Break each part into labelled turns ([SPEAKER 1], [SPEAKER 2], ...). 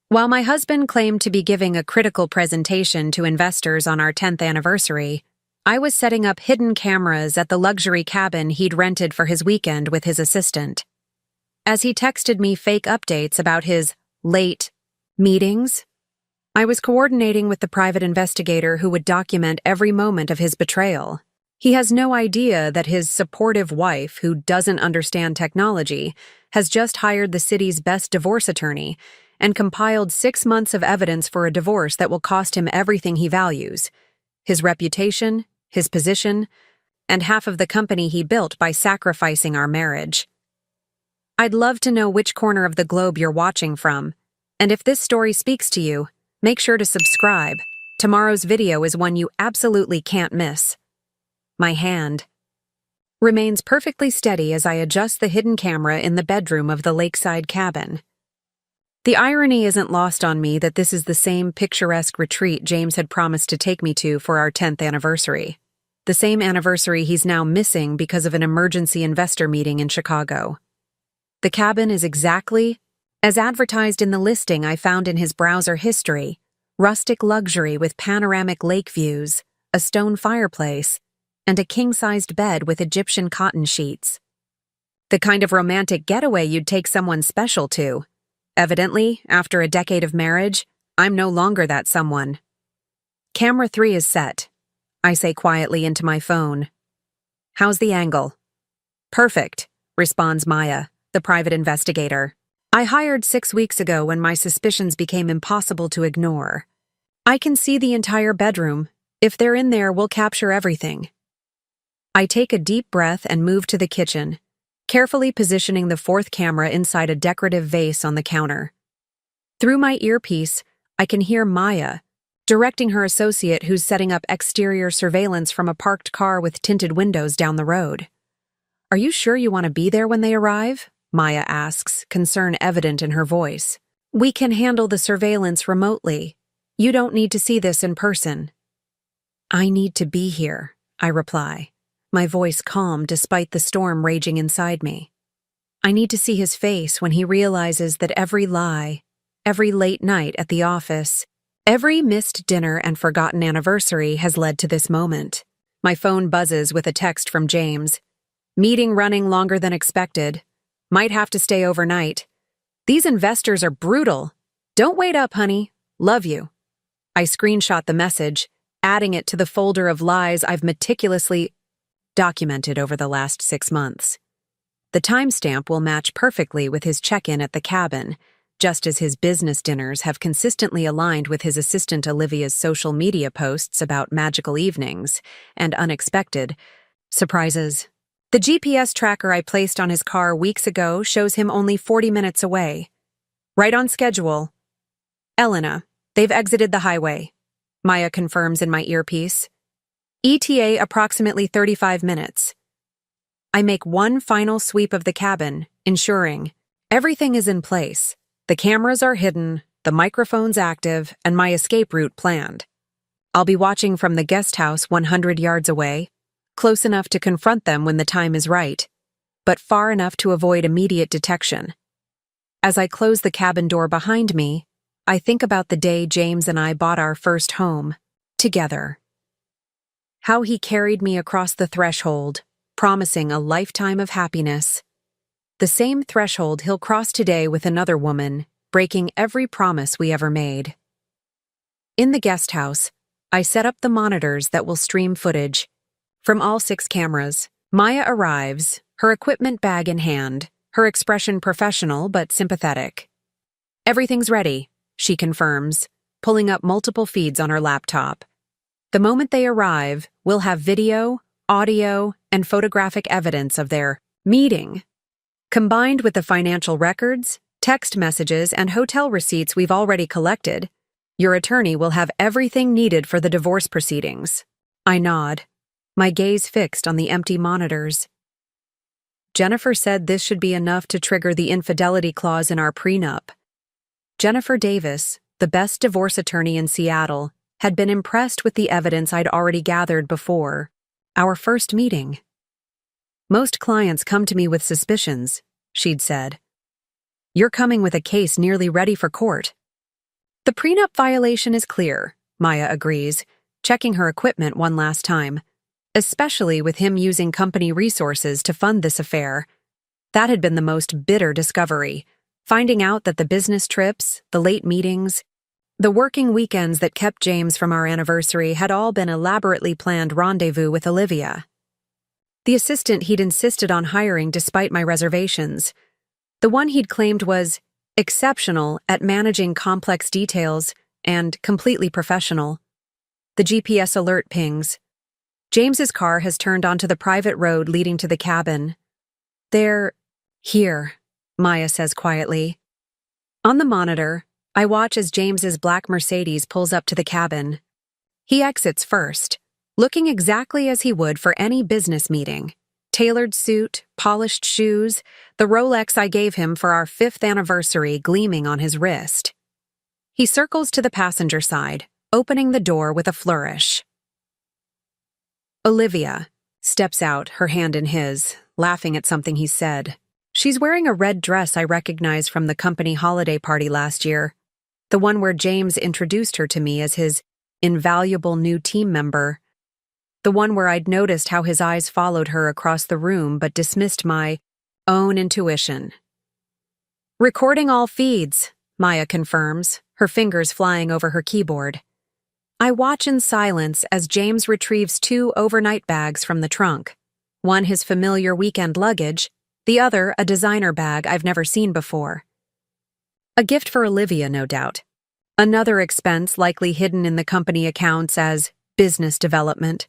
[SPEAKER 1] While my husband claimed to be giving a critical presentation to investors on our 10th anniversary, I was setting up hidden cameras at the luxury cabin he'd rented for his weekend with his assistant. As he texted me fake updates about his late meetings, I was coordinating with the private investigator who would document every moment of his betrayal. He has no idea that his supportive wife, who doesn't understand technology, has just hired the city's best divorce attorney and compiled 6 months of evidence for a divorce that will cost him everything he values: his reputation, his position, and half of the company he built by sacrificing our marriage. I'd love to know which corner of the globe you're watching from, and if this story speaks to you, make sure to subscribe. Tomorrow's video is one you absolutely can't miss. My hand remains perfectly steady as I adjust the hidden camera in the bedroom of the lakeside cabin. The irony isn't lost on me that this is the same picturesque retreat James had promised to take me to for our 10th anniversary. The same anniversary he's now missing because of an emergency investor meeting in Chicago. The cabin is exactly as advertised in the listing I found in his browser history: rustic luxury with panoramic lake views, a stone fireplace, and a king-sized bed with Egyptian cotton sheets. The kind of romantic getaway you'd take someone special to. Evidently, after a decade of marriage, I'm no longer that someone. Camera 3 is set, I say quietly into my phone. How's the angle? Perfect, responds Maya, the private investigator. I hired 6 weeks ago when my suspicions became impossible to ignore. I can see the entire bedroom. If they're in there, we'll capture everything. I take a deep breath and move to the kitchen, carefully positioning the 4th camera inside a decorative vase on the counter. Through my earpiece, I can hear Maya directing her associate who's setting up exterior surveillance from a parked car with tinted windows down the road. "Are you sure you want to be there when they arrive?" Maya asks, concern evident in her voice. "We can handle the surveillance remotely. You don't need to see this in person." "I need to be here," I reply, my voice calm despite the storm raging inside me. I need to see his face when he realizes that every lie, every late night at the office, every missed dinner and forgotten anniversary has led to this moment. My phone buzzes with a text from James. "Meeting running longer than expected. Might have to stay overnight. These investors are brutal. Don't wait up, honey. Love you." I screenshot the message, adding it to the folder of lies I've meticulously documented over the last 6 months. The timestamp will match perfectly with his check-in at the cabin, just as his business dinners have consistently aligned with his assistant Olivia's social media posts about magical evenings and unexpected surprises. The GPS tracker I placed on his car weeks ago shows him only 40 minutes away. Right on schedule. "Elena, they've exited the highway," Maya confirms in my earpiece. "ETA approximately 35 minutes. I make one final sweep of the cabin, ensuring everything is in place. The cameras are hidden, the microphone's active, and my escape route planned. I'll be watching from the guest house 100 yards away, close enough to confront them when the time is right, but far enough to avoid immediate detection. As I close the cabin door behind me, I think about the day James and I bought our first home, together. How he carried me across the threshold, promising a lifetime of happiness. The same threshold he'll cross today with another woman, breaking every promise we ever made. In the guest house, I set up the monitors that will stream footage. From all 6 cameras, Maya arrives, her equipment bag in hand, her expression professional but sympathetic. "Everything's ready," she confirms, pulling up multiple feeds on her laptop. The moment they arrive, we'll have video, audio, and photographic evidence of their meeting. Combined with the financial records, text messages, and hotel receipts we've already collected, your attorney will have everything needed for the divorce proceedings. I nod, my gaze fixed on the empty monitors. Jennifer said this should be enough to trigger the infidelity clause in our prenup. Jennifer Davis, the best divorce attorney in Seattle, had been impressed with the evidence I'd already gathered before our first meeting. "Most clients come to me with suspicions," she'd said. "You're coming with a case nearly ready for court." The prenup violation is clear, Maya agrees, checking her equipment one last time, especially with him using company resources to fund this affair. That had been the most bitter discovery, finding out that the business trips, the late meetings, the working weekends that kept James from our anniversary had all been elaborately planned rendezvous with Olivia. The assistant he'd insisted on hiring despite my reservations, the one he'd claimed was exceptional at managing complex details and completely professional. The GPS alert pings. James's car has turned onto the private road leading to the cabin. They're here, Maya says quietly. On the monitor, I watch as James's black Mercedes pulls up to the cabin. He exits first, looking exactly as he would for any business meeting. Tailored suit, polished shoes, the Rolex I gave him for our 5th anniversary gleaming on his wrist. He circles to the passenger side, opening the door with a flourish. Olivia steps out, her hand in his, laughing at something he said. She's wearing a red dress I recognized from the company holiday party last year, the one where James introduced her to me as his invaluable new team member. The one where I'd noticed how his eyes followed her across the room but dismissed my own intuition. Recording all feeds, Maya confirms, her fingers flying over her keyboard. I watch in silence as James retrieves 2 overnight bags from the trunk. One his familiar weekend luggage, the other a designer bag I've never seen before. A gift for Olivia, no doubt. Another expense likely hidden in the company accounts as business development.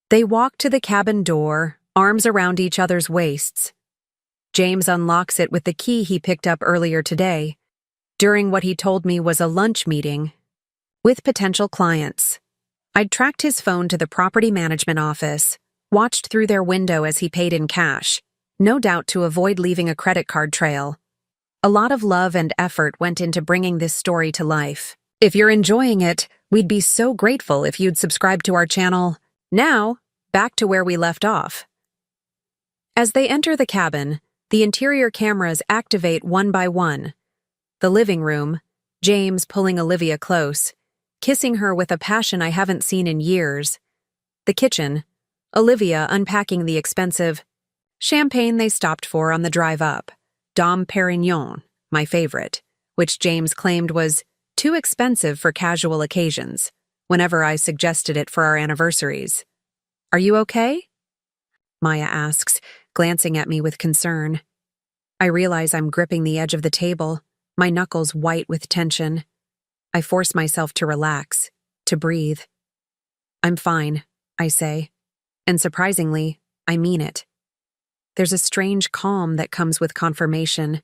[SPEAKER 1] They walk to the cabin door, arms around each other's waists. James unlocks it with the key he picked up earlier today, during what he told me was a lunch meeting with potential clients. I'd tracked his phone to the property management office, watched through their window as he paid in cash, no doubt to avoid leaving a credit card trail. A lot of love and effort went into bringing this story to life. If you're enjoying it, we'd be so grateful if you'd subscribe to our channel. Now, back to where we left off. As they enter the cabin, the interior cameras activate one by one. The living room, James pulling Olivia close, kissing her with a passion I haven't seen in years. The kitchen, Olivia unpacking the expensive champagne they stopped for on the drive up, Dom Perignon, my favorite, which James claimed was too expensive for casual occasions, whenever I suggested it for our anniversaries. Are you okay? Maya asks, glancing at me with concern. I realize I'm gripping the edge of the table, my knuckles white with tension. I force myself to relax, to breathe. I'm fine, I say. And surprisingly, I mean it. There's a strange calm that comes with confirmation,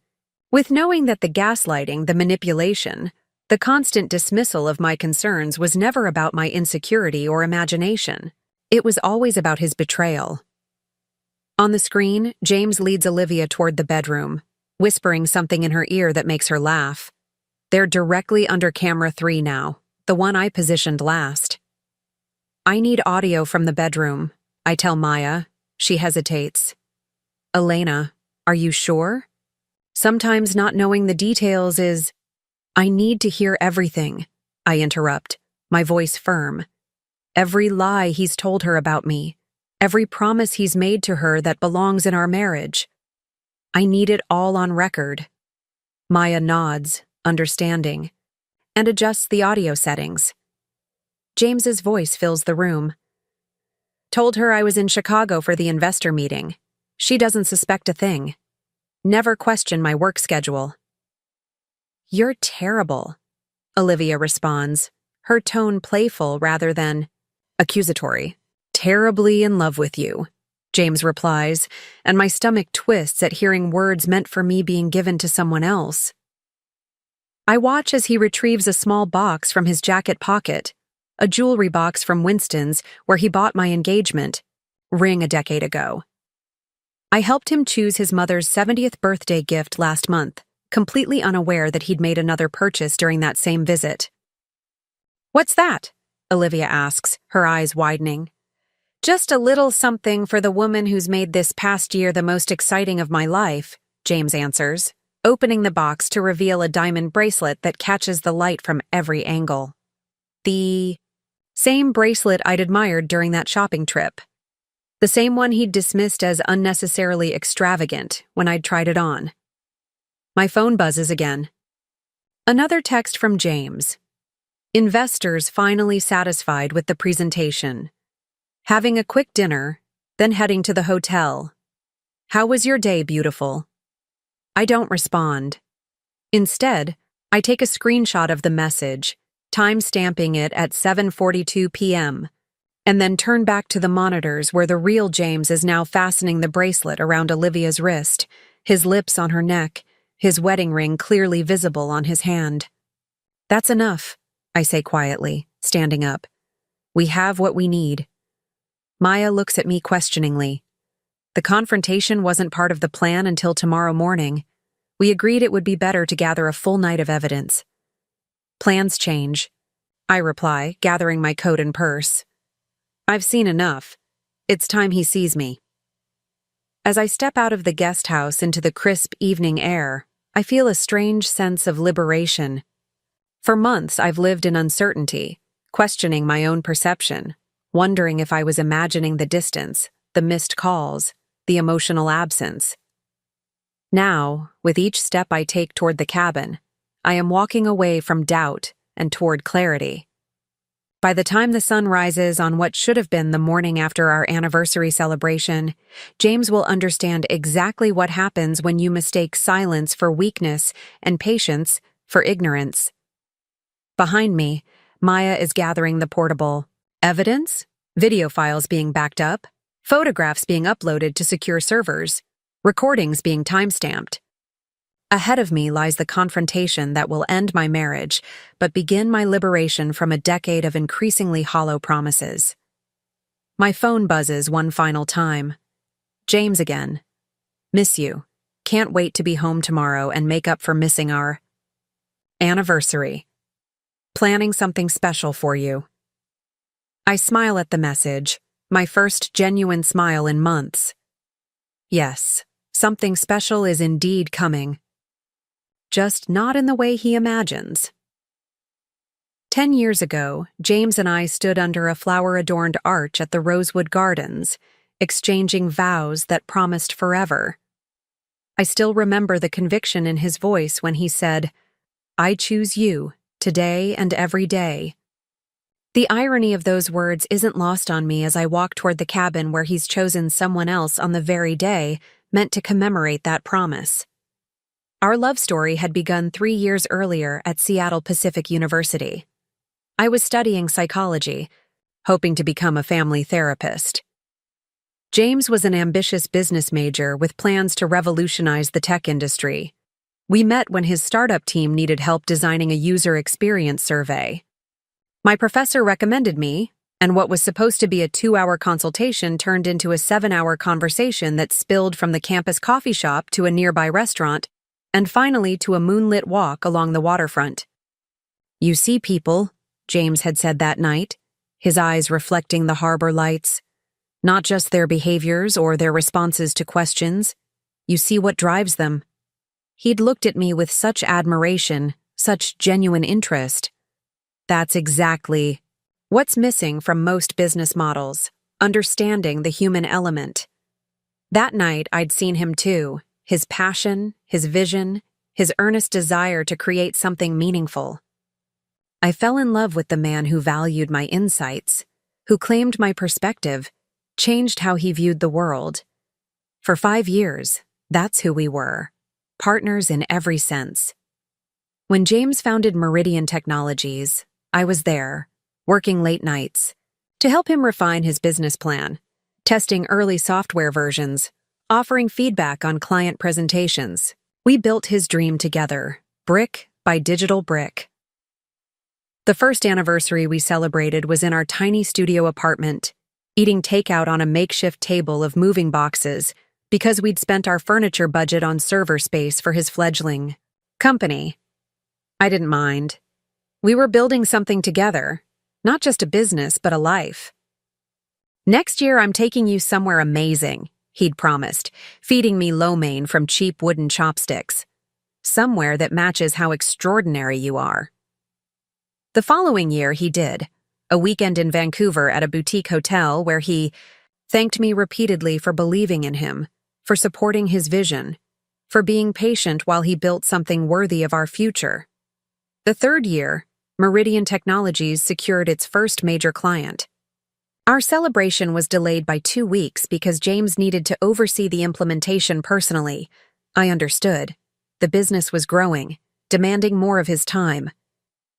[SPEAKER 1] with knowing that the gaslighting, the manipulation, the constant dismissal of my concerns was never about my insecurity or imagination. It was always about his betrayal. On the screen, James leads Olivia toward the bedroom, whispering something in her ear that makes her laugh. They're directly under camera 3 now, the one I positioned last. I need audio from the bedroom, I tell Maya. She hesitates. Elena, are you sure? Sometimes not knowing the details is... I need to hear everything, I interrupt, my voice firm. Every lie he's told her about me, every promise he's made to her that belongs in our marriage. I need it all on record. Maya nods, understanding, and adjusts the audio settings. James's voice fills the room. Told her I was in Chicago for the investor meeting. She doesn't suspect a thing. Never question my work schedule. You're terrible, Olivia responds, her tone playful rather than accusatory. Terribly in love with you, James replies, and my stomach twists at hearing words meant for me being given to someone else. I watch as he retrieves a small box from his jacket pocket, a jewelry box from Winston's where he bought my engagement ring a decade ago. I helped him choose his mother's 70th birthday gift last month, completely unaware that he'd made another purchase during that same visit. What's that? Olivia asks, her eyes widening. Just a little something for the woman who's made this past year the most exciting of my life, James answers. opening the box to reveal a diamond bracelet that catches the light from every angle. The same bracelet I'd admired during that shopping trip. The same one he'd dismissed as unnecessarily extravagant when I'd tried it on. My phone buzzes again. Another text from James. Investors finally satisfied with the presentation. Having a quick dinner, then heading to the hotel. How was your day, beautiful? I don't respond. Instead, I take a screenshot of the message, time-stamping it at 7:42 p.m., and then turn back to the monitors where the real James is now fastening the bracelet around Olivia's wrist, his lips on her neck, his wedding ring clearly visible on his hand. That's enough, I say quietly, standing up. We have what we need. Maya looks at me questioningly. The confrontation wasn't part of the plan until tomorrow morning. We agreed it would be better to gather a full night of evidence. Plans change, I reply, gathering my coat and purse. I've seen enough. It's time he sees me. As I step out of the guest house into the crisp evening air, I feel a strange sense of liberation. For months, I've lived in uncertainty, questioning my own perception, wondering if I was imagining the distance, the missed calls, the emotional absence. Now, with each step I take toward the cabin, I am walking away from doubt and toward clarity. By the time the sun rises on what should have been the morning after our anniversary celebration, James will understand exactly what happens when you mistake silence for weakness and patience for ignorance. Behind me, Maya is gathering the portable evidence, video files being backed up, photographs being uploaded to secure servers, recordings being time-stamped. Ahead of me lies the confrontation that will end my marriage, but begin my liberation from a decade of increasingly hollow promises. My phone buzzes one final time. James again. Miss you. Can't wait to be home tomorrow and make up for missing our anniversary. Planning something special for you. I smile at the message, my first genuine smile in months. Yes, something special is indeed coming. Just not in the way he imagines. 10 years ago, James and I stood under a flower-adorned arch at the Rosewood Gardens, exchanging vows that promised forever. I still remember the conviction in his voice when he said, "I choose you, today and every day." The irony of those words isn't lost on me as I walk toward the cabin where he's chosen someone else on the very day meant to commemorate that promise. Our love story had begun 3 years earlier at Seattle Pacific University. I was studying psychology, hoping to become a family therapist. James was an ambitious business major with plans to revolutionize the tech industry. We met when his startup team needed help designing a user experience survey. My professor recommended me, and what was supposed to be a 2-hour consultation turned into a 7-hour conversation that spilled from the campus coffee shop to a nearby restaurant, and finally to a moonlit walk along the waterfront. You see people, James had said that night, his eyes reflecting the harbor lights. Not just their behaviors or their responses to questions. You see what drives them. He'd looked at me with such admiration, such genuine interest. That's exactly what's missing from most business models, understanding the human element. That night, I'd seen him too. His passion, his vision, his earnest desire to create something meaningful. I fell in love with the man who valued my insights, who claimed my perspective, changed how he viewed the world. For 5 years, that's who we were, partners in every sense. When James founded Meridian Technologies, I was there, working late nights, to help him refine his business plan, testing early software versions, offering feedback on client presentations. We built his dream together, brick by digital brick. The first anniversary we celebrated was in our tiny studio apartment, eating takeout on a makeshift table of moving boxes because we'd spent our furniture budget on server space for his fledgling company. I didn't mind. We were building something together, not just a business, but a life. Next year, I'm taking you somewhere amazing, he'd promised, feeding me lo mein from cheap wooden chopsticks. somewhere that matches how extraordinary you are. The following year, he did. A weekend in Vancouver at a boutique hotel where he thanked me repeatedly for believing in him, for supporting his vision, for being patient while he built something worthy of our future. The third year, Meridian Technologies secured its first major client. Our celebration was delayed by 2 weeks because James needed to oversee the implementation personally. I understood. The business was growing, demanding more of his time.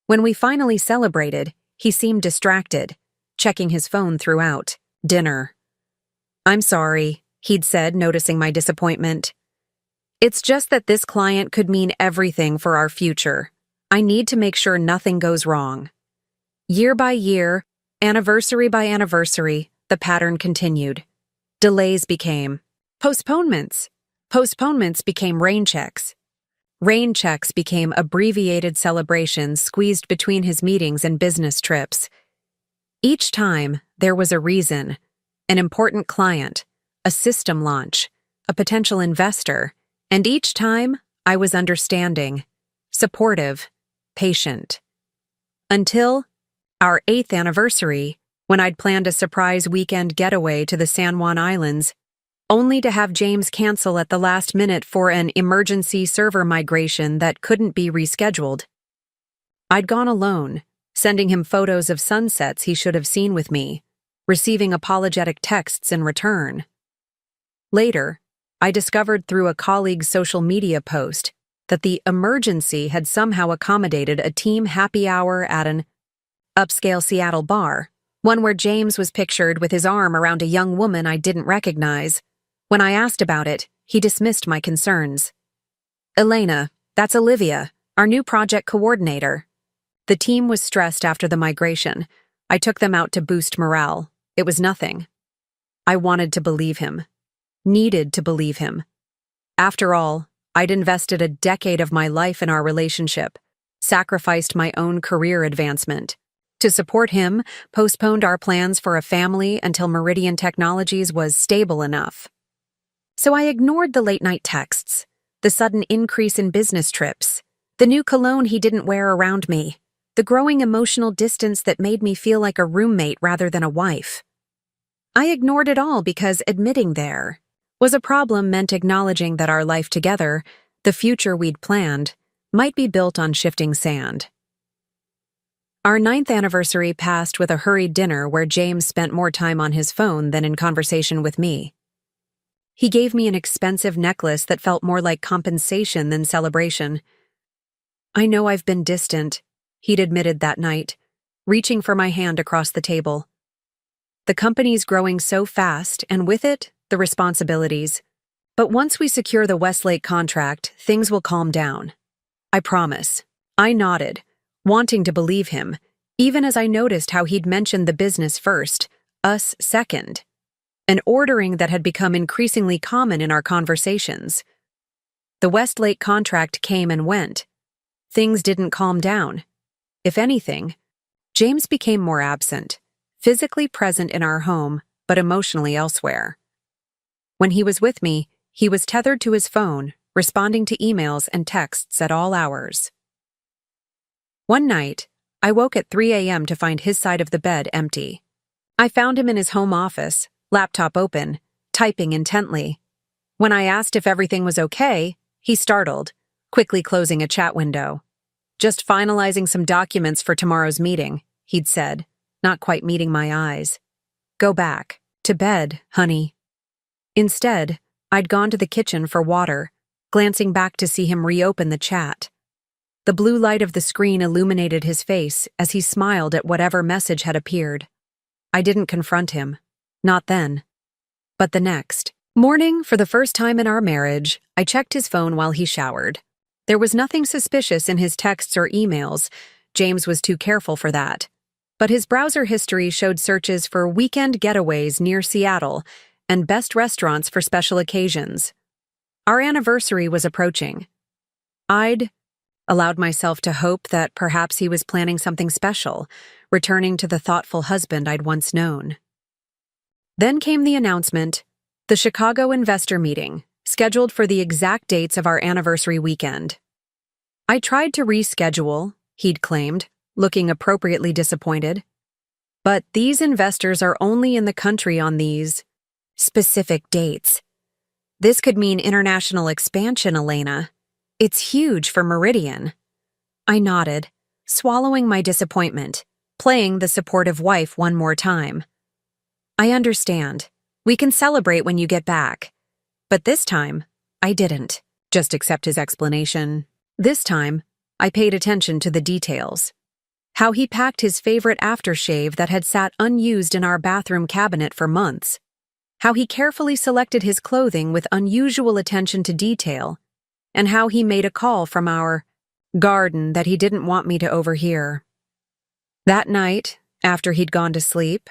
[SPEAKER 1] When we finally celebrated, he seemed distracted, checking his phone throughout. Dinner. "I'm sorry," he'd said, noticing my disappointment. "It's just that this client could mean everything for our future. I need to make sure nothing goes wrong." Year by year, anniversary by anniversary, the pattern continued. Delays became postponements. Postponements became rain checks. Rain checks became abbreviated celebrations squeezed between his meetings and business trips. Each time, there was a reason: an important client, a system launch, a potential investor, and each time, I was understanding, supportive, patient. Until our 8th anniversary, when I'd planned a surprise weekend getaway to the San Juan Islands, only to have James cancel at the last minute for an emergency server migration that couldn't be rescheduled. I'd gone alone, sending him photos of sunsets he should have seen with me, receiving apologetic texts in return. Later, I discovered through a colleague's social media post that the emergency had somehow accommodated a team happy hour at an upscale Seattle bar, one where James was pictured with his arm around a young woman I didn't recognize. When I asked about it, he dismissed my concerns. "Elena, that's Olivia, our new project coordinator." The team was stressed after the migration. I took them out to boost morale. It was nothing. I wanted to believe him. Needed to believe him. After all, I'd invested a decade of my life in our relationship, sacrificed my own career advancement. To support him, postponed our plans for a family until Meridian Technologies was stable enough. So I ignored the late-night texts, the sudden increase in business trips, the new cologne he didn't wear around me, the growing emotional distance that made me feel like a roommate rather than a wife. I ignored it all because admitting there was a problem meant acknowledging that our life together, the future we'd planned, might be built on shifting sand. Our 9th anniversary passed with a hurried dinner where James spent more time on his phone than in conversation with me. He gave me an expensive necklace that felt more like compensation than celebration. "I know I've been distant," he'd admitted that night, reaching for my hand across the table. "The company's growing so fast, and with it, the responsibilities. But once we secure the Westlake contract, things will calm down. I promise." I nodded, wanting to believe him, even as I noticed how he'd mentioned the business first, us second. An ordering that had become increasingly common in our conversations. The Westlake contract came and went. Things didn't calm down. If anything, James became more absent, physically present in our home, but emotionally elsewhere. When he was with me, he was tethered to his phone, responding to emails and texts at all hours. One night, I woke at 3 a.m. to find his side of the bed empty. I found him in his home office, laptop open, typing intently. When I asked if everything was okay, he startled, quickly closing a chat window. "Just finalizing some documents for tomorrow's meeting," he'd said, not quite meeting my eyes. "Go back to bed, honey." Instead, I'd gone to the kitchen for water, glancing back to see him reopen the chat. The blue light of the screen illuminated his face as he smiled at whatever message had appeared. I didn't confront him. Not then. But the next morning, for the first time in our marriage, I checked his phone while he showered. There was nothing suspicious in his texts or emails. James was too careful for that. But his browser history showed searches for weekend getaways near Seattle and best restaurants for special occasions. Our anniversary was approaching. I'd allowed myself to hope that perhaps he was planning something special, returning to the thoughtful husband I'd once known. Then came the announcement, the Chicago investor meeting, scheduled for the exact dates of our anniversary weekend. I tried to reschedule, he'd claimed, looking appropriately disappointed. But these investors are only in the country on these specific dates. This could mean international expansion, Elena. It's huge for Meridian. I nodded, swallowing my disappointment, playing the supportive wife one more time. I understand. We can celebrate when you get back. But this time, I didn't just accept his explanation. This time, I paid attention to the details. How he packed his favorite aftershave that had sat unused in our bathroom cabinet for months. How he carefully selected his clothing with unusual attention to detail. And how he made a call from our garden that he didn't want me to overhear. That night, after he'd gone to sleep,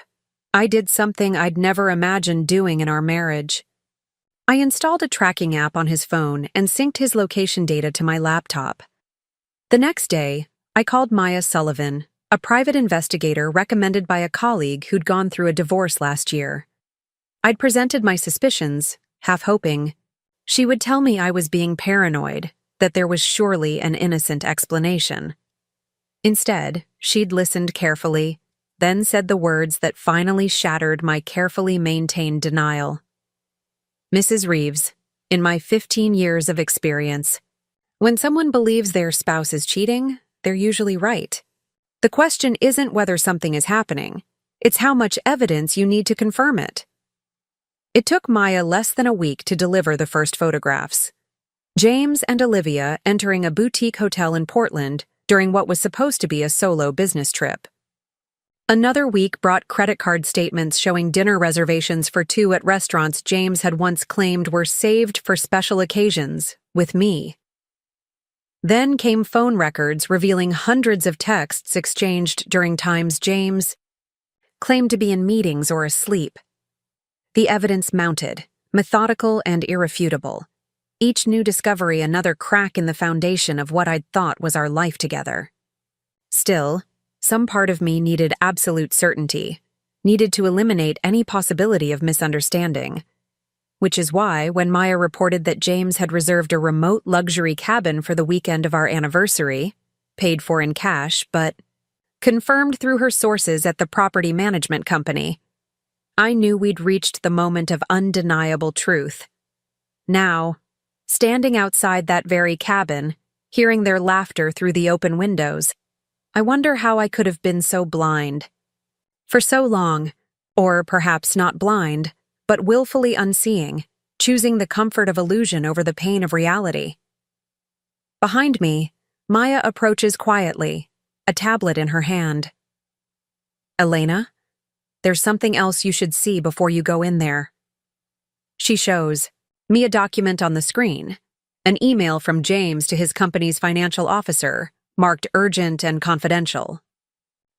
[SPEAKER 1] I did something I'd never imagined doing in our marriage. I installed a tracking app on his phone and synced his location data to my laptop. The next day, I called Maya Sullivan, a private investigator recommended by a colleague who'd gone through a divorce last year. I'd presented my suspicions, half hoping she would tell me I was being paranoid, that there was surely an innocent explanation. Instead, she'd listened carefully, then said the words that finally shattered my carefully maintained denial. Mrs. Reeves, in my 15 years of experience, when someone believes their spouse is cheating, they're usually right. The question isn't whether something is happening, it's how much evidence you need to confirm it. It took Maya less than a week to deliver the first photographs. James and Olivia entering a boutique hotel in Portland during what was supposed to be a solo business trip. Another week brought credit card statements showing dinner reservations for 2 at restaurants James had once claimed were saved for special occasions, with me. Then came phone records revealing hundreds of texts exchanged during times James claimed to be in meetings or asleep. The evidence mounted, methodical and irrefutable. Each new discovery another crack in the foundation of what I'd thought was our life together. Still, some part of me needed absolute certainty, needed to eliminate any possibility of misunderstanding. Which is why, when Maya reported that James had reserved a remote luxury cabin for the weekend of our anniversary, paid for in cash, but confirmed through her sources at the property management company, I knew we'd reached the moment of undeniable truth. Now, standing outside that very cabin, hearing their laughter through the open windows, I wonder how I could have been so blind. For so long, or perhaps not blind, but willfully unseeing, choosing the comfort of illusion over the pain of reality. Behind me, Maya approaches quietly, a tablet in her hand. Elena, there's something else you should see before you go in there. She shows me a document on the screen, an email from James to his company's financial officer, marked urgent and confidential.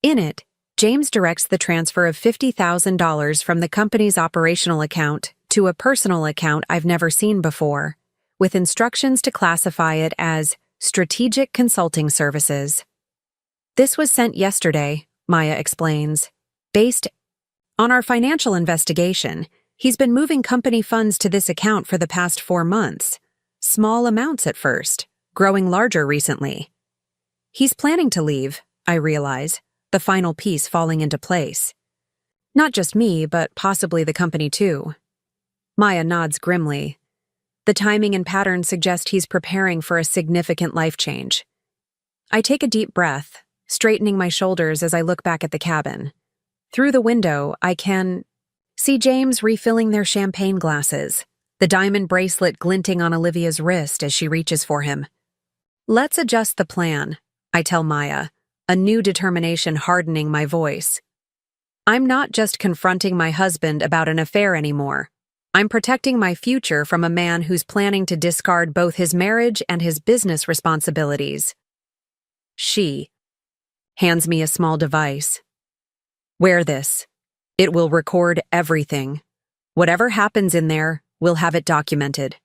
[SPEAKER 1] In it, James directs the transfer of $50,000 from the company's operational account to a personal account I've never seen before, with instructions to classify it as strategic consulting services. This was sent yesterday, Maya explains. Based on our financial investigation, he's been moving company funds to this account for the past 4 months. Small amounts at first, growing larger recently. He's planning to leave, I realize, the final piece falling into place. Not just me, but possibly the company too. Maya nods grimly. The timing and pattern suggest he's preparing for a significant life change. I take a deep breath, straightening my shoulders as I look back at the cabin. Through the window, I can see James refilling their champagne glasses, the diamond bracelet glinting on Olivia's wrist as she reaches for him. Let's adjust the plan, I tell Maya, a new determination hardening my voice. I'm not just confronting my husband about an affair anymore. I'm protecting my future from a man who's planning to discard both his marriage and his business responsibilities. She hands me a small device. Wear this. It will record everything. Whatever happens in there, we'll have it documented.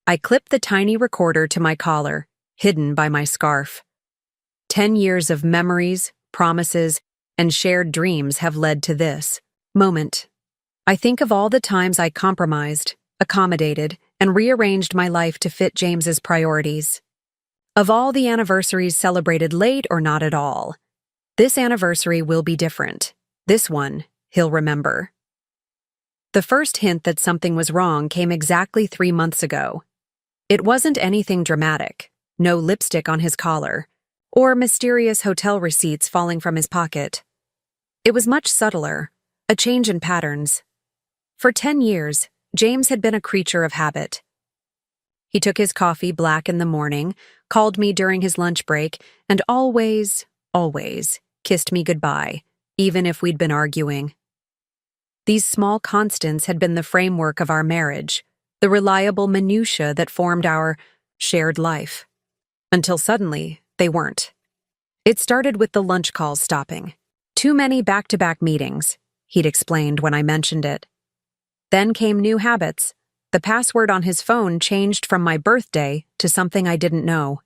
[SPEAKER 1] I clip the tiny recorder to my collar, hidden by my scarf. 10 years of memories, promises, and shared dreams have led to this moment. I think of all the times I compromised, accommodated, and rearranged my life to fit James's priorities. Of all the anniversaries celebrated late or not at all, this anniversary will be different. This one, he'll remember. The first hint that something was wrong came exactly 3 months ago. It wasn't anything dramatic, no lipstick on his collar, or mysterious hotel receipts falling from his pocket. It was much subtler, a change in patterns. For 10 years, James had been a creature of habit. He took his coffee black in the morning, called me during his lunch break, and always kissed me goodbye, even if we'd been arguing. These small constants had been the framework of our marriage, the reliable minutiae that formed our shared life. Until suddenly, they weren't. It started with the lunch calls stopping. Too many back-to-back meetings, he'd explained when I mentioned it. Then came new habits. The password on his phone changed from my birthday to something I didn't know.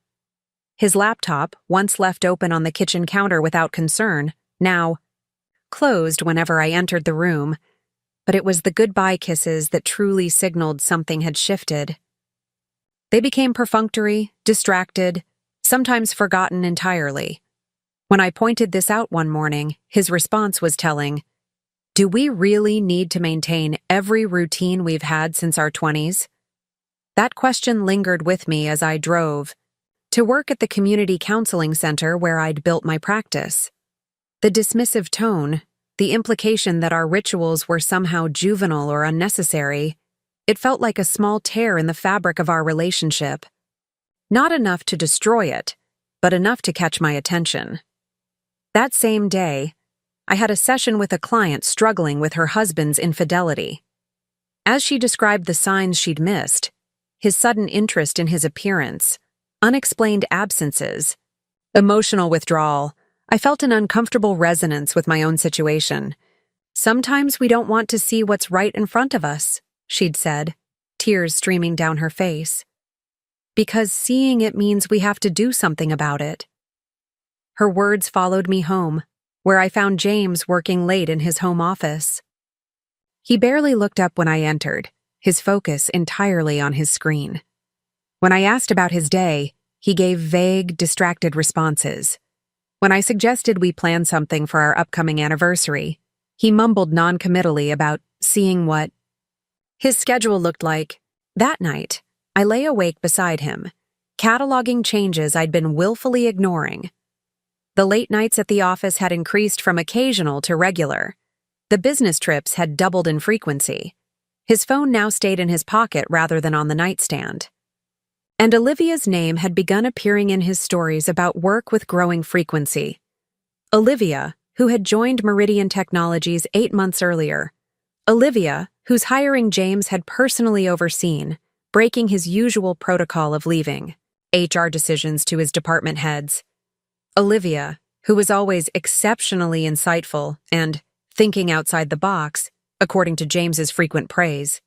[SPEAKER 1] His laptop, once left open on the kitchen counter without concern, now closed whenever I entered the room, but it was the goodbye kisses that truly signaled something had shifted. They became perfunctory, distracted, sometimes forgotten entirely. When I pointed this out one morning, his response was telling. Do we really need to maintain every routine we've had since our 20s? That question lingered with me as I drove to work at the community counseling center where I'd built my practice. The dismissive tone, the implication that our rituals were somehow juvenile or unnecessary, it felt like a small tear in the fabric of our relationship. Not enough to destroy it, but enough to catch my attention. That same day, I had a session with a client struggling with her husband's infidelity. As she described the signs she'd missed, his sudden interest in his appearance, unexplained absences, emotional withdrawal, I felt an uncomfortable resonance with my own situation. Sometimes we don't want to see what's right in front of us, she'd said, tears streaming down her face. Because seeing it means we have to do something about it. Her words followed me home, where I found James working late in his home office. He barely looked up when I entered, his focus entirely on his screen. When I asked about his day, he gave vague, distracted responses. When I suggested we plan something for our upcoming anniversary, he mumbled non-committally about seeing what his schedule looked like. That night, I lay awake beside him, cataloging changes I'd been willfully ignoring. The late nights at the office had increased from occasional to regular. The business trips had doubled in frequency. His phone now stayed in his pocket rather than on the nightstand. And Olivia's name had begun appearing in his stories about work with growing frequency. Olivia, who had joined Meridian Technologies 8 months earlier. Olivia, whose hiring James had personally overseen, breaking his usual protocol of leaving HR decisions to his department heads. Olivia, who was always exceptionally insightful and thinking outside the box, according to James's frequent praise.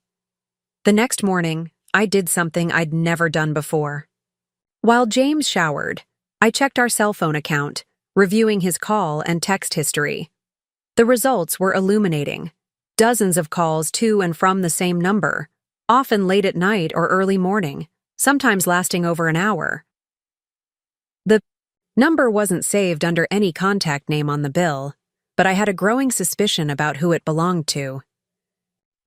[SPEAKER 1] The next morning, I did something I'd never done before. While James showered, I checked our cell phone account, reviewing his call and text history. The results were illuminating. Dozens of calls to and from the same number, often late at night or early morning, sometimes lasting over an hour. The number wasn't saved under any contact name on the bill, but I had a growing suspicion about who it belonged to.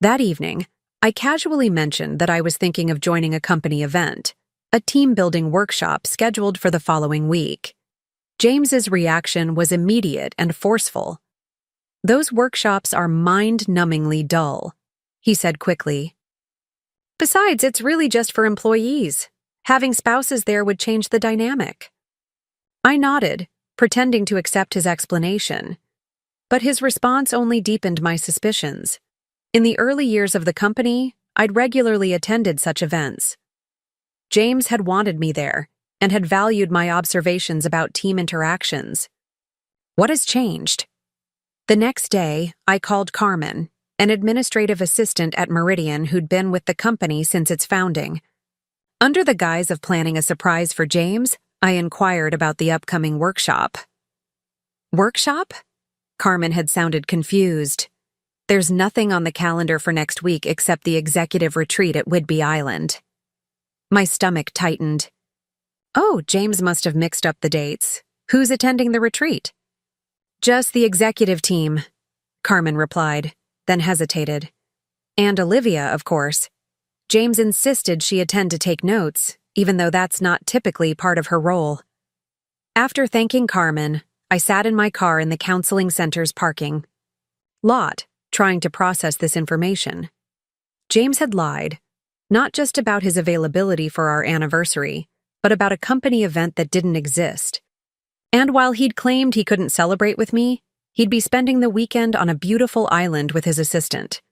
[SPEAKER 1] That evening, I casually mentioned that I was thinking of joining a company event, a team-building workshop scheduled for the following week. James's reaction was immediate and forceful. "Those workshops are mind-numbingly dull," he said quickly. "Besides, it's really just for employees. Having spouses there would change the dynamic." I nodded, pretending to accept his explanation. But his response only deepened my suspicions. In the early years of the company, I'd regularly attended such events. James had wanted me there and had valued my observations about team interactions. What has changed? The next day, I called Carmen, an administrative assistant at Meridian who'd been with the company since its founding. Under the guise of planning a surprise for James, I inquired about the upcoming workshop. Workshop? Carmen had sounded confused. There's nothing on the calendar for next week except the executive retreat at Whidbey Island. My stomach tightened. Oh, James must have mixed up the dates. Who's attending the retreat? Just the executive team, Carmen replied, then hesitated. And Olivia, of course. James insisted she attend to take notes, even though that's not typically part of her role. After thanking Carmen, I sat in my car in the counseling center's parking lot, trying to process this information. James had lied, not just about his availability for our anniversary, but about a company event that didn't exist. And while he'd claimed he couldn't celebrate with me, he'd be spending the weekend on a beautiful island with his assistant.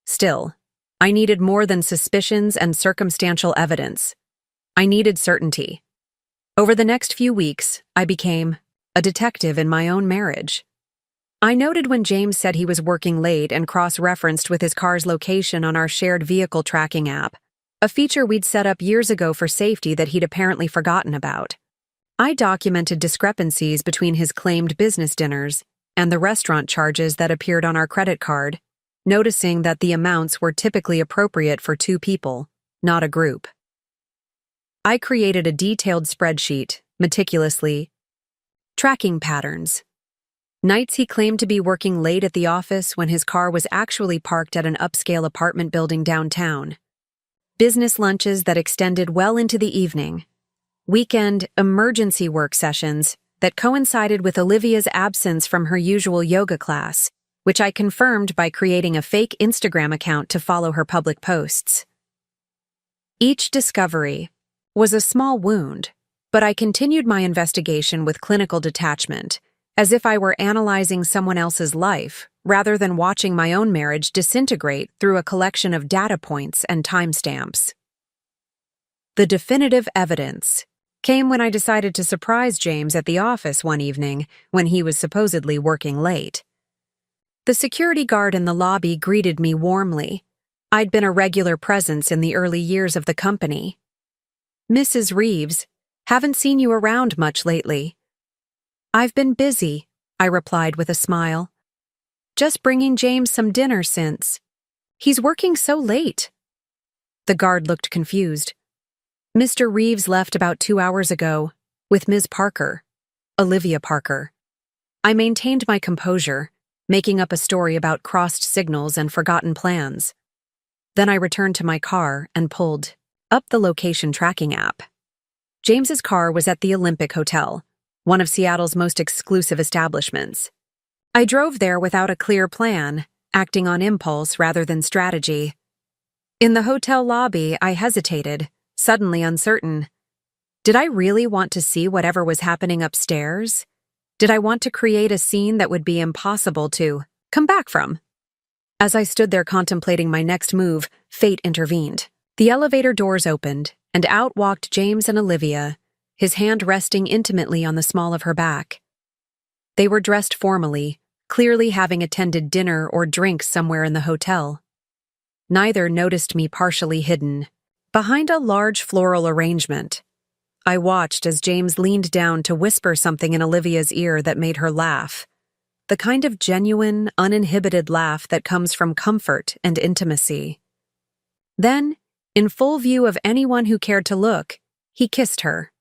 [SPEAKER 1] Still, I needed more than suspicions and circumstantial evidence. I needed certainty. Over the next few weeks, I became a detective in my own marriage. I noted when James said he was working late and cross-referenced with his car's location on our shared vehicle tracking app, a feature we'd set up years ago for safety that he'd apparently forgotten about. I documented discrepancies between his claimed business dinners and the restaurant charges that appeared on our credit card, noticing that the amounts were typically appropriate for 2 people, not a group. I created a detailed spreadsheet, meticulously tracking patterns. Nights he claimed to be working late at the office when his car was actually parked at an upscale apartment building downtown. Business lunches that extended well into the evening. Weekend emergency work sessions that coincided with Olivia's absence from her usual yoga class, which I confirmed by creating a fake Instagram account to follow her public posts. Each discovery was a small wound, but I continued my investigation with clinical detachment, as if I were analyzing someone else's life, rather than watching my own marriage disintegrate through a collection of data points and timestamps. The definitive evidence came when I decided to surprise James at the office one evening when he was supposedly working late. The security guard in the lobby greeted me warmly. I'd been a regular presence in the early years of the company. "Mrs. Reeves, haven't seen you around much lately." "I've been busy," I replied with a smile. "Just bringing James some dinner since. He's working so late." The guard looked confused. "Mr. Reeves left about 2 hours ago, with Ms. Parker, Olivia Parker." I maintained my composure, making up a story about crossed signals and forgotten plans. Then I returned to my car and pulled up the location tracking app. James's car was at the Olympic Hotel, one of Seattle's most exclusive establishments. I drove there without a clear plan, acting on impulse rather than strategy. In the hotel lobby, I hesitated, suddenly uncertain. Did I really want to see whatever was happening upstairs? Did I want to create a scene that would be impossible to come back from? As I stood there contemplating my next move, fate intervened. The elevator doors opened, and out walked James and Olivia, his hand resting intimately on the small of her back. They were dressed formally, clearly having attended dinner or drinks somewhere in the hotel. Neither noticed me partially hidden behind a large floral arrangement. I watched as James leaned down to whisper something in Olivia's ear that made her laugh, the kind of genuine, uninhibited laugh that comes from comfort and intimacy. Then, in full view of anyone who cared to look, he kissed her.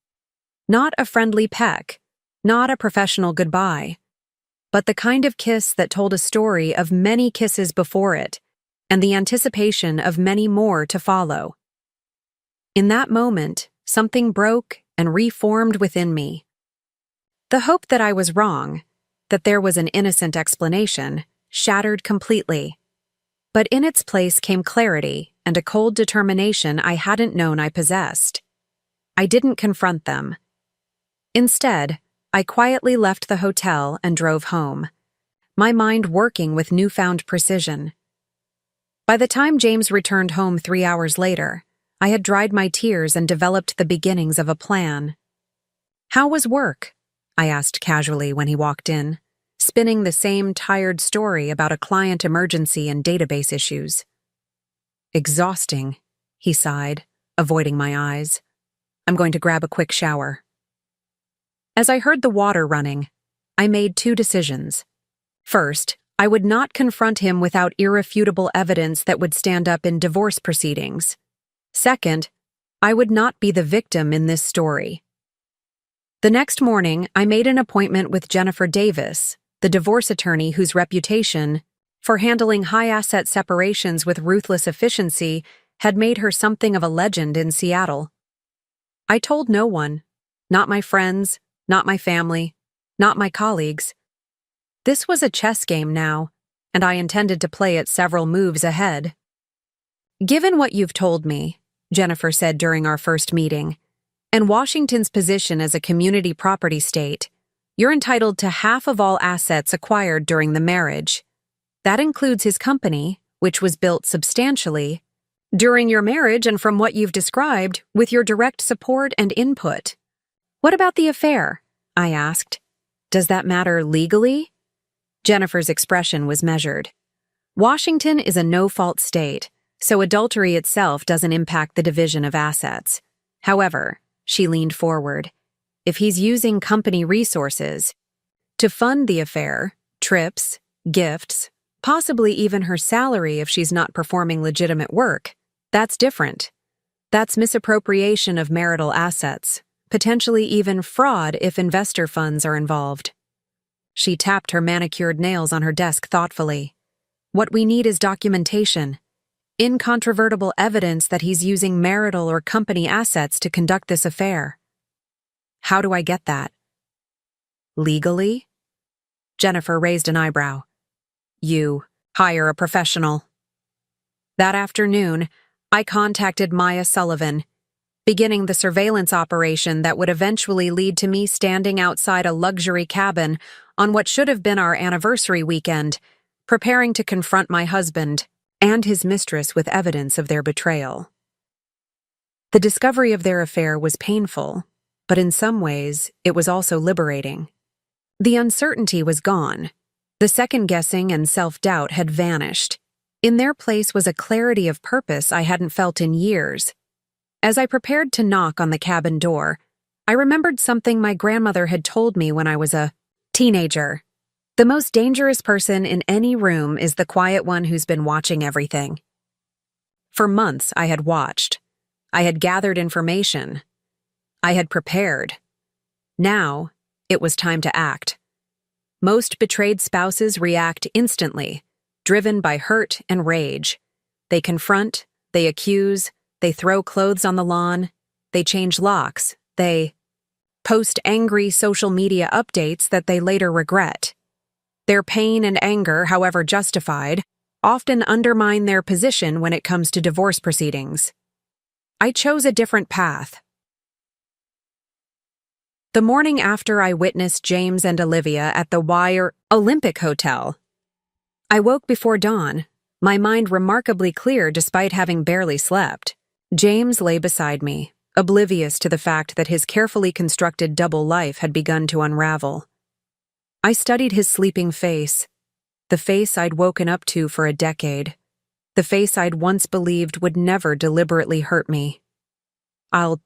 [SPEAKER 1] Not a friendly peck, not a professional goodbye, but the kind of kiss that told a story of many kisses before it, and the anticipation of many more to follow. In that moment, something broke and reformed within me. The hope that I was wrong, that there was an innocent explanation, shattered completely. But in its place came clarity and a cold determination I hadn't known I possessed. I didn't confront them. Instead, I quietly left the hotel and drove home, my mind working with newfound precision. By the time James returned home 3 hours later, I had dried my tears and developed the beginnings of a plan. "How was work?" I asked casually when he walked in, spinning the same tired story about a client emergency and database issues. "Exhausting," he sighed, avoiding my eyes. "I'm going to grab a quick shower." As I heard the water running, I made 2 decisions. First, I would not confront him without irrefutable evidence that would stand up in divorce proceedings. Second, I would not be the victim in this story. The next morning, I made an appointment with Jennifer Davis, the divorce attorney whose reputation for handling high-asset separations with ruthless efficiency had made her something of a legend in Seattle. I told no one, not my friends, not my family, not my colleagues. This was a chess game now, and I intended to play it several moves ahead. "Given what you've told me," Jennifer said during our first meeting, "and Washington's position as a community property state, you're entitled to half of all assets acquired during the marriage. That includes his company, which was built substantially during your marriage and from what you've described, with your direct support and input." "What about the affair?" I asked. "Does that matter legally?" Jennifer's expression was measured. "Washington is a no-fault state, so adultery itself doesn't impact the division of assets. However," she leaned forward, "if he's using company resources to fund the affair, trips, gifts, possibly even her salary if she's not performing legitimate work, that's different. That's misappropriation of marital assets, potentially even fraud if investor funds are involved." She tapped her manicured nails on her desk thoughtfully. "What we need is documentation. Incontrovertible evidence that he's using marital or company assets to conduct this affair." "How do I get that?" "Legally?" Jennifer raised an eyebrow. "You hire a professional." That afternoon, I contacted Maya Sullivan, beginning the surveillance operation that would eventually lead to me standing outside a luxury cabin on what should have been our anniversary weekend, preparing to confront my husband and his mistress with evidence of their betrayal. The discovery of their affair was painful, but in some ways, it was also liberating. The uncertainty was gone. The second-guessing and self-doubt had vanished. In their place was a clarity of purpose I hadn't felt in years. As I prepared to knock on the cabin door, I remembered something my grandmother had told me when I was a teenager. The most dangerous person in any room is the quiet one who's been watching everything. For months, I had watched. I had gathered information. I had prepared. Now, it was time to act. Most betrayed spouses react instantly, driven by hurt and rage. They confront, they accuse, they throw clothes on the lawn, they change locks, they post angry social media updates that they later regret. Their pain and anger, however justified, often undermine their position when it comes to divorce proceedings. I chose a different path. The morning after I witnessed James and Olivia at the Olympic Hotel, I woke before dawn, my mind remarkably clear despite having barely slept. James lay beside me, oblivious to the fact that his carefully constructed double life had begun to unravel. I studied his sleeping face, the face I'd woken up to for a decade, the face I'd once believed would never deliberately hurt me. "I'll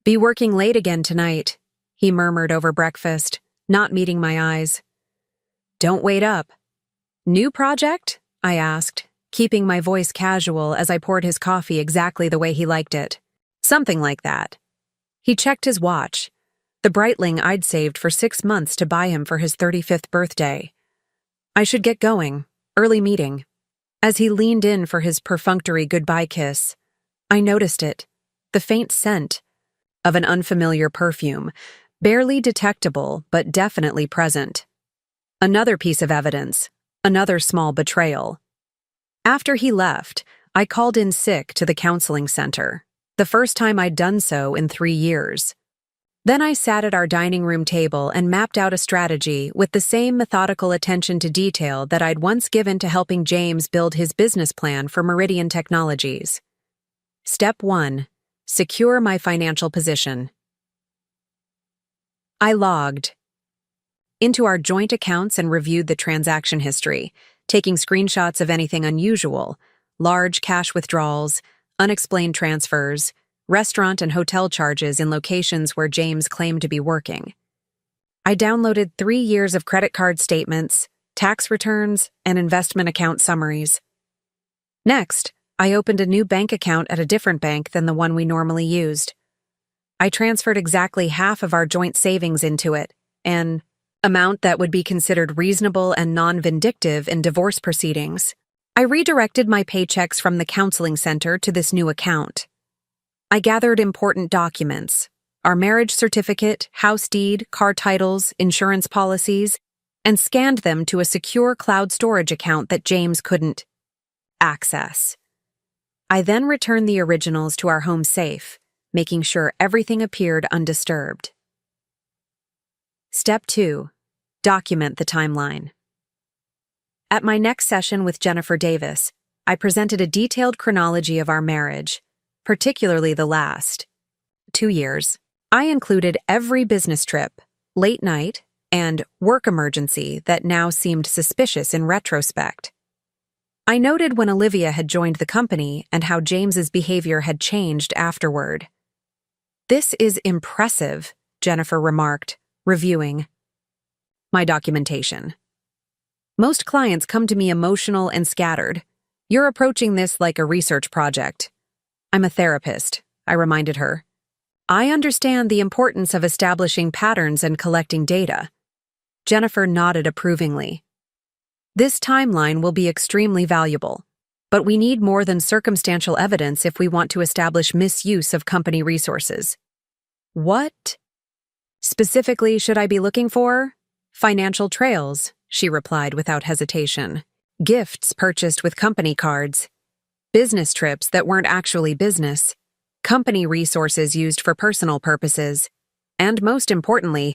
[SPEAKER 1] be working late again tonight," he murmured over breakfast, not meeting my eyes. "Don't wait up." "New project?" I asked, keeping my voice casual as I poured his coffee exactly the way he liked it. "Something like that." He checked his watch, the Breitling I'd saved for 6 months to buy him for his 35th birthday. "I should get going. Early meeting." As he leaned in for his perfunctory goodbye kiss, I noticed it, the faint scent of an unfamiliar perfume, barely detectable but definitely present. Another piece of evidence, another small betrayal. After he left, I called in sick to the counseling center, the first time I'd done so in 3 years. Then I sat at our dining room table and mapped out a strategy with the same methodical attention to detail that I'd once given to helping James build his business plan for Meridian Technologies. Step 1. Secure my financial position. I logged into our joint accounts and reviewed the transaction history, taking screenshots of anything unusual, large cash withdrawals, unexplained transfers, restaurant and hotel charges in locations where James claimed to be working. I downloaded 3 years of credit card statements, tax returns, and investment account summaries. Next, I opened a new bank account at a different bank than the one we normally used. I transferred exactly half of our joint savings into it, an amount that would be considered reasonable and non-vindictive in divorce proceedings. I redirected my paychecks from the counseling center to this new account. I gathered important documents, our marriage certificate, house deed, car titles, insurance policies, and scanned them to a secure cloud storage account that James couldn't access. I then returned the originals to our home safe, making sure everything appeared undisturbed. Step 2. Document the timeline. At my next session with Jennifer Davis, I presented a detailed chronology of our marriage, particularly the last 2 years. I included every business trip, late night, and work emergency that now seemed suspicious in retrospect. I noted when Olivia had joined the company and how James's behavior had changed afterward. "This is impressive," Jennifer remarked, reviewing my documentation. "Most clients come to me emotional and scattered. You're approaching this like a research project." "I'm a therapist," I reminded her. "I understand the importance of establishing patterns and collecting data." Jennifer nodded approvingly. "This timeline will be extremely valuable, but we need more than circumstantial evidence if we want to establish misuse of company resources." "What specifically should I be looking for?" "Financial trails," she replied without hesitation. "Gifts purchased with company cards. Business trips that weren't actually business. Company resources used for personal purposes. And most importantly,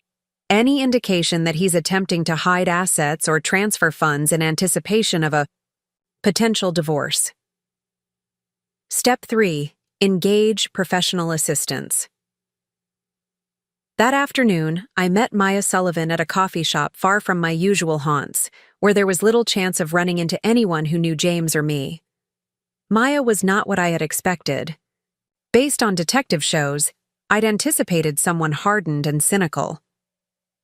[SPEAKER 1] any indication that he's attempting to hide assets or transfer funds in anticipation of a potential divorce." Step 3. Engage professional assistance. That afternoon, I met Maya Sullivan at a coffee shop far from my usual haunts, where there was little chance of running into anyone who knew James or me. Maya was not what I had expected. Based on detective shows, I'd anticipated someone hardened and cynical.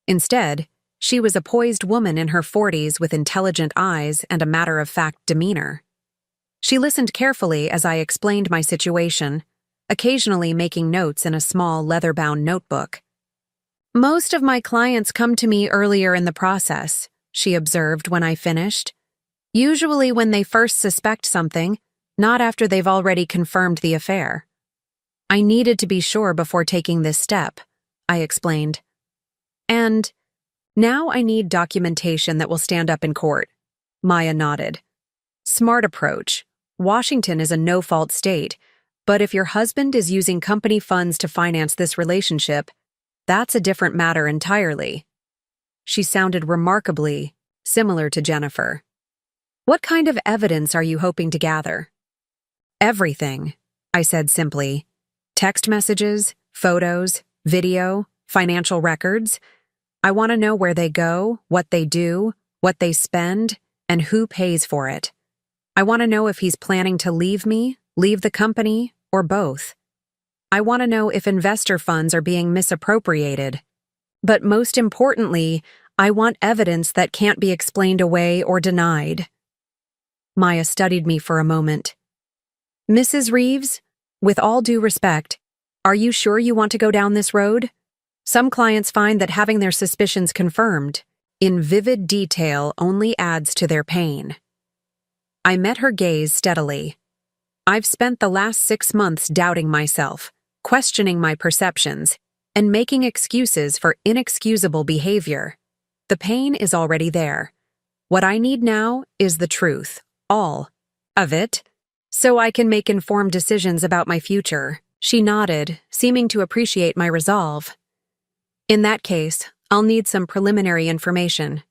[SPEAKER 1] Instead, she was a poised woman in her 40s with intelligent eyes and a matter-of-fact demeanor. She listened carefully as I explained my situation, occasionally making notes in a small leather-bound notebook. "Most of my clients come to me earlier in the process," she observed when I finished. "Usually when they first suspect something, not after they've already confirmed the affair." "I needed to be sure before taking this step," I explained. "And now I need documentation that will stand up in court." Maya nodded. "Smart approach. Washington is a no-fault state, but if your husband is using company funds to finance this relationship, that's a different matter entirely." She sounded remarkably similar to Jennifer. "What kind of evidence are you hoping to gather?" "Everything," I said simply. "Text messages, photos, video, financial records. I want to know where they go, what they do, what they spend, and who pays for it. I want to know if he's planning to leave me, leave the company, or both. I want to know if investor funds are being misappropriated. But most importantly, I want evidence that can't be explained away or denied." Maya studied me for a moment. "Mrs. Reeves, with all due respect, are you sure you want to go down this road? Some clients find that having their suspicions confirmed in vivid detail only adds to their pain." I met her gaze steadily. "I've spent the last 6 months doubting myself, questioning my perceptions, and making excuses for inexcusable behavior. The pain is already there. What I need now is the truth, all of it, so I can make informed decisions about my future." She nodded, seeming to appreciate my resolve. "In that case, I'll need some preliminary information."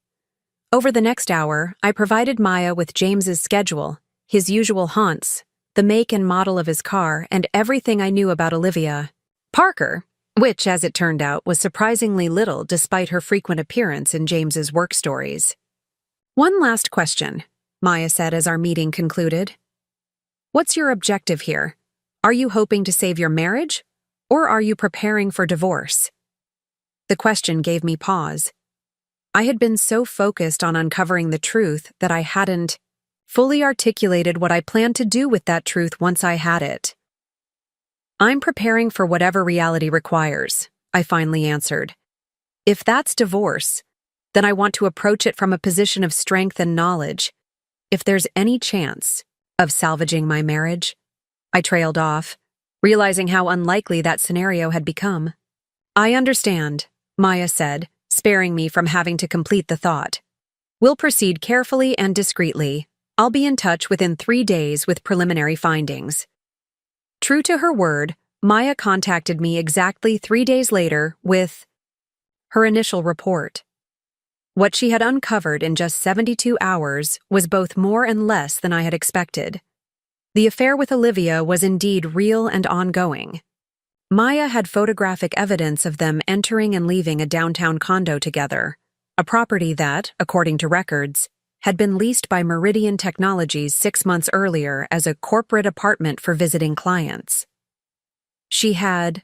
[SPEAKER 1] Over the next hour, I provided Maya with James's schedule, his usual haunts, the make and model of his car, and everything I knew about Olivia Parker, which, as it turned out, was surprisingly little despite her frequent appearance in James's work stories. "One last question," Maya said as our meeting concluded. "What's your objective here? Are you hoping to save your marriage, or are you preparing for divorce?" The question gave me pause. I had been so focused on uncovering the truth that I hadn't fully articulated what I planned to do with that truth once I had it. I'm preparing for whatever reality requires, I finally answered. If that's divorce, then I want to approach it from a position of strength and knowledge. If there's any chance of salvaging my marriage, I trailed off, realizing how unlikely that scenario had become. I understand, Maya said, sparing me from having to complete the thought. We'll proceed carefully and discreetly. I'll be in touch within 3 days with preliminary findings. True to her word, Maya contacted me exactly 3 days later with her initial report. What she had uncovered in just 72 hours was both more and less than I had expected. The affair with Olivia was indeed real and ongoing. Maya had photographic evidence of them entering and leaving a downtown condo together, a property that, according to records, had been leased by Meridian Technologies 6 months earlier as a corporate apartment for visiting clients. She had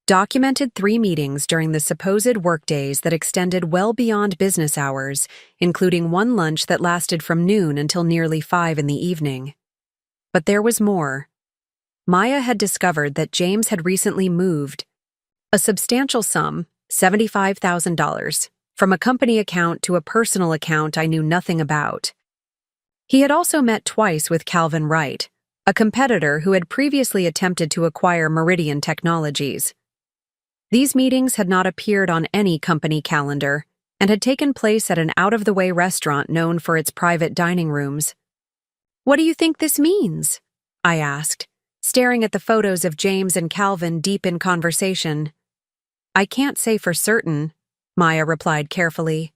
[SPEAKER 1] documented 3 meetings during the supposed workdays that extended well beyond business hours, including one lunch that lasted from noon until nearly 5 in the evening. But there was more. Maya had discovered that James had recently moved a substantial sum, $75,000, from a company account to a personal account I knew nothing about. He had also met twice with Calvin Wright, a competitor who had previously attempted to acquire Meridian Technologies. These meetings had not appeared on any company calendar and had taken place at an out-of-the-way restaurant known for its private dining rooms. "What do you think this means?" I asked, staring at the photos of James and Calvin deep in conversation. "I can't say for certain," Maya replied carefully.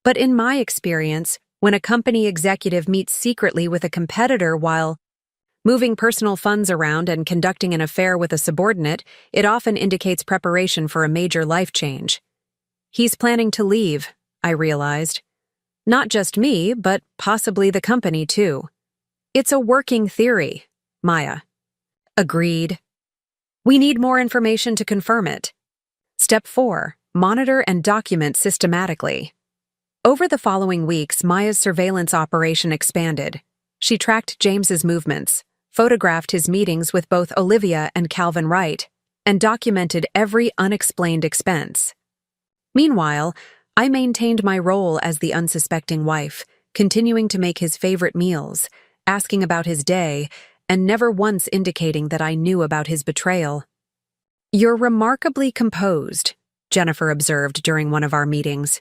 [SPEAKER 1] "But in my experience, when a company executive meets secretly with a competitor while moving personal funds around and conducting an affair with a subordinate, it often indicates preparation for a major life change." He's planning to leave, I realized. Not just me, but possibly the company too. It's a working theory, Maya. Agreed. We need more information to confirm it. Step 4. Monitor and document systematically. Over the following weeks, Maya's surveillance operation expanded. She tracked James's movements, photographed his meetings with both Olivia and Calvin Wright, and documented every unexplained expense. Meanwhile, I maintained my role as the unsuspecting wife, continuing to make his favorite meals, asking about his day, and never once indicating that I knew about his betrayal. "You're remarkably composed," Jennifer observed during one of our meetings.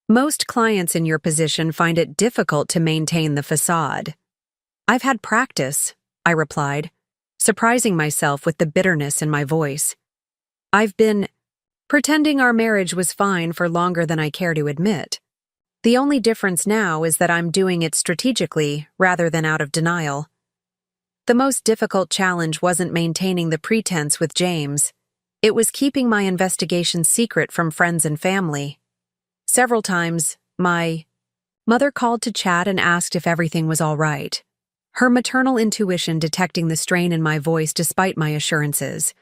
[SPEAKER 1] "Most clients in your position find it difficult to maintain the facade." "I've had practice," I replied, surprising myself with the bitterness in my voice. "I've been pretending our marriage was fine for longer than I care to admit. The only difference now is that I'm doing it strategically rather than out of denial." The most difficult challenge wasn't maintaining the pretense with James. It was keeping my investigation secret from friends and family. Several times, my mother called to chat and asked if everything was all right, her maternal intuition detecting the strain in my voice despite my assurances.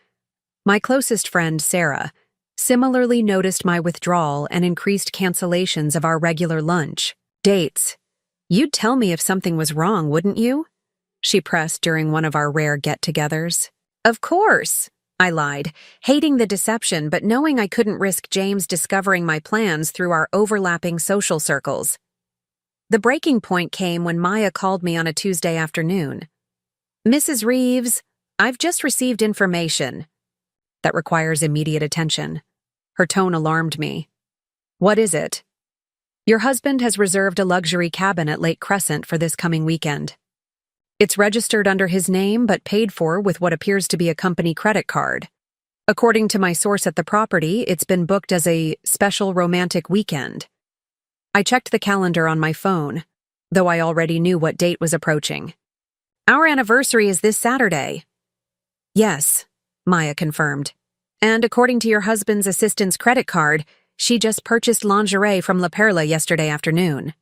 [SPEAKER 1] My closest friend, Sarah, similarly noticed my withdrawal and increased cancellations of our regular lunch dates. "You'd tell me if something was wrong, wouldn't you?" she pressed during one of our rare get-togethers. "Of course," I lied, hating the deception but knowing I couldn't risk James discovering my plans through our overlapping social circles. The breaking point came when Maya called me on a Tuesday afternoon. "Mrs. Reeves, I've just received information that requires immediate attention." Her tone alarmed me. "What is it?" "Your husband has reserved a luxury cabin at Lake Crescent for this coming weekend. It's registered under his name but paid for with what appears to be a company credit card. According to my source at the property, it's been booked as a special romantic weekend." I checked the calendar on my phone, though I already knew what date was approaching. "Our anniversary is this Saturday." "Yes," Maya confirmed. "And according to your husband's assistant's credit card, she just purchased lingerie from La Perla yesterday afternoon."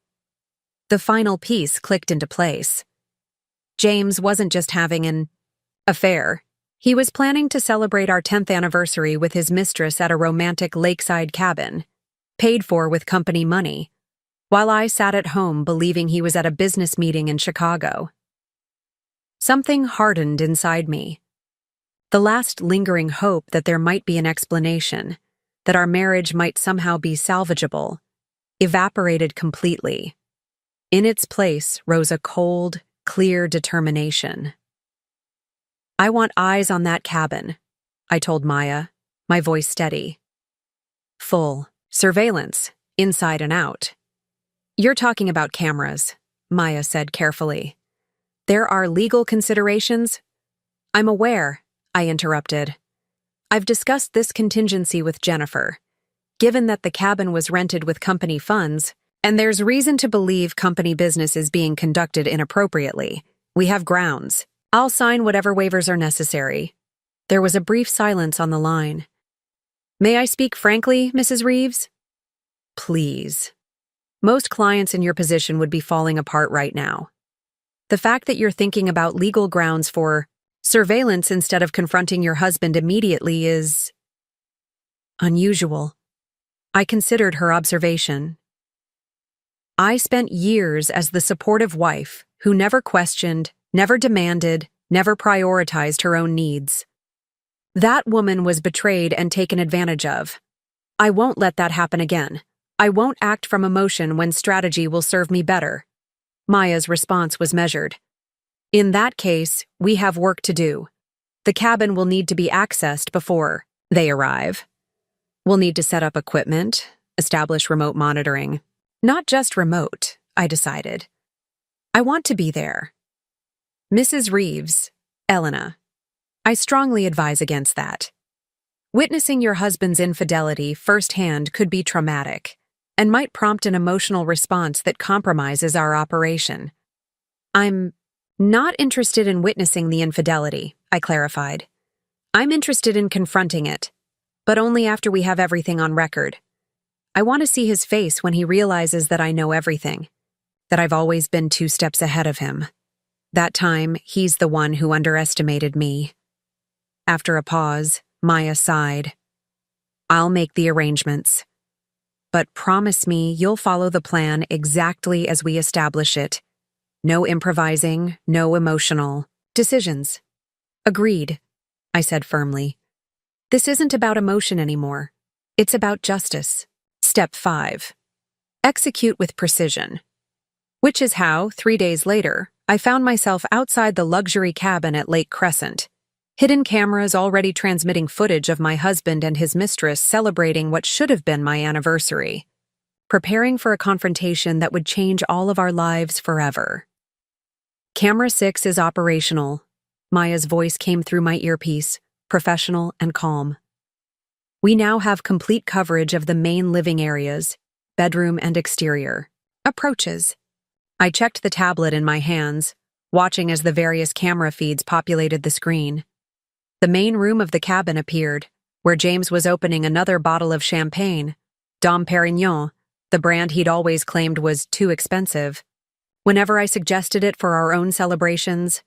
[SPEAKER 1] The final piece clicked into place. James wasn't just having an affair. He was planning to celebrate our 10th anniversary with his mistress at a romantic lakeside cabin, paid for with company money, while I sat at home believing he was at a business meeting in Chicago. Something hardened inside me. The last lingering hope that there might be an explanation, that our marriage might somehow be salvageable, evaporated completely. In its place rose a cold, clear determination. "I want eyes on that cabin," I told Maya, my voice steady. "Full surveillance, inside and out." "You're talking about cameras," Maya said carefully. "There are legal considerations." "I'm aware," I interrupted. "I've discussed this contingency with Jennifer. Given that the cabin was rented with company funds, and there's reason to believe company business is being conducted inappropriately, we have grounds. I'll sign whatever waivers are necessary." There was a brief silence on the line. "May I speak frankly, Mrs. Reeves?" "Please." "Most clients in your position would be falling apart right now. The fact that you're thinking about legal grounds for surveillance instead of confronting your husband immediately is unusual." I considered her observation. "I spent years as the supportive wife who never questioned, never demanded, never prioritized her own needs. That woman was betrayed and taken advantage of. I won't let that happen again. I won't act from emotion when strategy will serve me better." Maya's response was measured. "In that case, we have work to do. The cabin will need to be accessed before they arrive. We'll need to set up equipment, establish remote monitoring. Not just remote," I decided. "I want to be there." "Mrs. Reeves, Elena, I strongly advise against that. Witnessing your husband's infidelity firsthand could be traumatic and might prompt an emotional response that compromises our operation." "I'm not interested in witnessing the infidelity," I clarified. "I'm interested in confronting it, but only after we have everything on record. I want to see his face when he realizes that I know everything, that I've always been 2 steps ahead of him. That time, he's the one who underestimated me." After a pause, Maya sighed. "I'll make the arrangements. But promise me you'll follow the plan exactly as we establish it. No improvising, no emotional decisions." "Agreed," I said firmly. "This isn't about emotion anymore. It's about justice." Step 5. Execute with precision. Which is how, 3 days later, I found myself outside the luxury cabin at Lake Crescent. Hidden cameras already transmitting footage of my husband and his mistress celebrating what should have been my anniversary. Preparing for a confrontation that would change all of our lives forever. "Camera 6 is operational." Maya's voice came through my earpiece, professional and calm. "We now have complete coverage of the main living areas, bedroom and exterior. Approaches." I checked the tablet in my hands, watching as the various camera feeds populated the screen. The main room of the cabin appeared, where James was opening another bottle of champagne, Dom Perignon, the brand he'd always claimed was too expensive. Whenever I suggested it for our own celebrations,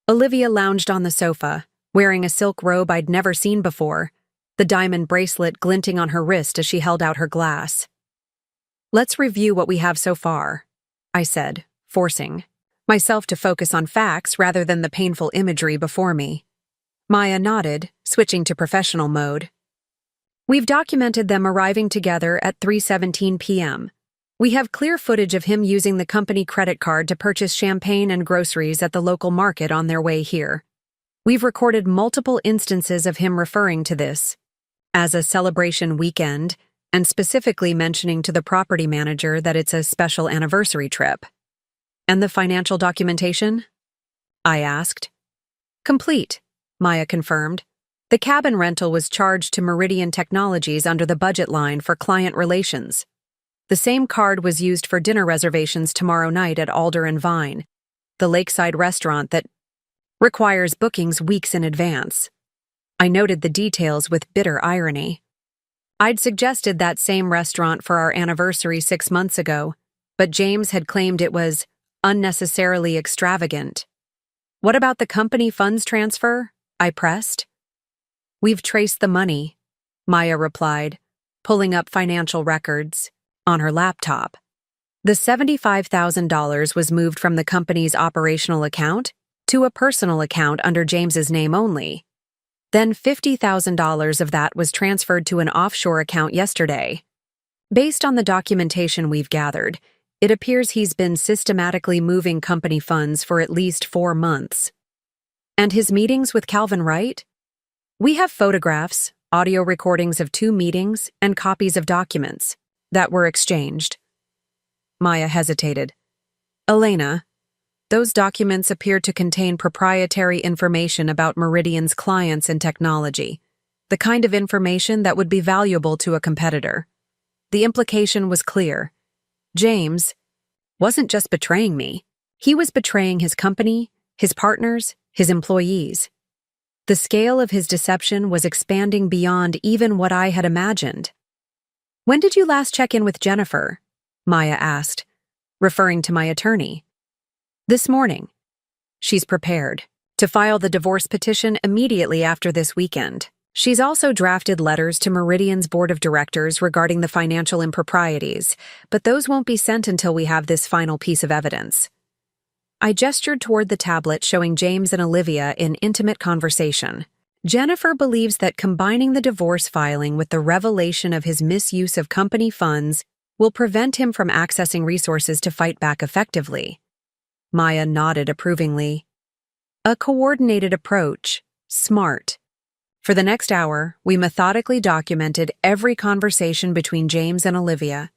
[SPEAKER 1] Olivia lounged on the sofa, wearing a silk robe I'd never seen before, the diamond bracelet glinting on her wrist as she held out her glass. "Let's review what we have so far," I said, forcing myself to focus on facts rather than the painful imagery before me. Maya nodded, switching to professional mode. "We've documented them arriving together at 3:17 p.m. We have clear footage of him using the company credit card to purchase champagne and groceries at the local market on their way here. We've recorded multiple instances of him referring to this as a celebration weekend and specifically mentioning to the property manager that it's a special anniversary trip." "And the financial documentation?" I asked. "Complete," Maya confirmed. "The cabin rental was charged to Meridian Technologies under the budget line for client relations. The same card was used for dinner reservations tomorrow night at Alder and Vine, the lakeside restaurant that requires bookings weeks in advance." I noted the details with bitter irony. I'd suggested that same restaurant for our anniversary 6 months ago, but James had claimed it was unnecessarily extravagant. "What about the company funds transfer?" I pressed. "We've traced the money," Maya replied, pulling up financial records on her laptop. "The $75,000 was moved from the company's operational account to a personal account under James's name only. Then $50,000 of that was transferred to an offshore account yesterday. Based on the documentation we've gathered, it appears he's been systematically moving company funds for at least 4 months. And his meetings with Calvin Wright? We have photographs, audio recordings of 2 meetings, and copies of documents that were exchanged. Maya hesitated. Elena, those documents appear to contain proprietary information about Meridian's clients and technology, the kind of information that would be valuable to a competitor. The implication was clear. James wasn't just betraying me. He was betraying his company, his partners, his employees. The scale of his deception was expanding beyond even what I had imagined. When did you last check in with Jennifer? Maya asked, referring to my attorney. This morning. She's prepared to file the divorce petition immediately after this weekend. She's also drafted letters to Meridian's board of directors regarding the financial improprieties, but those won't be sent until we have this final piece of evidence. I gestured toward the tablet showing James and Olivia in intimate conversation. Jennifer believes that combining the divorce filing with the revelation of his misuse of company funds will prevent him from accessing resources to fight back effectively. Maya nodded approvingly. A coordinated approach. Smart. For the next hour, we methodically documented every conversation between James and Olivia,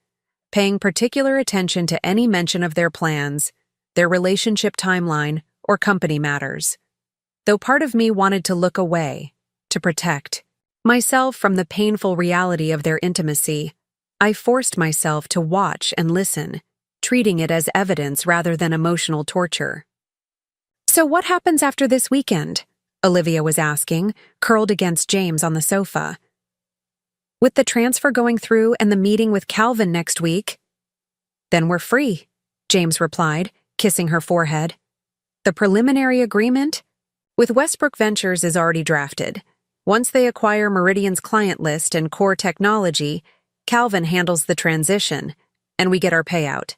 [SPEAKER 1] paying particular attention to any mention of their plans, their relationship timeline, or company matters. Though part of me wanted to look away, to protect myself from the painful reality of their intimacy, I forced myself to watch and listen, treating it as evidence rather than emotional torture. So what happens after this weekend? Olivia was asking, curled against James on the sofa. With the transfer going through and the meeting with Calvin next week? Then we're free, James replied, kissing her forehead. The preliminary agreement with Westbrook Ventures is already drafted. Once they acquire Meridian's client list and core technology, Calvin handles the transition, and we get our payout.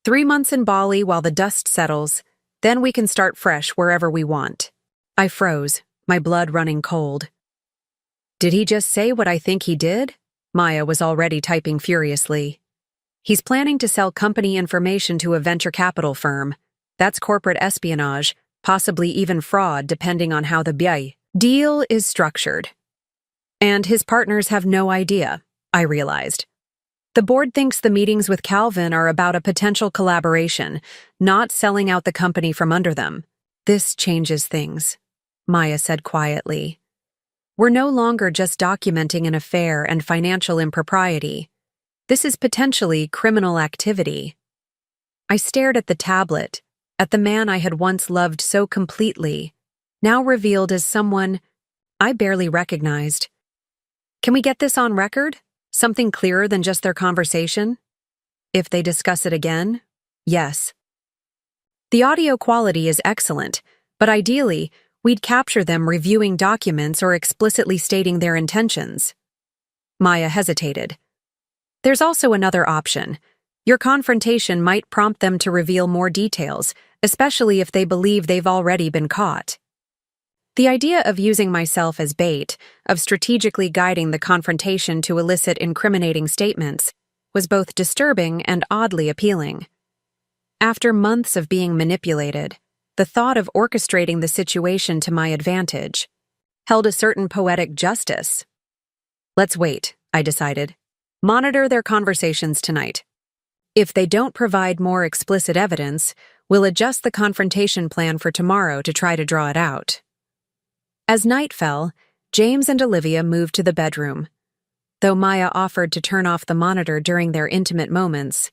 [SPEAKER 1] 3 months in Bali while the dust settles, then we can start fresh wherever we want. I froze, my blood running cold. Did he just say what I think he did? Maya was already typing furiously. He's planning to sell company information to a venture capital firm. That's corporate espionage, possibly even fraud depending on how the deal is structured. And his partners have no idea, I realized. The board thinks the meetings with Calvin are about a potential collaboration, not selling out the company from under them. This changes things, Maya said quietly. We're no longer just documenting an affair and financial impropriety. This is potentially criminal activity. I stared at the tablet, at the man I had once loved so completely, now revealed as someone I barely recognized. Can we get this on record? Something clearer than just their conversation? If they discuss it again, yes. The audio quality is excellent, but ideally, we'd capture them reviewing documents or explicitly stating their intentions. Maya hesitated. There's also another option. Your confrontation might prompt them to reveal more details, especially if they believe they've already been caught. The idea of using myself as bait, of strategically guiding the confrontation to elicit incriminating statements, was both disturbing and oddly appealing. After months of being manipulated, the thought of orchestrating the situation to my advantage held a certain poetic justice. Let's wait, I decided. Monitor their conversations tonight. If they don't provide more explicit evidence, we'll adjust the confrontation plan for tomorrow to try to draw it out. As night fell, James and Olivia moved to the bedroom. Though Maya offered to turn off the monitor during their intimate moments,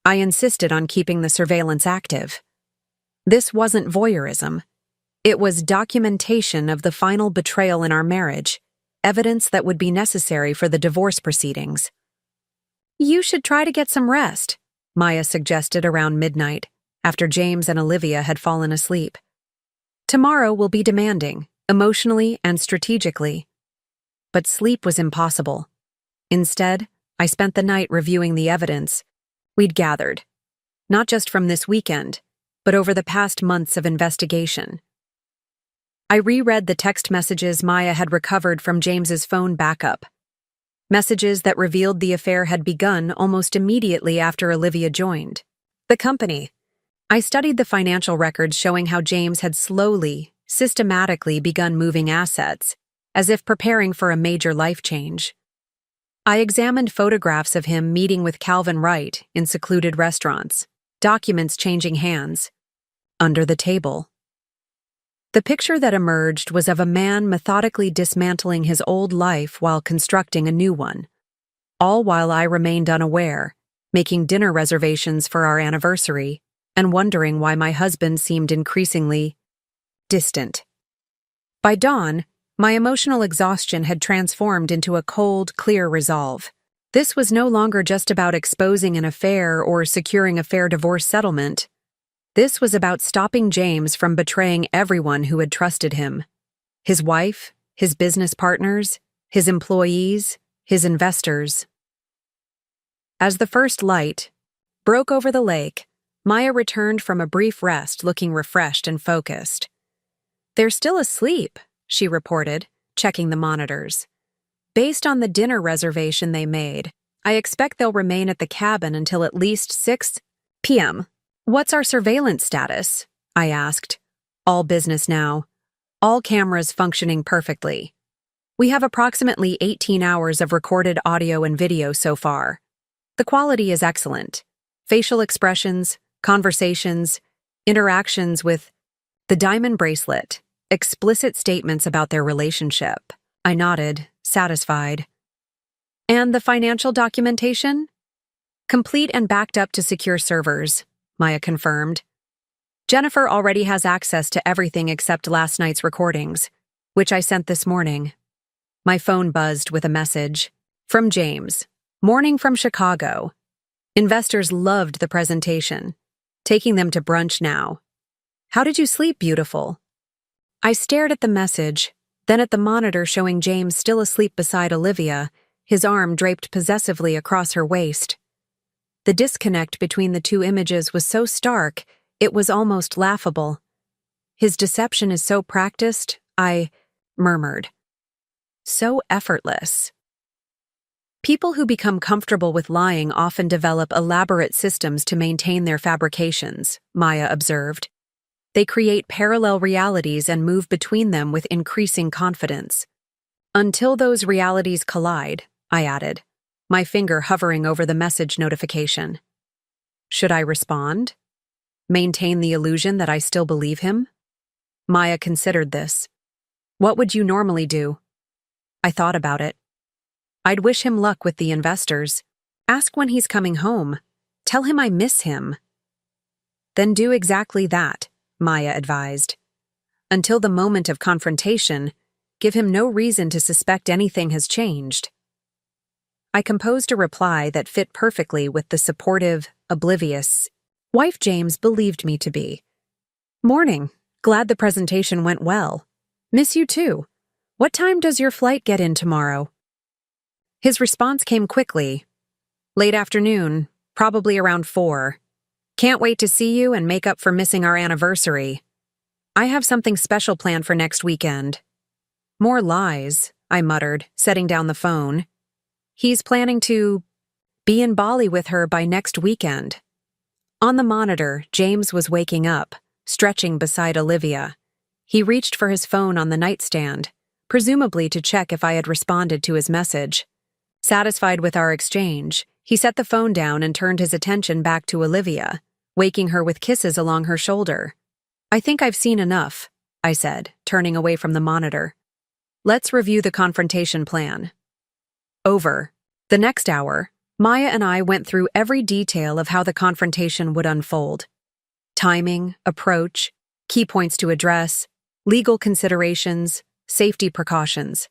[SPEAKER 1] I insisted on keeping the surveillance active. This wasn't voyeurism. It was documentation of the final betrayal in our marriage, evidence that would be necessary for the divorce proceedings. You should try to get some rest, Maya suggested around midnight, after James and Olivia had fallen asleep. Tomorrow will be demanding, emotionally and strategically. But sleep was impossible. Instead, I spent the night reviewing the evidence we'd gathered, not just from this weekend, but over the past months of investigation. I reread the text messages Maya had recovered from James's phone backup. Messages that revealed the affair had begun almost immediately after Olivia joined the company. I studied the financial records showing how James had slowly, systematically begun moving assets, as if preparing for a major life change. I examined photographs of him meeting with Calvin Wright in secluded restaurants, documents changing hands, under the table. The picture that emerged was of a man methodically dismantling his old life while constructing a new one, all while I remained unaware, making dinner reservations for our anniversary and wondering why my husband seemed increasingly distant. By dawn, my emotional exhaustion had transformed into a cold, clear resolve. This was no longer just about exposing an affair or securing a fair divorce settlement. This was about stopping James from betraying everyone who had trusted him. His wife, his business partners, his employees, his investors. As the first light broke over the lake, Maya returned from a brief rest looking refreshed and focused. "They're still asleep," she reported, checking the monitors. "Based on the dinner reservation they made, I expect they'll remain at the cabin until at least 6 p.m. "What's our surveillance status?" I asked. "All business now. All cameras functioning perfectly. We have approximately 18 hours of recorded audio and video so far. The quality is excellent. Facial expressions, conversations, interactions with the diamond bracelet, explicit statements about their relationship." I nodded, satisfied. "And the financial documentation?" "Complete and backed up to secure servers," Maya confirmed. "Jennifer already has access to everything except last night's recordings, which I sent this morning." My phone buzzed with a message. From James. "Morning from Chicago. Investors loved the presentation. Taking them to brunch now. How did you sleep, beautiful?" I stared at the message, then at the monitor showing James still asleep beside Olivia, his arm draped possessively across her waist. The disconnect between the two images was so stark, it was almost laughable. "His deception is so practiced," I murmured. "So effortless." People who become comfortable with lying often develop elaborate systems to maintain their fabrications, Maya observed. They create parallel realities and move between them with increasing confidence. "Until those realities collide," I added, my finger hovering over the message notification. Should I respond? Maintain the illusion that I still believe him? Maya considered this. "What would you normally do?" I thought about it. "I'd wish him luck with the investors. Ask when he's coming home. Tell him I miss him." "Then do exactly that," Maya advised. "Until the moment of confrontation, give him no reason to suspect anything has changed." I composed a reply that fit perfectly with the supportive, oblivious wife James believed me to be. "Morning. Glad the presentation went well. Miss you too. What time does your flight get in tomorrow?" His response came quickly. "Late afternoon, probably around 4. Can't wait to see you and make up for missing our anniversary. I have something special planned for next weekend." "More lies," I muttered, setting down the phone. "He's planning to be in Bali with her by next weekend." On the monitor, James was waking up, stretching beside Olivia. He reached for his phone on the nightstand, presumably to check if I had responded to his message. Satisfied with our exchange, he set the phone down and turned his attention back to Olivia, waking her with kisses along her shoulder. "I think I've seen enough," I said, turning away from the monitor. "Let's review the confrontation plan." Over the next hour, Maya and I went through every detail of how the confrontation would unfold. Timing, approach, key points to address, legal considerations, safety precautions.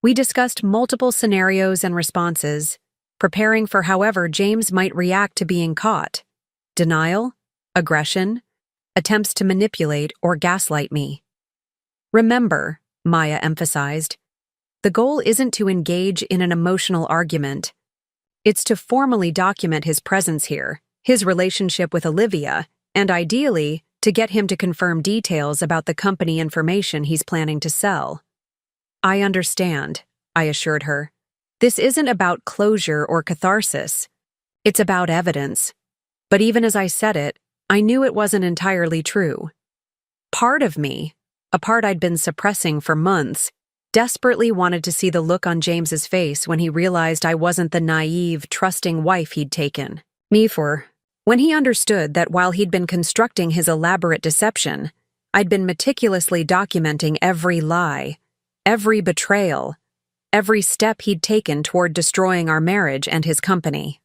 [SPEAKER 1] We discussed multiple scenarios and responses, preparing for however James might react to being caught. Denial, aggression, attempts to manipulate or gaslight me. "Remember," Maya emphasized, "the goal isn't to engage in an emotional argument. It's to formally document his presence here, his relationship with Olivia, and ideally, to get him to confirm details about the company information he's planning to sell. I understand, I assured her. This isn't about closure or catharsis. It's about evidence. But even as I said it, I knew it wasn't entirely true. Part of me, a part I'd been suppressing for months, desperately wanted to see the look on James's face when he realized I wasn't the naive, trusting wife he'd taken me for. When he understood that while he'd been constructing his elaborate deception, I'd been meticulously documenting every lie, every betrayal, every step he'd taken toward destroying our marriage and his company.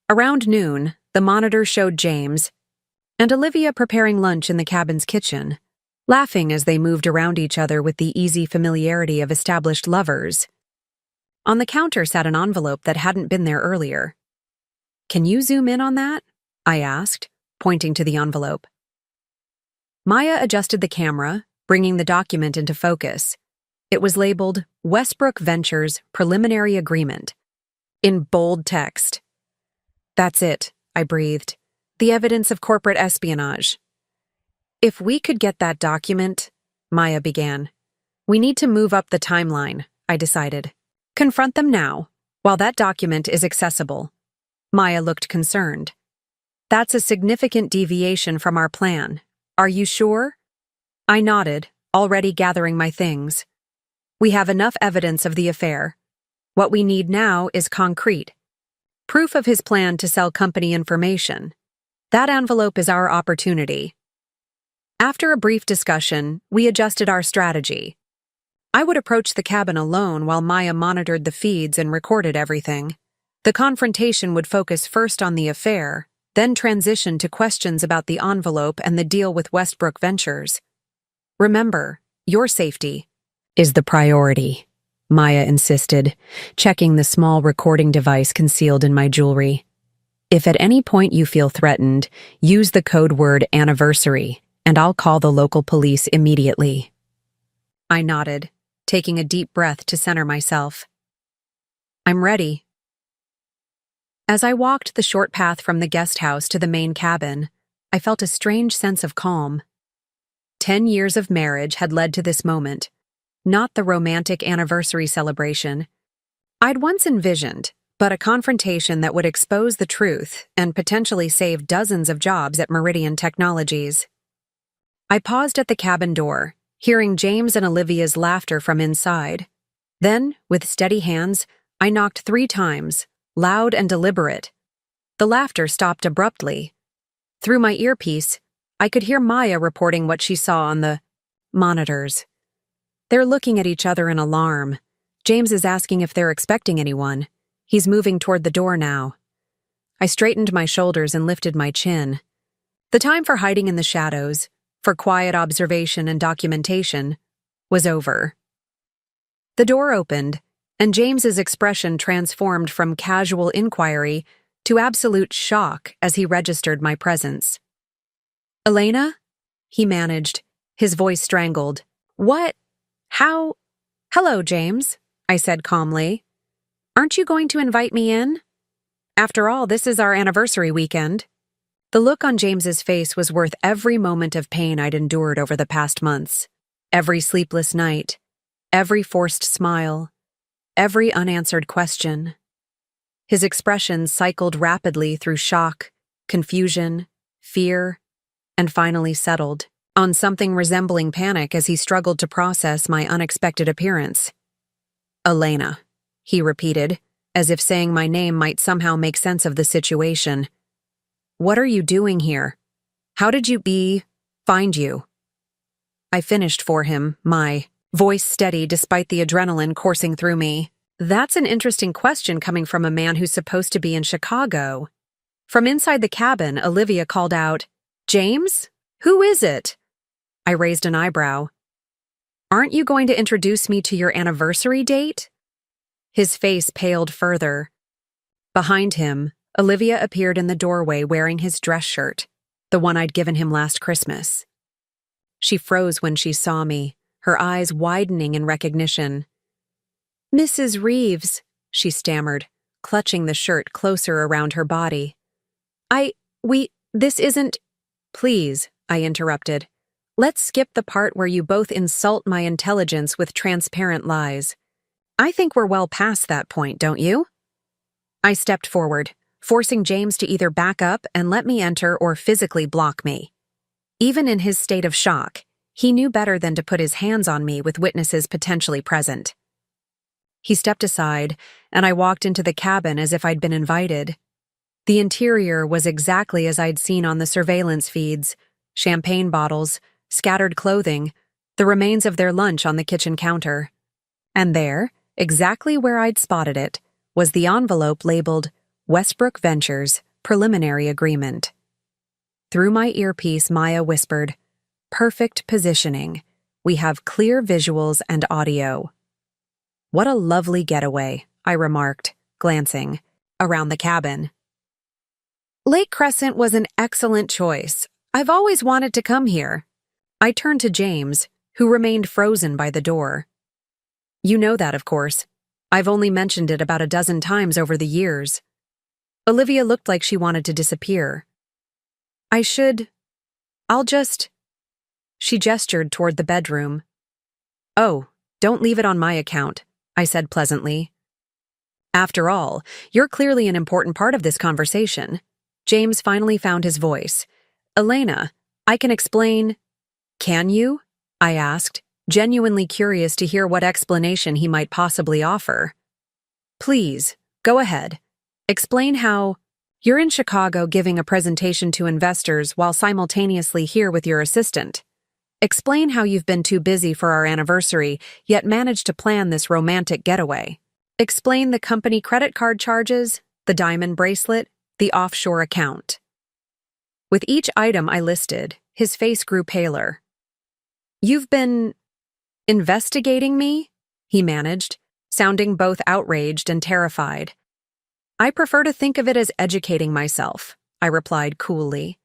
[SPEAKER 1] Around noon, the monitor showed James and Olivia preparing lunch in the cabin's kitchen, laughing as they moved around each other with the easy familiarity of established lovers. On the counter sat an envelope that hadn't been there earlier. "Can you zoom in on that?" I asked, pointing to the envelope. Maya adjusted the camera, bringing the document into focus. It was labeled Westbrook Ventures Preliminary Agreement, in bold text. "That's it," I breathed. "The evidence of corporate espionage." "If we could get that document," Maya began. "We need to move up the timeline," I decided. "Confront them now, while that document is accessible." Maya looked concerned. "That's a significant deviation from our plan. Are you sure?" I nodded, already gathering my things. "We have enough evidence of the affair. What we need now is concrete. Proof of his plan to sell company information. That envelope is our opportunity." After a brief discussion, we adjusted our strategy. I would approach the cabin alone while Maya monitored the feeds and recorded everything. The confrontation would focus first on the affair, then transition to questions about the envelope and the deal with Westbrook Ventures. "Remember, your safety is the priority," Maya insisted, checking the small recording device concealed in my jewelry. "If at any point you feel threatened, use the code word anniversary, and I'll call the local police immediately." I nodded, taking a deep breath to center myself. "I'm ready." As I walked the short path from the guest house to the main cabin, I felt a strange sense of calm. 10 years of marriage had led to this moment, not the romantic anniversary celebration I'd once envisioned, but a confrontation that would expose the truth and potentially save dozens of jobs at Meridian Technologies. I paused at the cabin door, hearing James and Olivia's laughter from inside. Then, with steady hands, I knocked 3 times, loud and deliberate. The laughter stopped abruptly. Through my earpiece, I could hear Maya reporting what she saw on the monitors. They're looking at each other in alarm. James is asking if they're expecting anyone. He's moving toward the door now. I straightened my shoulders and lifted my chin. The time for hiding in the shadows, for quiet observation and documentation, was over. The door opened, and James's expression transformed from casual inquiry to absolute shock as he registered my presence. "Elena?" he managed, his voice strangled. "What? How?" "Hello, James," I said calmly. "Aren't you going to invite me in? After all, this is our anniversary weekend." The look on James's face was worth every moment of pain I'd endured over the past months. Every sleepless night, every forced smile, every unanswered question. His expressions cycled rapidly through shock, confusion, fear, and finally settled on something resembling panic as he struggled to process my unexpected appearance. "Elena," he repeated, as if saying my name might somehow make sense of the situation. "What are you doing here? How did you find you?" I finished for him, my voice steady despite the adrenaline coursing through me. "That's an interesting question coming from a man who's supposed to be in Chicago." From inside the cabin, Olivia called out, "James? Who is it?" I raised an eyebrow. "Aren't you going to introduce me to your anniversary date?" His face paled further. Behind him, Olivia appeared in the doorway wearing his dress shirt, the one I'd given him last Christmas. She froze when she saw me, her eyes widening in recognition. "Mrs. Reeves," she stammered, clutching the shirt closer around her body. This isn't Please, I interrupted. Let's skip the part where you both insult my intelligence with transparent lies. I think we're well past that point, don't you? I stepped forward, forcing James to either back up and let me enter or physically block me. Even in his state of shock, he knew better than to put his hands on me with witnesses potentially present. He stepped aside, and I walked into the cabin as if I'd been invited. The interior was exactly as I'd seen on the surveillance feeds: champagne bottles, scattered clothing, the remains of their lunch on the kitchen counter. And there, exactly where I'd spotted it, was the envelope labeled Westbrook Ventures Preliminary Agreement. Through my earpiece, Maya whispered, "Perfect positioning. We have clear visuals and audio." "What a lovely getaway," I remarked, glancing around the cabin. "Lake Crescent was an excellent choice. I've always wanted to come here." I turned to James, who remained frozen by the door. "You know that, of course. I've only mentioned it about a dozen times over the years." Olivia looked like she wanted to disappear. I'll just... She gestured toward the bedroom. "Oh, don't leave it on my account," I said pleasantly. "After all, you're clearly an important part of this conversation." James finally found his voice. "Elena, I can explain..." "Can you?" I asked, genuinely curious to hear what explanation he might possibly offer. "Please, go ahead. Explain how you're in Chicago giving a presentation to investors while simultaneously here with your assistant. Explain how you've been too busy for our anniversary, yet managed to plan this romantic getaway. Explain the company credit card charges, the diamond bracelet, the offshore account." With each item I listed, his face grew paler. "You've been investigating me?" he managed, sounding both outraged and terrified. "I prefer to think of it as educating myself," I replied coolly.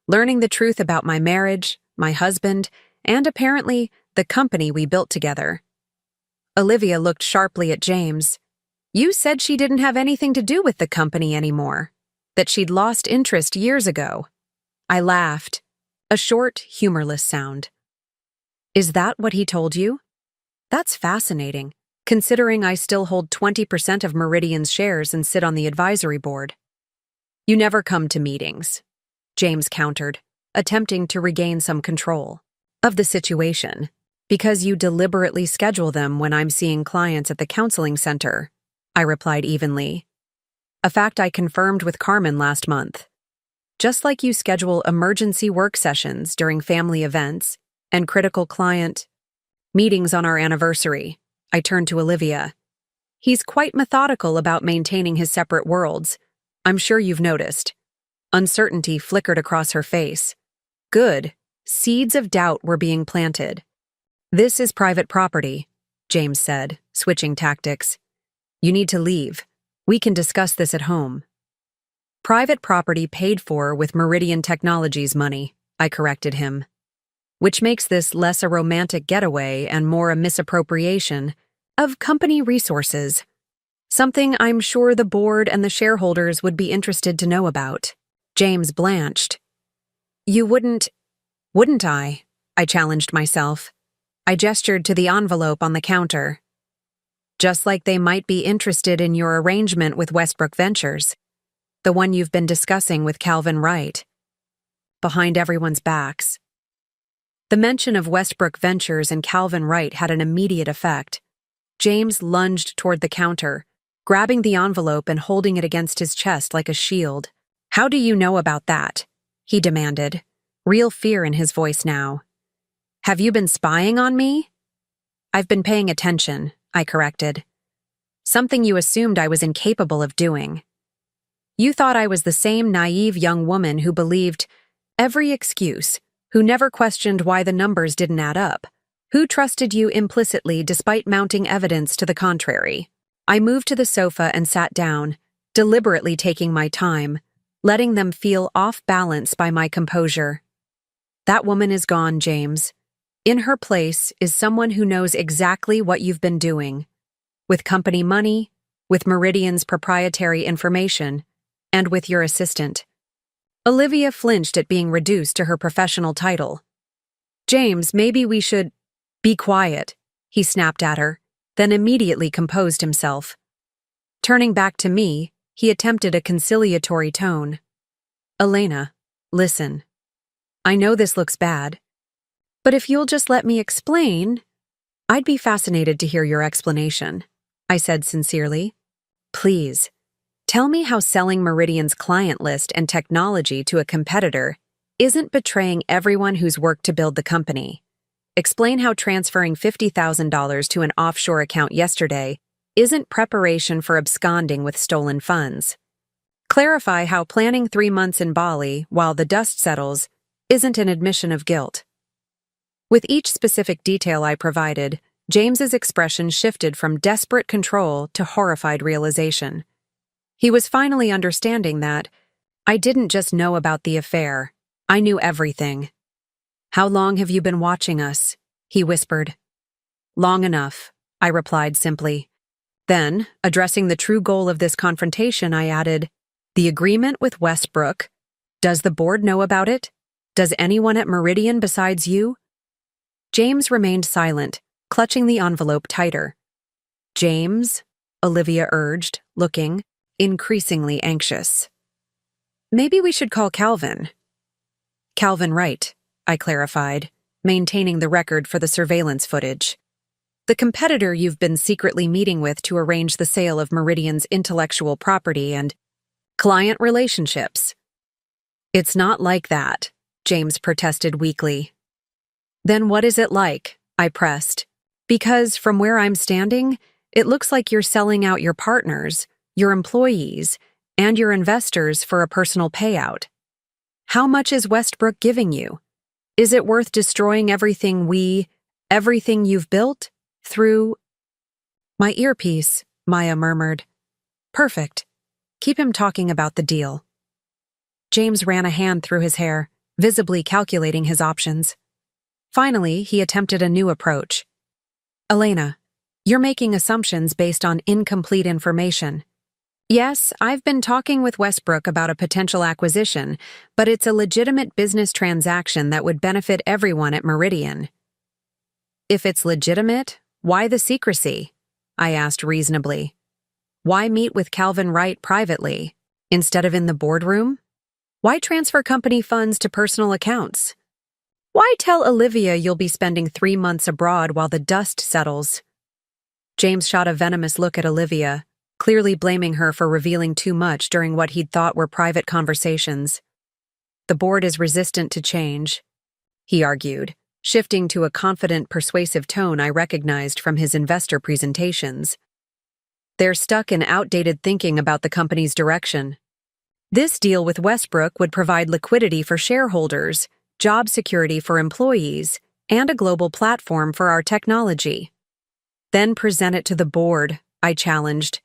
[SPEAKER 1] "Learning the truth about my marriage, my husband, and apparently the company we built together." Olivia looked sharply at James. "You said she didn't have anything to do with the company anymore, that she'd lost interest years ago." I laughed, a short, humorless sound. "Is that what he told you? That's fascinating, considering I still hold 20% of Meridian's shares and sit on the advisory board." "You never come to meetings," James countered, attempting to regain some control of the situation, "because you deliberately schedule them when I'm seeing clients at the counseling center," I replied evenly. "A fact I confirmed with Carmen last month. Just like you schedule emergency work sessions during family events and critical client meetings on our anniversary," I turned to Olivia. "He's quite methodical about maintaining his separate worlds. I'm sure you've noticed." Uncertainty flickered across her face. Good. Seeds of doubt were being planted. "This is private property," James said, switching tactics. "You need to leave. We can discuss this at home." "Private property paid for with Meridian Technologies money," I corrected him. "Which makes this less a romantic getaway and more a misappropriation of company resources. Something I'm sure the board and the shareholders would be interested to know about." James blanched. "You wouldn't I?" I challenged myself. I gestured to the envelope on the counter. "Just like they might be interested in your arrangement with Westbrook Ventures, the one you've been discussing with Calvin Wright." Behind everyone's backs. The mention of Westbrook Ventures and Calvin Wright had an immediate effect. James lunged toward the counter, grabbing the envelope and holding it against his chest like a shield. "How do you know about that?" he demanded, real fear in his voice now. "Have you been spying on me?" "I've been paying attention," I corrected. "Something you assumed I was incapable of doing. You thought I was the same naive young woman who believed every excuse, who never questioned why the numbers didn't add up, who trusted you implicitly despite mounting evidence to the contrary." I moved to the sofa and sat down, deliberately taking my time, letting them feel off balance by my composure. "That woman is gone, James. In her place is someone who knows exactly what you've been doing, with company money, with Meridian's proprietary information, and with your assistant. Olivia flinched at being reduced to her professional title. James, maybe we should— Be quiet, he snapped at her, then immediately composed himself. Turning back to me, he attempted a conciliatory tone. Elena, listen. I know this looks bad, but if you'll just let me explain— I'd be fascinated to hear your explanation, I said sincerely. Please, tell me how selling Meridian's client list and technology to a competitor isn't betraying everyone who's worked to build the company. Explain how transferring $50,000 to an offshore account yesterday isn't preparation for absconding with stolen funds. Clarify how planning 3 months in Bali while the dust settles isn't an admission of guilt. With each specific detail I provided, James's expression shifted from desperate control to horrified realization. He was finally understanding that I didn't just know about the affair, I knew everything. How long have you been watching us? He whispered. Long enough, I replied simply. Then, addressing the true goal of this confrontation, I added, the agreement with Westbrook. Does the board know about it? Does anyone at Meridian besides you? James remained silent, clutching the envelope tighter. James, Olivia urged, looking increasingly anxious. Maybe we should call Calvin. Calvin Wright, I clarified, maintaining the record for the surveillance footage. The competitor you've been secretly meeting with to arrange the sale of Meridian's intellectual property and client relationships. It's not like that, James protested weakly. Then what is it like? I pressed. Because from where I'm standing, it looks like you're selling out your partners, your employees, and your investors for a personal payout. How much is Westbrook giving you? Is it worth destroying everything you've built? Through— My earpiece, Maya murmured. Perfect. Keep him talking about the deal. James ran a hand through his hair, visibly calculating his options. Finally, he attempted a new approach. Elena, you're making assumptions based on incomplete information. Yes, I've been talking with Westbrook about a potential acquisition, but it's a legitimate business transaction that would benefit everyone at Meridian. If it's legitimate, why the secrecy? I asked reasonably. Why meet with Calvin Wright privately, instead of in the boardroom? Why transfer company funds to personal accounts? Why tell Olivia you'll be spending 3 months abroad while the dust settles? James shot a venomous look at Olivia, clearly blaming her for revealing too much during what he'd thought were private conversations. The board is resistant to change, he argued, shifting to a confident, persuasive tone I recognized from his investor presentations. They're stuck in outdated thinking about the company's direction. This deal with Westbrook would provide liquidity for shareholders, job security for employees, and a global platform for our technology. Then present it to the board, I challenged.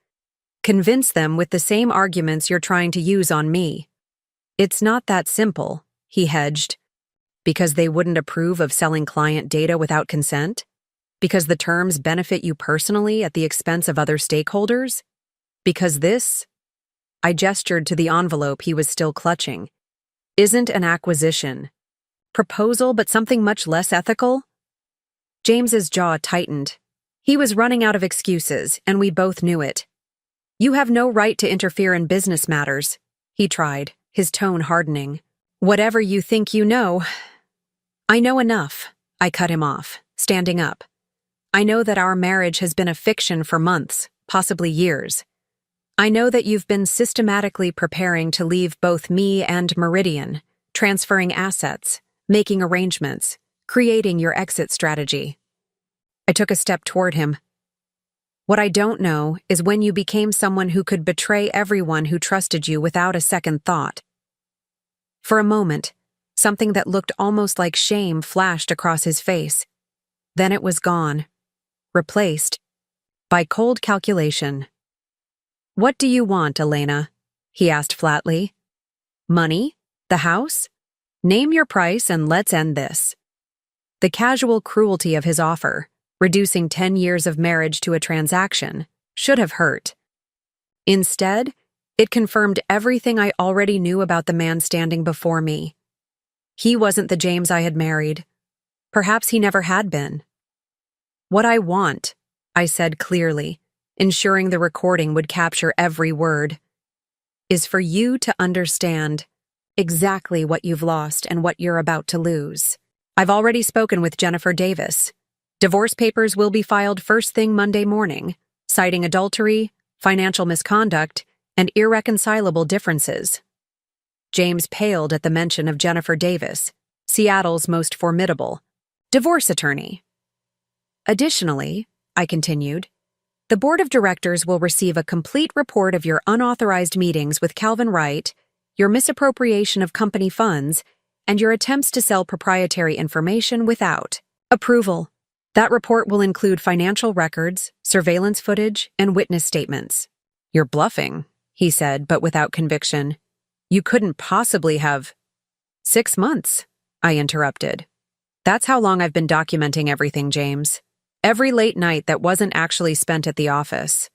[SPEAKER 1] Convince them with the same arguments you're trying to use on me. It's not that simple, he hedged. Because they wouldn't approve of selling client data without consent? Because the terms benefit you personally at the expense of other stakeholders? Because this— I gestured to the envelope he was still clutching— isn't an acquisition. Proposal, but something much less ethical? James's jaw tightened. He was running out of excuses, and we both knew it. You have no right to interfere in business matters, he tried, his tone hardening. Whatever you think you know— I know enough, I cut him off, standing up. I know that our marriage has been a fiction for months, possibly years. I know that you've been systematically preparing to leave both me and Meridian, transferring assets, making arrangements, creating your exit strategy. I took a step toward him. What I don't know is when you became someone who could betray everyone who trusted you without a second thought. For a moment, something that looked almost like shame flashed across his face. Then it was gone, replaced by cold calculation. What do you want, Elena? He asked flatly. Money? The house? Name your price and let's end this. The casual cruelty of his offer, reducing 10 years of marriage to a transaction, should have hurt. Instead, It confirmed everything I already knew about the man standing before me. He wasn't the James I had married. Perhaps he never had been. "What I want," I said clearly, ensuring the recording would capture every word, "is for you to understand exactly what you've lost and what you're about to lose. I've already spoken with Jennifer Davis. Divorce papers will be filed first thing Monday morning, citing adultery, financial misconduct, and irreconcilable differences." James paled at the mention of Jennifer Davis, Seattle's most formidable divorce attorney. "Additionally," I continued, "the board of directors will receive a complete report of your unauthorized meetings with Calvin Wright, your misappropriation of company funds, and your attempts to sell proprietary information without approval. That report will include financial records, surveillance footage, and witness statements." "You're bluffing," he said, but without conviction. "You couldn't possibly have—" "6 months," I interrupted. "That's how long I've been documenting everything, James. Every late night that wasn't actually spent at the office.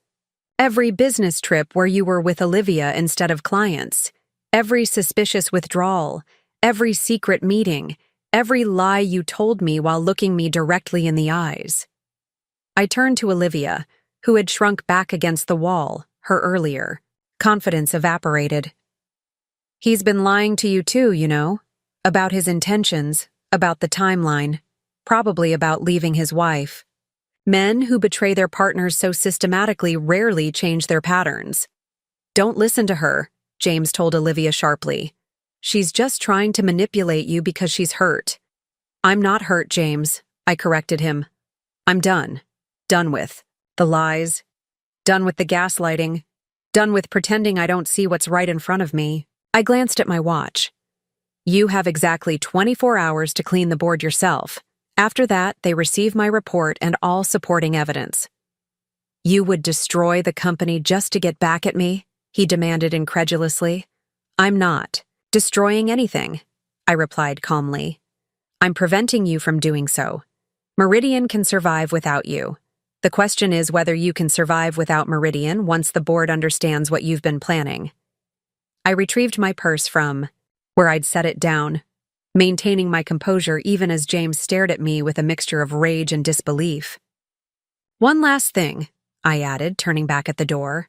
[SPEAKER 1] Every business trip where you were with Olivia instead of clients. Every suspicious withdrawal. Every secret meeting. Every lie you told me while looking me directly in the eyes." I turned to Olivia, who had shrunk back against the wall, her earlier. Confidence evaporated. "He's been lying to you too, you know. About his intentions, about the timeline, probably about leaving his wife. Men who betray their partners so systematically rarely change their patterns." "Don't listen to her," James told Olivia sharply. "She's just trying to manipulate you because she's hurt." "I'm not hurt, James," I corrected him. "I'm done. Done with the lies. Done with the gaslighting. Done with pretending I don't see what's right in front of me." I glanced at my watch. "You have exactly 24 hours to clean the board yourself. After that, they receive my report and all supporting evidence." "You would destroy the company just to get back at me?" he demanded incredulously. "I'm not destroying anything," I replied calmly. "I'm preventing you from doing so. Meridian can survive without you. The question is whether you can survive without Meridian once the board understands what you've been planning." I retrieved my purse from where I'd set it down, maintaining my composure even as James stared at me with a mixture of rage and disbelief. "One last thing," I added, turning back at the door.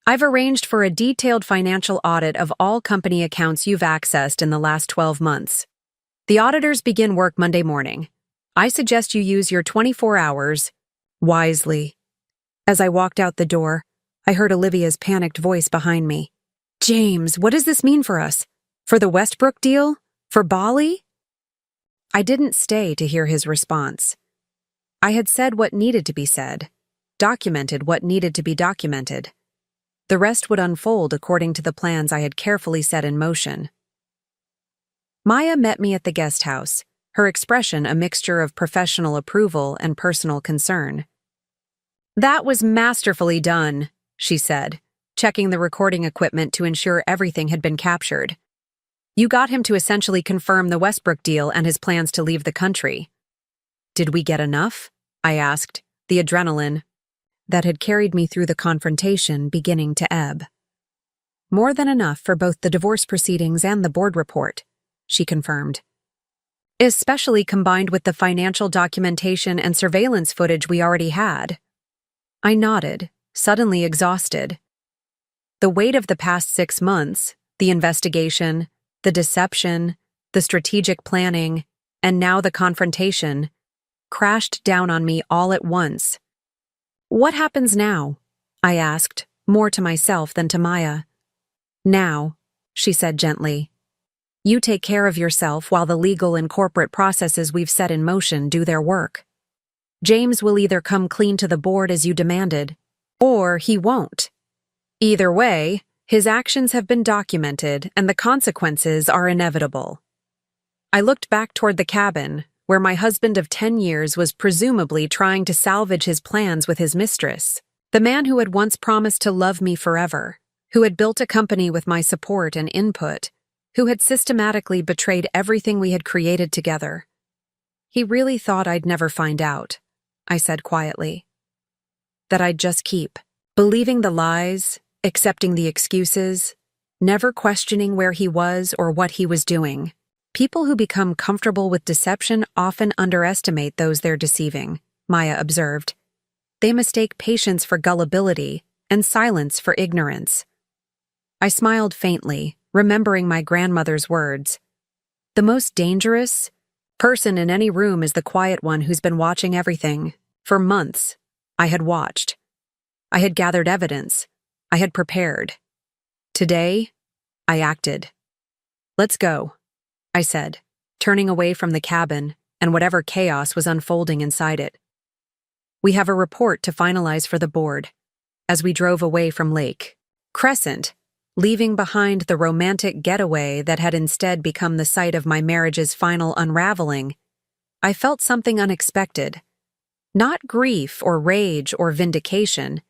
[SPEAKER 1] "I've arranged for a detailed financial audit of all company accounts you've accessed in the last 12 months. The auditors begin work Monday morning. I suggest you use your 24 hours wisely." As I walked out the door, I heard Olivia's panicked voice behind me. "James, what does this mean for us? For the Westbrook deal? For Bali?" I didn't stay to hear his response. I had said what needed to be said, documented what needed to be documented. The rest would unfold according to the plans I had carefully set in motion. Maya met me at the guest house, her expression a mixture of professional approval and personal concern. "That was masterfully done," she said, checking the recording equipment to ensure everything had been captured. "You got him to essentially confirm the Westbrook deal and his plans to leave the country." "Did we get enough?" I asked, the adrenaline that had carried me through the confrontation beginning to ebb. "More than enough for both the divorce proceedings and the board report," she confirmed. "Especially combined with the financial documentation and surveillance footage we already had." I nodded, suddenly exhausted. The weight of the past 6 months, the investigation, the deception, the strategic planning, and now the confrontation, crashed down on me all at once. "What happens now?" I asked, more to myself than to Maya. "Now," she said gently, "you take care of yourself while the legal and corporate processes we've set in motion do their work. James will either come clean to the board as you demanded, or he won't. Either way, his actions have been documented and the consequences are inevitable." I looked back toward the cabin, where my husband of 10 years was presumably trying to salvage his plans with his mistress, the man who had once promised to love me forever, who had built a company with my support and input, who had systematically betrayed everything we had created together. "He really thought I'd never find out," I said quietly. "That I'd just keep believing the lies, accepting the excuses, never questioning where he was or what he was doing. People who become comfortable with deception often underestimate those they're deceiving, Maya observed. They mistake patience for gullibility and silence for ignorance. I smiled faintly, remembering my grandmother's words. The most dangerous person in any room is the quiet one who's been watching everything. For months, I had watched. I had gathered evidence. I had prepared. Today, I acted. "Let's go," I said, turning away from the cabin and whatever chaos was unfolding inside it. "We have a report to finalize for the board." As we drove away from Lake Crescent, leaving behind the romantic getaway that had instead become the site of my marriage's final unraveling, I felt something unexpected. Not grief or rage or vindication,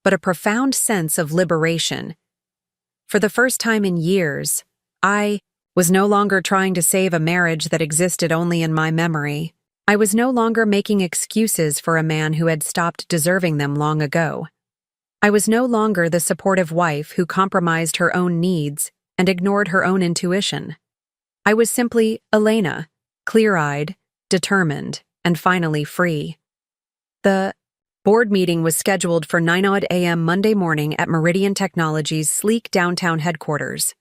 [SPEAKER 1] but a profound sense of liberation. For the first time in years, I was no longer trying to save a marriage that existed only in my memory. I was no longer making excuses for a man who had stopped deserving them long ago. I was no longer the supportive wife who compromised her own needs and ignored her own intuition. I was simply Elena, clear-eyed, determined, and finally free. The board meeting was scheduled for 9 a.m. Monday morning at Meridian Technologies' sleek downtown headquarters.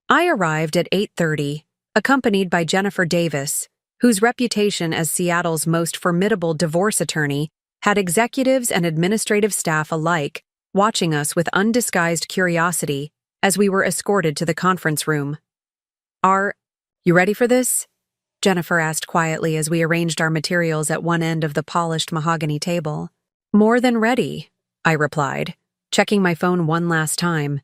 [SPEAKER 1] I arrived at 8:30, accompanied by Jennifer Davis, whose reputation as Seattle's most formidable divorce attorney had executives and administrative staff alike watching us with undisguised curiosity as we were escorted to the conference room. "Are you ready for this?" Jennifer asked quietly as we arranged our materials at one end of the polished mahogany table. "More than ready," I replied, checking my phone one last time.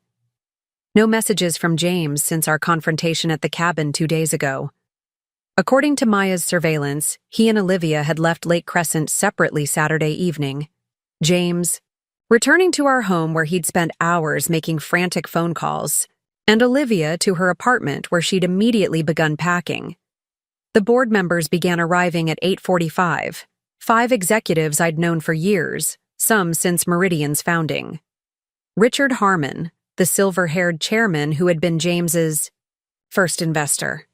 [SPEAKER 1] No messages from James since our confrontation at the cabin 2 days ago. According to Maya's surveillance, he and Olivia had left Lake Crescent separately Saturday evening. James, returning to our home where he'd spent hours making frantic phone calls, and Olivia to her apartment where she'd immediately begun packing. The board members began arriving at 8:45, 5 executives I'd known for years, some since Meridian's founding. Richard Harmon, the silver-haired chairman who had been James's first investor.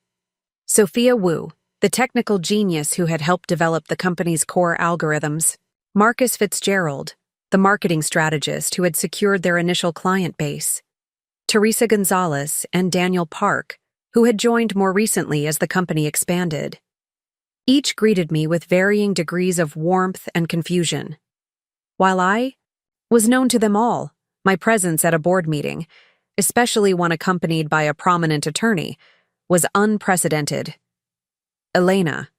[SPEAKER 1] Sophia Wu, the technical genius who had helped develop the company's core algorithms. Marcus Fitzgerald, the marketing strategist who had secured their initial client base. Teresa Gonzalez and Daniel Park, who had joined more recently as the company expanded. Each greeted me with varying degrees of warmth and confusion. While I was known to them all, my presence at a board meeting, especially one accompanied by a prominent attorney, was unprecedented. "Elena,"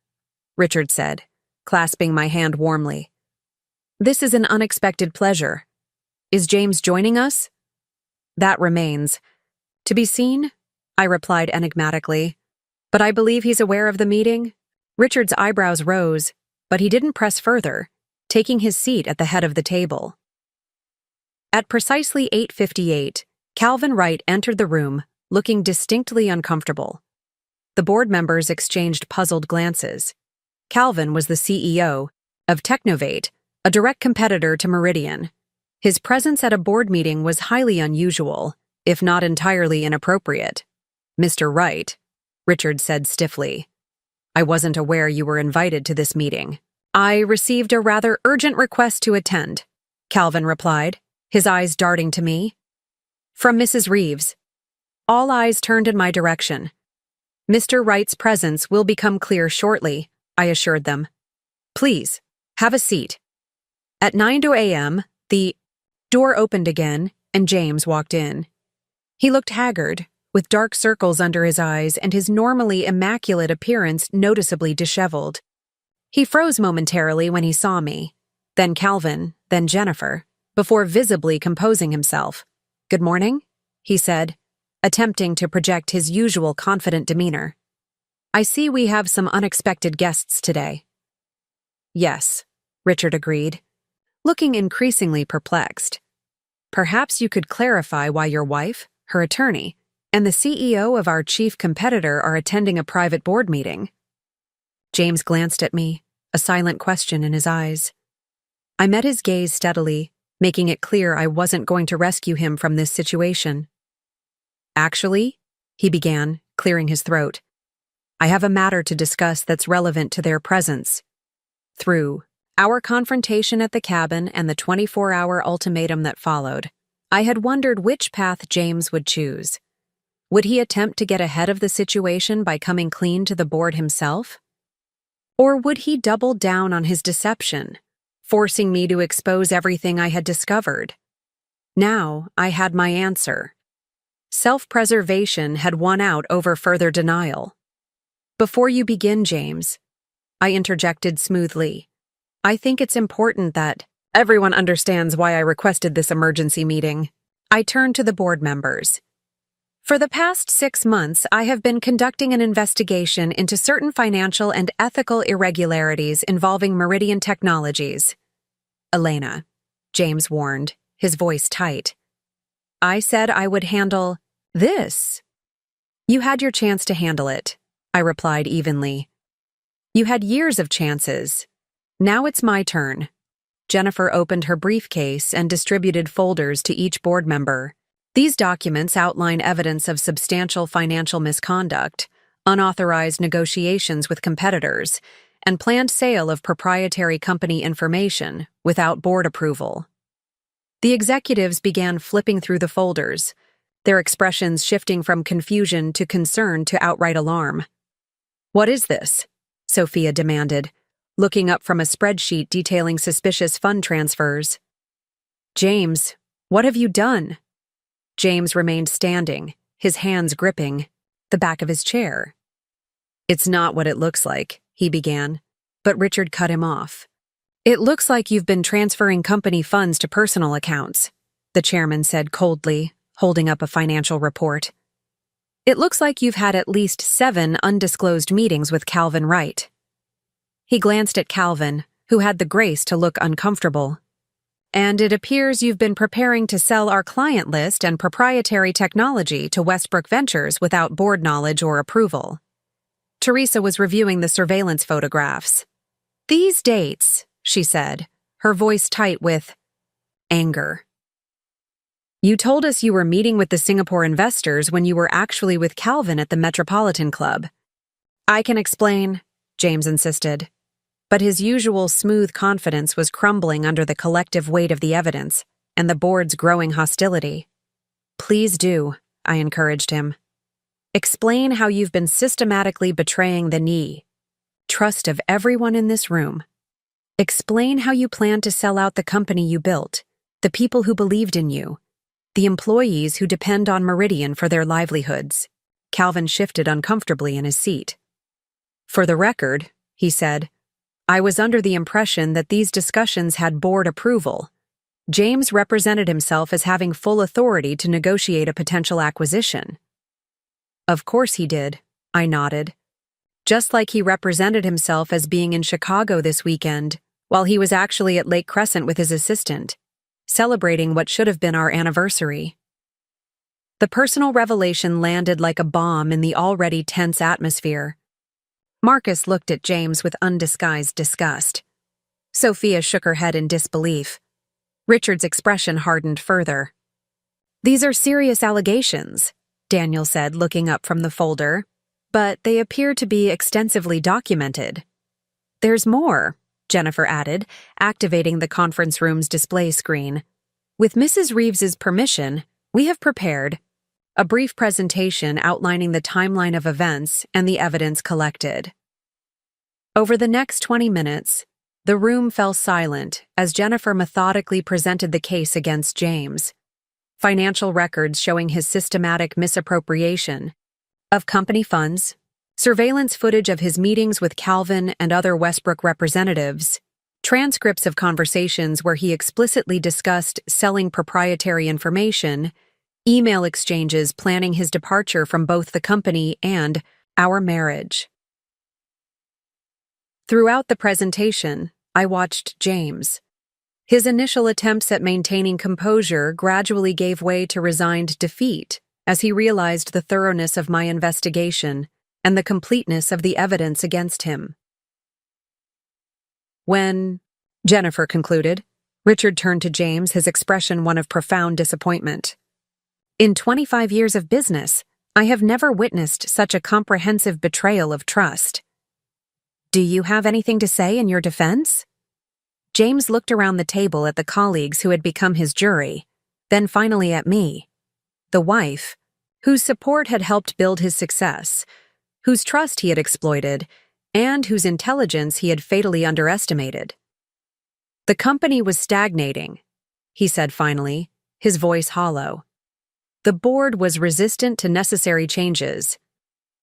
[SPEAKER 1] Richard said, clasping my hand warmly. "This is an unexpected pleasure. Is James joining us?" "That remains to be seen," I replied enigmatically. "But I believe he's aware of the meeting." Richard's eyebrows rose, but he didn't press further, taking his seat at the head of the table. At precisely 8:58, Calvin Wright entered the room, looking distinctly uncomfortable. The board members exchanged puzzled glances. Calvin was the CEO of Technovate, a direct competitor to Meridian. His presence at a board meeting was highly unusual, if not entirely inappropriate. "Mr. Wright," Richard said stiffly, "I wasn't aware you were invited to this meeting." "I received a rather urgent request to attend," Calvin replied, his eyes darting to me. "From Mrs. Reeves." All eyes turned in my direction. "Mr. Wright's presence will become clear shortly," I assured them. "Please, have a seat." At 9 a.m., the door opened again, and James walked in. He looked haggard, with dark circles under his eyes and his normally immaculate appearance noticeably disheveled. He froze momentarily when he saw me, then Calvin, then Jennifer, before visibly composing himself. "Good morning," he said, attempting to project his usual confident demeanor. "I see we have some unexpected guests today." "Yes," Richard agreed, looking increasingly perplexed. "Perhaps you could clarify why your wife, her attorney, and the CEO of our chief competitor are attending a private board meeting." James glanced at me, a silent question in his eyes. I met his gaze steadily, making it clear I wasn't going to rescue him from this situation. "Actually," he began, clearing his throat, "I have a matter to discuss that's relevant to their presence." Through our confrontation at the cabin and the 24-hour ultimatum that followed, I had wondered which path James would choose. Would he attempt to get ahead of the situation by coming clean to the board himself? Or would he double down on his deception, forcing me to expose everything I had discovered? Now I had my answer. Self-preservation had won out over further denial. "Before you begin, James," I interjected smoothly, "I think it's important that everyone understands why I requested this emergency meeting." I turned to the board members. "For the past 6 months, I have been conducting an investigation into certain financial and ethical irregularities involving Meridian Technologies." "Elena," James warned, his voice tight. "I said I would handle this." "You had your chance to handle it," I replied evenly. "You had years of chances. Now it's my turn." Jennifer opened her briefcase and distributed folders to each board member. These documents outline evidence of substantial financial misconduct, unauthorized negotiations with competitors, and planned sale of proprietary company information without board approval. The executives began flipping through the folders, their expressions shifting from confusion to concern to outright alarm. "What is this?" Sophia demanded, looking up from a spreadsheet detailing suspicious fund transfers. "James, what have you done?" James remained standing, his hands gripping the back of his chair. "It's not what it looks like," he began, but Richard cut him off. "It looks like you've been transferring company funds to personal accounts," the chairman said coldly, holding up a financial report. "It looks like you've had at least 7 undisclosed meetings with Calvin Wright." He glanced at Calvin, who had the grace to look uncomfortable. "And it appears you've been preparing to sell our client list and proprietary technology to Westbrook Ventures without board knowledge or approval." Teresa was reviewing the surveillance photographs. "These dates," she said, her voice tight with anger. "You told us you were meeting with the Singapore investors when you were actually with Calvin at the Metropolitan Club." "I can explain," James insisted. But his usual smooth confidence was crumbling under the collective weight of the evidence and the board's growing hostility. "Please do," I encouraged him. "Explain how you've been systematically betraying the trust of everyone in this room. Explain how you plan to sell out the company you built, the people who believed in you, the employees who depend on Meridian for their livelihoods." Calvin shifted uncomfortably in his seat. "For the record," he said, "I was under the impression that these discussions had board approval." James represented himself as having full authority to negotiate a potential acquisition. "Of course he did," I nodded. "Just like he represented himself as being in Chicago this weekend, while he was actually at Lake Crescent with his assistant, celebrating what should have been our anniversary." The personal revelation landed like a bomb in the already tense atmosphere. Marcus looked at James with undisguised disgust. Sophia shook her head in disbelief. Richard's expression hardened further. "These are serious allegations," Daniel said, looking up from the folder, "but they appear to be extensively documented." "There's more," Jennifer added, activating the conference room's display screen. "With Mrs. Reeves's permission, we have prepared a brief presentation outlining the timeline of events and the evidence collected." Over the next 20 minutes, the room fell silent as Jennifer methodically presented the case against James. Financial records showing his systematic misappropriation of company funds, surveillance footage of his meetings with Calvin and other Westbrook representatives, transcripts of conversations where he explicitly discussed selling proprietary information, email exchanges planning his departure from both the company and our marriage. Throughout the presentation, I watched James. His initial attempts at maintaining composure gradually gave way to resigned defeat as he realized the thoroughness of my investigation and the completeness of the evidence against him. "When," Jennifer concluded, Richard turned to James, his expression one of profound disappointment. In 25 years of business, I have never witnessed such a comprehensive betrayal of trust. Do you have anything to say in your defense? James looked around the table at the colleagues who had become his jury, then finally at me, the wife, whose support had helped build his success, whose trust he had exploited, and whose intelligence he had fatally underestimated. The company was stagnating, he said finally, his voice hollow. The board was resistant to necessary changes.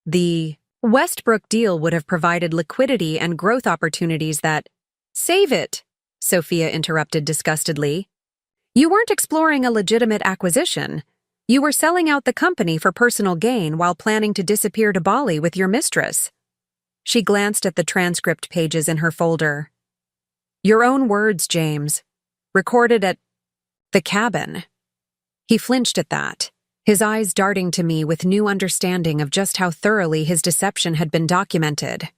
[SPEAKER 1] The Westbrook deal would have provided liquidity and growth opportunities that— Save it, Sophia interrupted disgustedly. You weren't exploring a legitimate acquisition. You were selling out the company for personal gain while planning to disappear to Bali with your mistress. She glanced at the transcript pages in her folder. Your own words, James. Recorded at the cabin. He flinched at that, his eyes darting to me with new understanding of just how thoroughly his deception had been documented.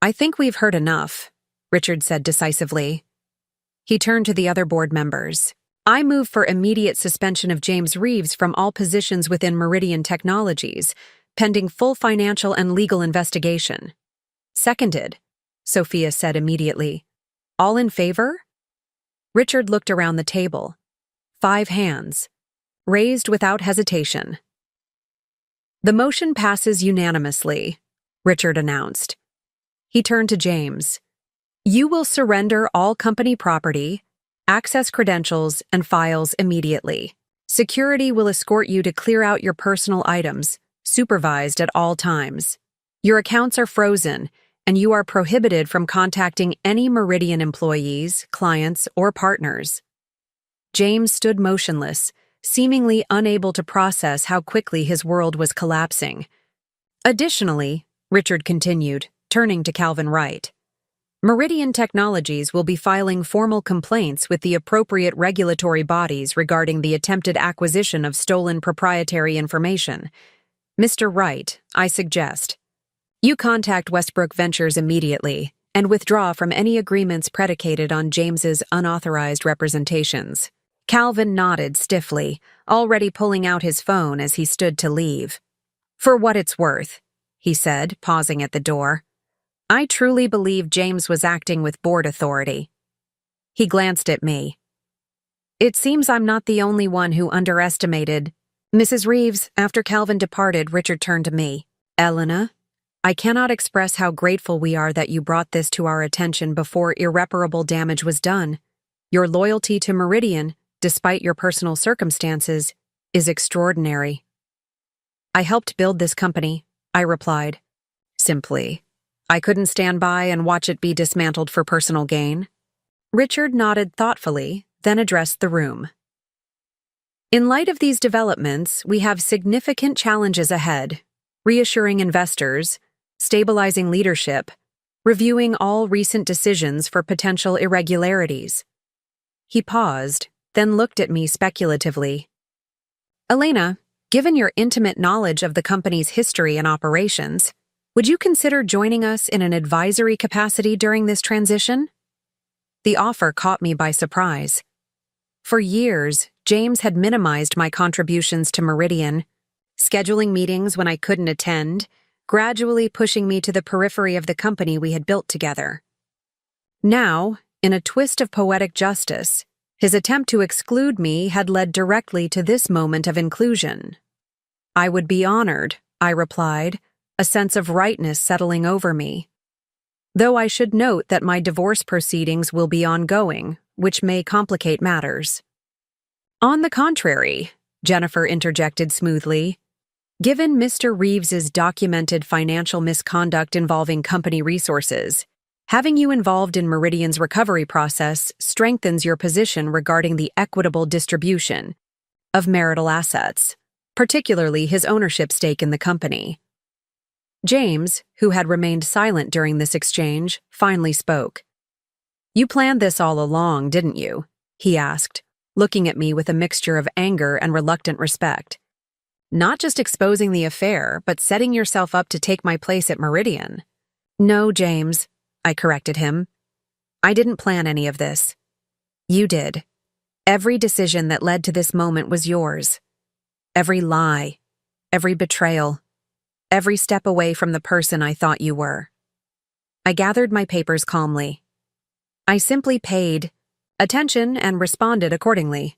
[SPEAKER 1] I think we've heard enough, Richard said decisively. He turned to the other board members. I move for immediate suspension of James Reeves from all positions within Meridian Technologies, pending full financial and legal investigation. Seconded, Sophia said immediately. All in favor? Richard looked around the table. 5 hands, raised without hesitation. The motion passes unanimously, Richard announced. He turned to James. You will surrender all company property, access credentials, and files immediately. Security will escort you to clear out your personal items, supervised at all times. Your accounts are frozen, and you are prohibited from contacting any Meridian employees, clients, or partners. James stood motionless, seemingly unable to process how quickly his world was collapsing. Additionally, Richard continued, turning to Calvin Wright, Meridian Technologies will be filing formal complaints with the appropriate regulatory bodies regarding the attempted acquisition of stolen proprietary information. Mr. Wright, I suggest you contact Westbrook Ventures immediately and withdraw from any agreements predicated on James's unauthorized representations. Calvin nodded stiffly, already pulling out his phone as he stood to leave. For what it's worth, he said, pausing at the door. I truly believe James was acting with board authority. He glanced at me. It seems I'm not the only one who underestimated. Mrs. Reeves, after Calvin departed, Richard turned to me. Elena, I cannot express how grateful we are that you brought this to our attention before irreparable damage was done. Your loyalty to Meridian, despite your personal circumstances, is extraordinary. I helped build this company, I replied. Simply, I couldn't stand by and watch it be dismantled for personal gain. Richard nodded thoughtfully, then addressed the room. In light of these developments, we have significant challenges ahead, reassuring investors, stabilizing leadership, reviewing all recent decisions for potential irregularities. He paused, then looked at me speculatively. Elena, given your intimate knowledge of the company's history and operations, would you consider joining us in an advisory capacity during this transition? The offer caught me by surprise. For years, James had minimized my contributions to Meridian, scheduling meetings when I couldn't attend, gradually pushing me to the periphery of the company we had built together. Now, in a twist of poetic justice, his attempt to exclude me had led directly to this moment of inclusion. I would be honored, I replied, a sense of rightness settling over me. Though I should note that my divorce proceedings will be ongoing, which may complicate matters. On the contrary, Jennifer interjected smoothly, given Mr. Reeves's documented financial misconduct involving company resources, having you involved in Meridian's recovery process strengthens your position regarding the equitable distribution of marital assets, particularly his ownership stake in the company. James, who had remained silent during this exchange, finally spoke. You planned this all along, didn't you? He asked, looking at me with a mixture of anger and reluctant respect. Not just exposing the affair, but setting yourself up to take my place at Meridian. No, James, I corrected him. I didn't plan any of this. You did. Every decision that led to this moment was yours. Every lie, every betrayal, every step away from the person I thought you were. I gathered my papers calmly. I simply paid attention and responded accordingly.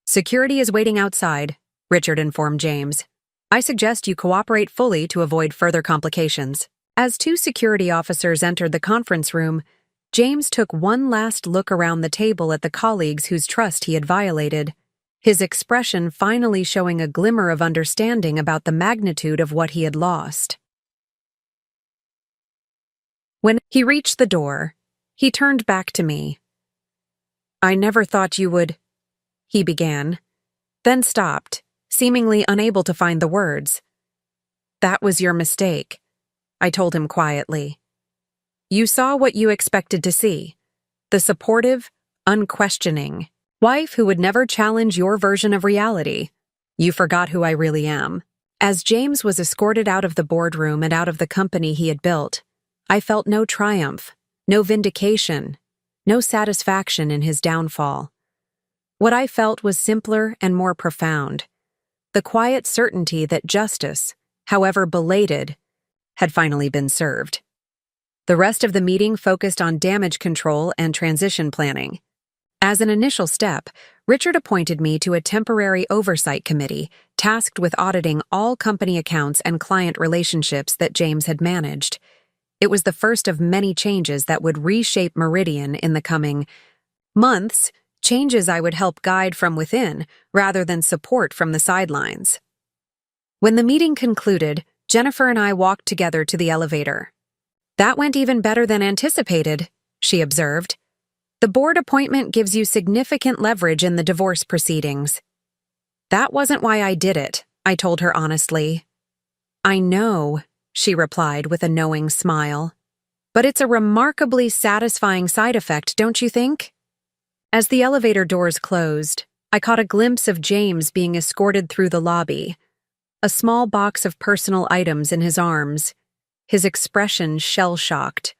[SPEAKER 1] Security is waiting outside, Richard informed James. I suggest you cooperate fully to avoid further complications. As two security officers entered the conference room, James took one last look around the table at the colleagues whose trust he had violated, his expression finally showing a glimmer of understanding about the magnitude of what he had lost. When he reached the door, he turned back to me. I never thought you would, he began, then stopped, seemingly unable to find the words. That was your mistake, I told him quietly. You saw what you expected to see, the supportive, unquestioning wife who would never challenge your version of reality. You forgot who I really am. As James was escorted out of the boardroom and out of the company he had built, I felt no triumph, no vindication, no satisfaction in his downfall. What I felt was simpler and more profound, the quiet certainty that justice, however belated, had finally been served. The rest of the meeting focused on damage control and transition planning. As an initial step, Richard appointed me to a temporary oversight committee tasked with auditing all company accounts and client relationships that James had managed. It was the first of many changes that would reshape Meridian in the coming months, changes I would help guide from within rather than support from the sidelines. When the meeting concluded, Jennifer and I walked together to the elevator. That went even better than anticipated, she observed. The board appointment gives you significant leverage in the divorce proceedings. That wasn't why I did it, I told her honestly. I know, she replied with a knowing smile. But it's a remarkably satisfying side effect, don't you think? As the elevator doors closed, I caught a glimpse of James being escorted through the lobby, a small box of personal items in his arms, his expression shell-shocked.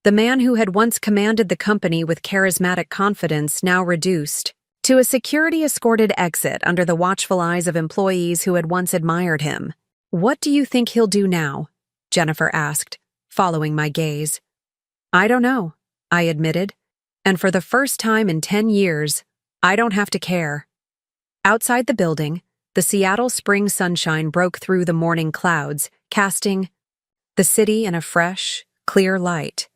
[SPEAKER 1] The man who had once commanded the company with charismatic confidence now reduced to a security-escorted exit under the watchful eyes of employees who had once admired him. What do you think he'll do now? Jennifer asked, following my gaze. I don't know, I admitted, and for the first time in 10 years, I don't have to care. Outside the building, the Seattle spring sunshine broke through the morning clouds, casting the city in a fresh, clear light.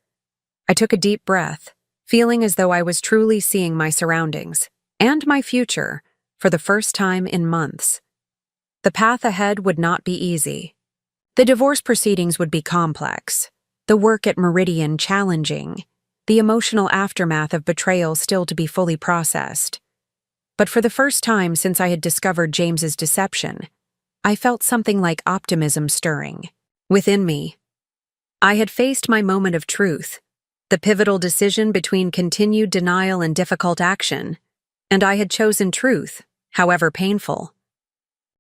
[SPEAKER 1] I took a deep breath, feeling as though I was truly seeing my surroundings and my future for the first time in months. The path ahead would not be easy. The divorce proceedings would be complex, the work at Meridian challenging, the emotional aftermath of betrayal still to be fully processed. But for the first time since I had discovered James's deception, I felt something like optimism stirring within me. I had faced my moment of truth, the pivotal decision between continued denial and difficult action, and I had chosen truth, however painful.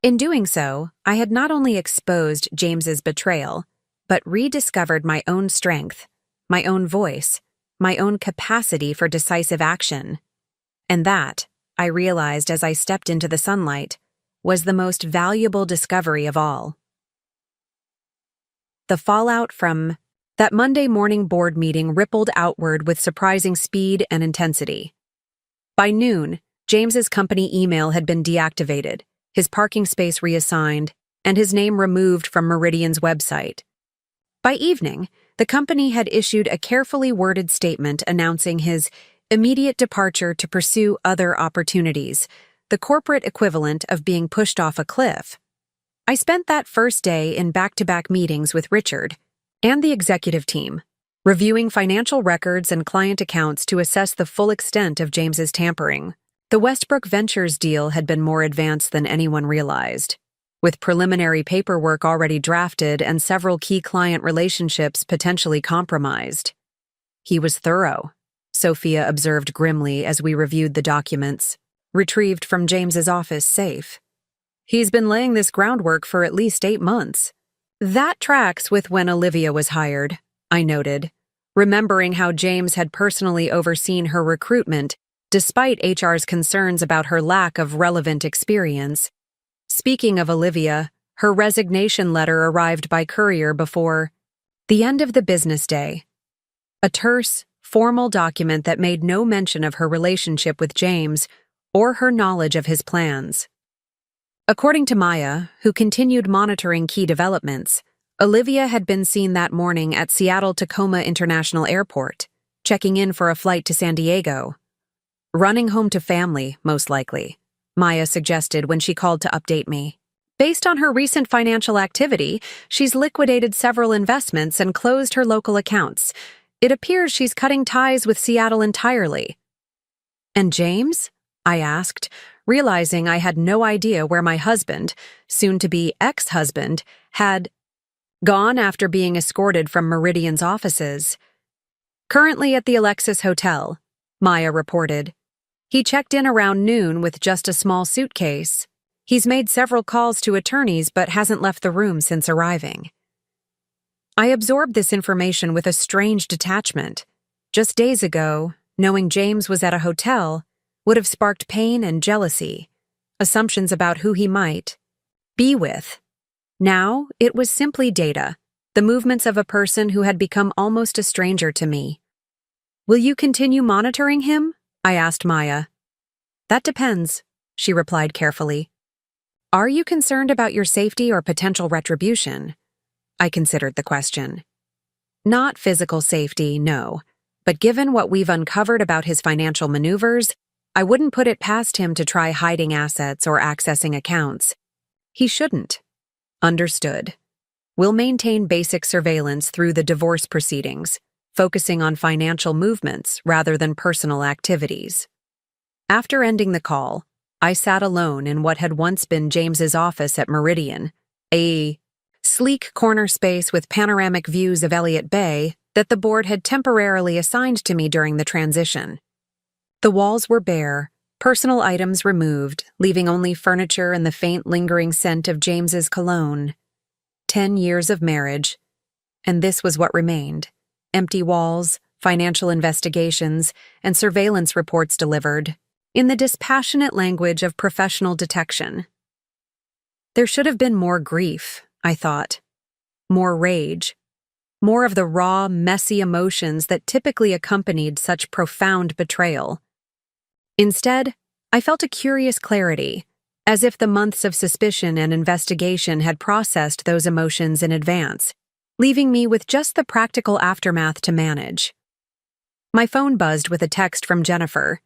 [SPEAKER 1] In doing so, I had not only exposed James's betrayal, but rediscovered my own strength, my own voice, my own capacity for decisive action. And that, I realized as I stepped into the sunlight, was the most valuable discovery of all. The fallout from that Monday morning board meeting rippled outward with surprising speed and intensity. By noon, James's company email had been deactivated, his parking space reassigned, and his name removed from Meridian's website. By evening, the company had issued a carefully worded statement announcing his immediate departure to pursue other opportunities, the corporate equivalent of being pushed off a cliff. I spent that first day in back-to-back meetings with Richard and the executive team, reviewing financial records and client accounts to assess the full extent of James's tampering. The Westbrook Ventures deal had been more advanced than anyone realized, with preliminary paperwork already drafted and several key client relationships potentially compromised. He was thorough, Sophia observed grimly as we reviewed the documents, retrieved from James's office safe. He's been laying this groundwork for at least 8 months. That tracks with when Olivia was hired, I noted, remembering how James had personally overseen her recruitment despite HR's concerns about her lack of relevant experience. Speaking of Olivia, her resignation letter arrived by courier before the end of the business day. A terse, formal document that made no mention of her relationship with James or her knowledge of his plans. According to Maya, who continued monitoring key developments, Olivia had been seen that morning at Seattle-Tacoma International Airport, checking in for a flight to San Diego. Running home to family, most likely, Maya suggested when she called to update me. Based on her recent financial activity, she's liquidated several investments and closed her local accounts. It appears she's cutting ties with Seattle entirely. And James? I asked, realizing I had no idea where my husband, soon-to-be ex-husband, had gone after being escorted from Meridian's offices. Currently at the Alexis Hotel, Maya reported. He checked in around noon with just a small suitcase. He's made several calls to attorneys but hasn't left the room since arriving. I absorbed this information with a strange detachment. Just days ago, knowing James was at a hotel would have sparked pain and jealousy, assumptions about who he might be with. Now, it was simply data, the movements of a person who had become almost a stranger to me. "Will you continue monitoring him?" I asked Maya. "That depends," she replied carefully. "Are you concerned about your safety or potential retribution?" I considered the question. Not physical safety, no, but given what we've uncovered about his financial maneuvers, I wouldn't put it past him to try hiding assets or accessing accounts. He shouldn't. Understood. We'll maintain basic surveillance through the divorce proceedings, focusing on financial movements rather than personal activities. After ending the call, I sat alone in what had once been James's office at Meridian, a sleek corner space with panoramic views of Elliott Bay that the board had temporarily assigned to me during the transition. The walls were bare, personal items removed, leaving only furniture and the faint lingering scent of James's cologne. 10 years of marriage, and this was what remained. Empty walls, financial investigations, and surveillance reports delivered, in the dispassionate language of professional detection. There should have been more grief, I thought. More rage. More of the raw, messy emotions that typically accompanied such profound betrayal. Instead, I felt a curious clarity, as if the months of suspicion and investigation had processed those emotions in advance, leaving me with just the practical aftermath to manage. My phone buzzed with a text from Jennifer.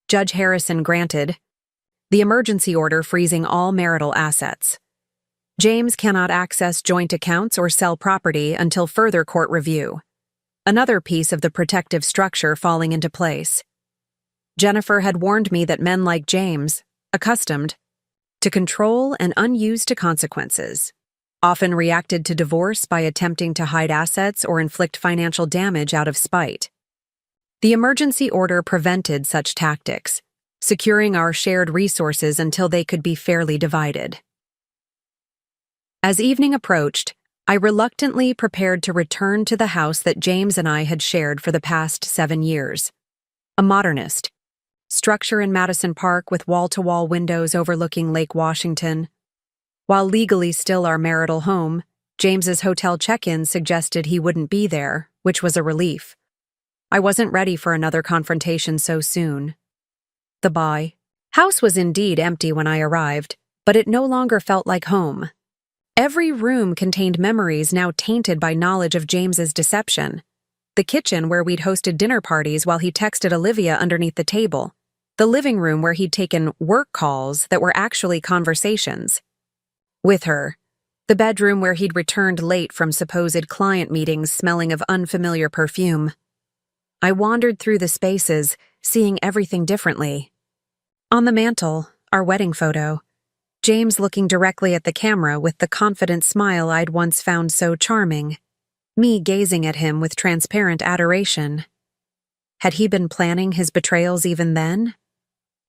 [SPEAKER 1] Judge Harrison granted the emergency order freezing all marital assets. James cannot access joint accounts or sell property until further court review. Another piece of the protective structure falling into place. Jennifer had warned me that men like James, accustomed to control and unused to consequences, often reacted to divorce by attempting to hide assets or inflict financial damage out of spite. The emergency order prevented such tactics, securing our shared resources until they could be fairly divided. As evening approached, I reluctantly prepared to return to the house that James and I had shared for the past 7 years. A modernist structure in Madison Park with wall-to-wall windows overlooking Lake Washington. While legally still our marital home, James's hotel check-in suggested he wouldn't be there, which was a relief. I wasn't ready for another confrontation so soon. The house was indeed empty when I arrived, but it no longer felt like home. Every room contained memories now tainted by knowledge of James's deception. The kitchen where we'd hosted dinner parties while he texted Olivia underneath the table. The living room where he'd taken work calls that were actually conversations with her. The bedroom where he'd returned late from supposed client meetings smelling of unfamiliar perfume. I wandered through the spaces, seeing everything differently. On the mantel, our wedding photo. James looking directly at the camera with the confident smile I'd once found so charming. Me gazing at him with transparent adoration. Had he been planning his betrayals even then?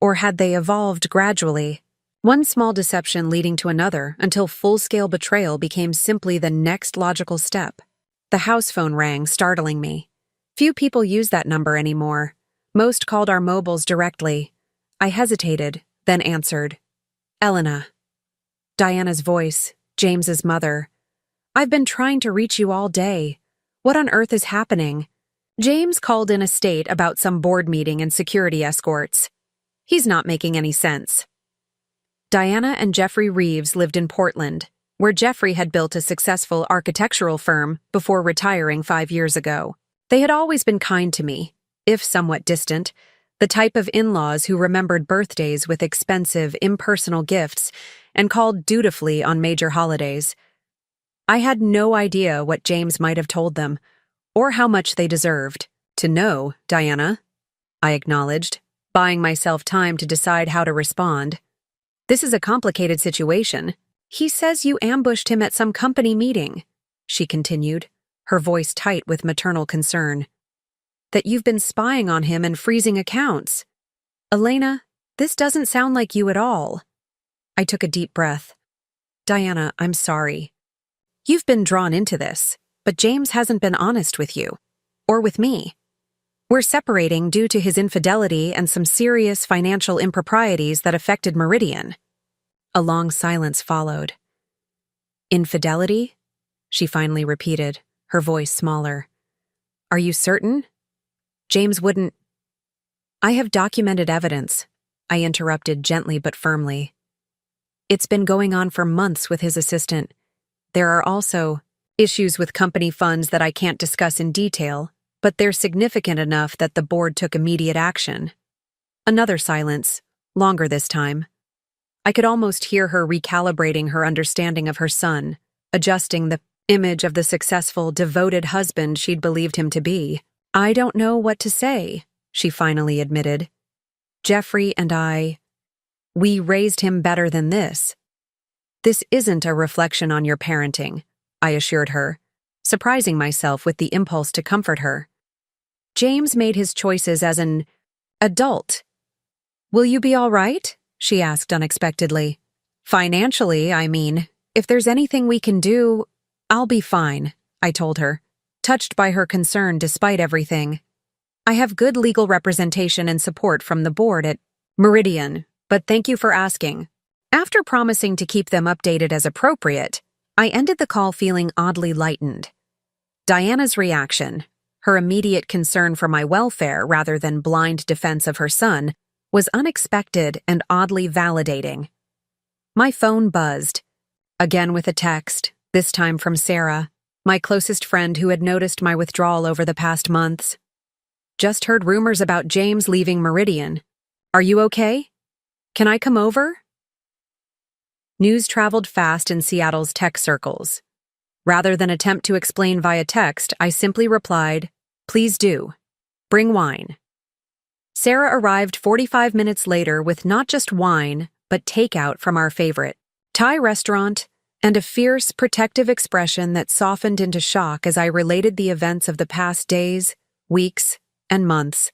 [SPEAKER 1] Or had they evolved gradually, one small deception leading to another until full-scale betrayal became simply the next logical step? The house phone rang, startling me. Few people use that number anymore. Most called our mobiles directly. I hesitated, then answered. Elena. Diana's voice, James's mother. I've been trying to reach you all day. What on earth is happening? James called in a state about some board meeting and security escorts. He's not making any sense. Diana and Jeffrey Reeves lived in Portland, where Jeffrey had built a successful architectural firm before retiring 5 years ago. They had always been kind to me, if somewhat distant, the type of in-laws who remembered birthdays with expensive, impersonal gifts and called dutifully on major holidays. I had no idea what James might have told them, or how much they deserved. To know, Diana, I acknowledged, buying myself time to decide how to respond. This is a complicated situation. He says you ambushed him at some company meeting, she continued, her voice tight with maternal concern. That you've been spying on him and freezing accounts. Elena, this doesn't sound like you at all. I took a deep breath. Diana, I'm sorry. You've been drawn into this, but James hasn't been honest with you. Or with me. We're separating due to his infidelity and some serious financial improprieties that affected Meridian. A long silence followed. Infidelity? She finally repeated, her voice smaller. Are you certain? James wouldn't... I have documented evidence, I interrupted gently but firmly. It's been going on for months with his assistant. There are also issues with company funds that I can't discuss in detail, but they're significant enough that the board took immediate action. Another silence, longer this time. I could almost hear her recalibrating her understanding of her son, adjusting the image of the successful, devoted husband she'd believed him to be. I don't know what to say, she finally admitted. Jeffrey and we raised him better than this. This isn't a reflection on your parenting, I assured her, surprising myself with the impulse to comfort her. James made his choices as an adult. Will you be all right? She asked unexpectedly. Financially, I mean. If there's anything we can do, I'll be fine, I told her, touched by her concern despite everything. I have good legal representation and support from the board at Meridian, but thank you for asking. After promising to keep them updated as appropriate, I ended the call feeling oddly lightened. Diana's reaction, her immediate concern for my welfare rather than blind defense of her son, was unexpected and oddly validating. My phone buzzed, again with a text, this time from Sarah, my closest friend who had noticed my withdrawal over the past months. Just heard rumors about James leaving Meridian. Are you okay? Can I come over? News traveled fast in Seattle's tech circles. Rather than attempt to explain via text, I simply replied, "Please do. Bring wine." Sarah arrived 45 minutes later with not just wine, but takeout from our favorite Thai restaurant, and a fierce, protective expression that softened into shock as I related the events of the past days, weeks, and months.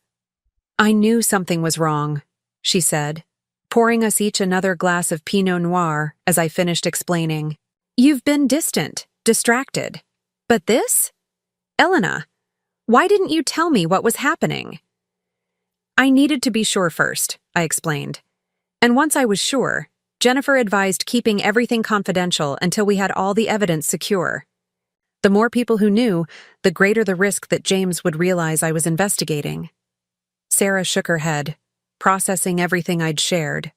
[SPEAKER 1] I knew something was wrong, she said, pouring us each another glass of Pinot Noir as I finished explaining. You've been distant, distracted. But this? Elena, why didn't you tell me what was happening? I needed to be sure first, I explained. And once I was sure, Jennifer advised keeping everything confidential until we had all the evidence secure. The more people who knew, the greater the risk that James would realize I was investigating. Sarah shook her head, processing everything I'd shared.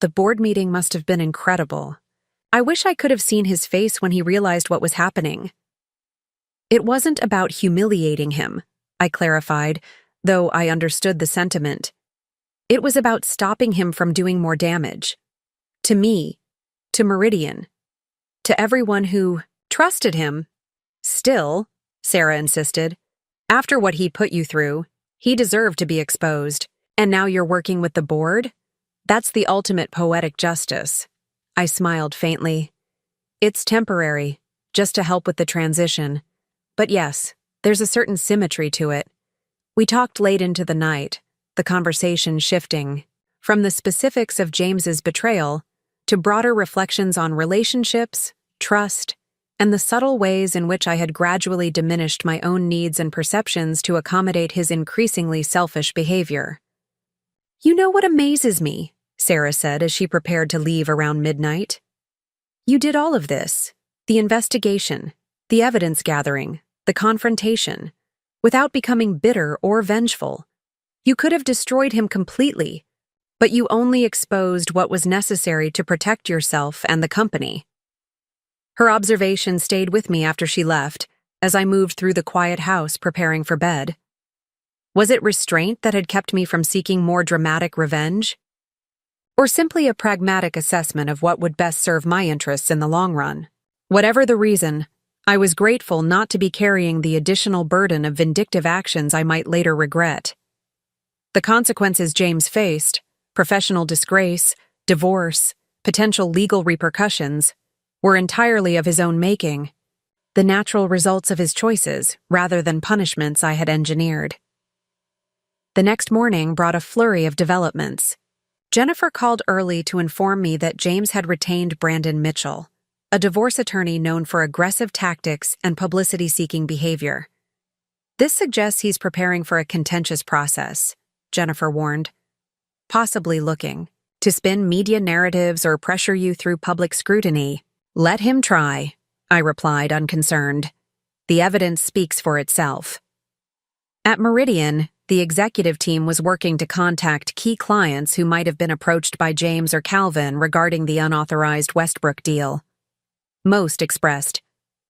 [SPEAKER 1] The board meeting must have been incredible. I wish I could have seen his face when he realized what was happening. It wasn't about humiliating him, I clarified, though I understood the sentiment. It was about stopping him from doing more damage. To me, to Meridian, to everyone who trusted him. Still, Sarah insisted, after what he put you through, he deserved to be exposed. And now you're working with the board? That's the ultimate poetic justice. I smiled faintly. It's temporary, just to help with the transition. But yes, there's a certain symmetry to it. We talked late into the night, the conversation shifting from the specifics of James's betrayal to broader reflections on relationships, trust, and the subtle ways in which I had gradually diminished my own needs and perceptions to accommodate his increasingly selfish behavior. "You know what amazes me," Sarah said as she prepared to leave around midnight. "You did all of this, the investigation, the evidence gathering, the confrontation, without becoming bitter or vengeful. You could have destroyed him completely, but you only exposed what was necessary to protect yourself and the company." Her observation stayed with me after she left, as I moved through the quiet house preparing for bed. Was it restraint that had kept me from seeking more dramatic revenge? Or simply a pragmatic assessment of what would best serve my interests in the long run? Whatever the reason, I was grateful not to be carrying the additional burden of vindictive actions I might later regret. The consequences James faced, professional disgrace, divorce, potential legal repercussions, were entirely of his own making, the natural results of his choices rather than punishments I had engineered. The next morning brought a flurry of developments. Jennifer called early to inform me that James had retained Brandon Mitchell, a divorce attorney known for aggressive tactics and publicity-seeking behavior. "This suggests he's preparing for a contentious process," Jennifer warned, "possibly looking to spin media narratives or pressure you through public scrutiny." "Let him try," I replied, unconcerned. "The evidence speaks for itself." At Meridian, the executive team was working to contact key clients who might have been approached by James or Calvin regarding the unauthorized Westbrook deal. Most expressed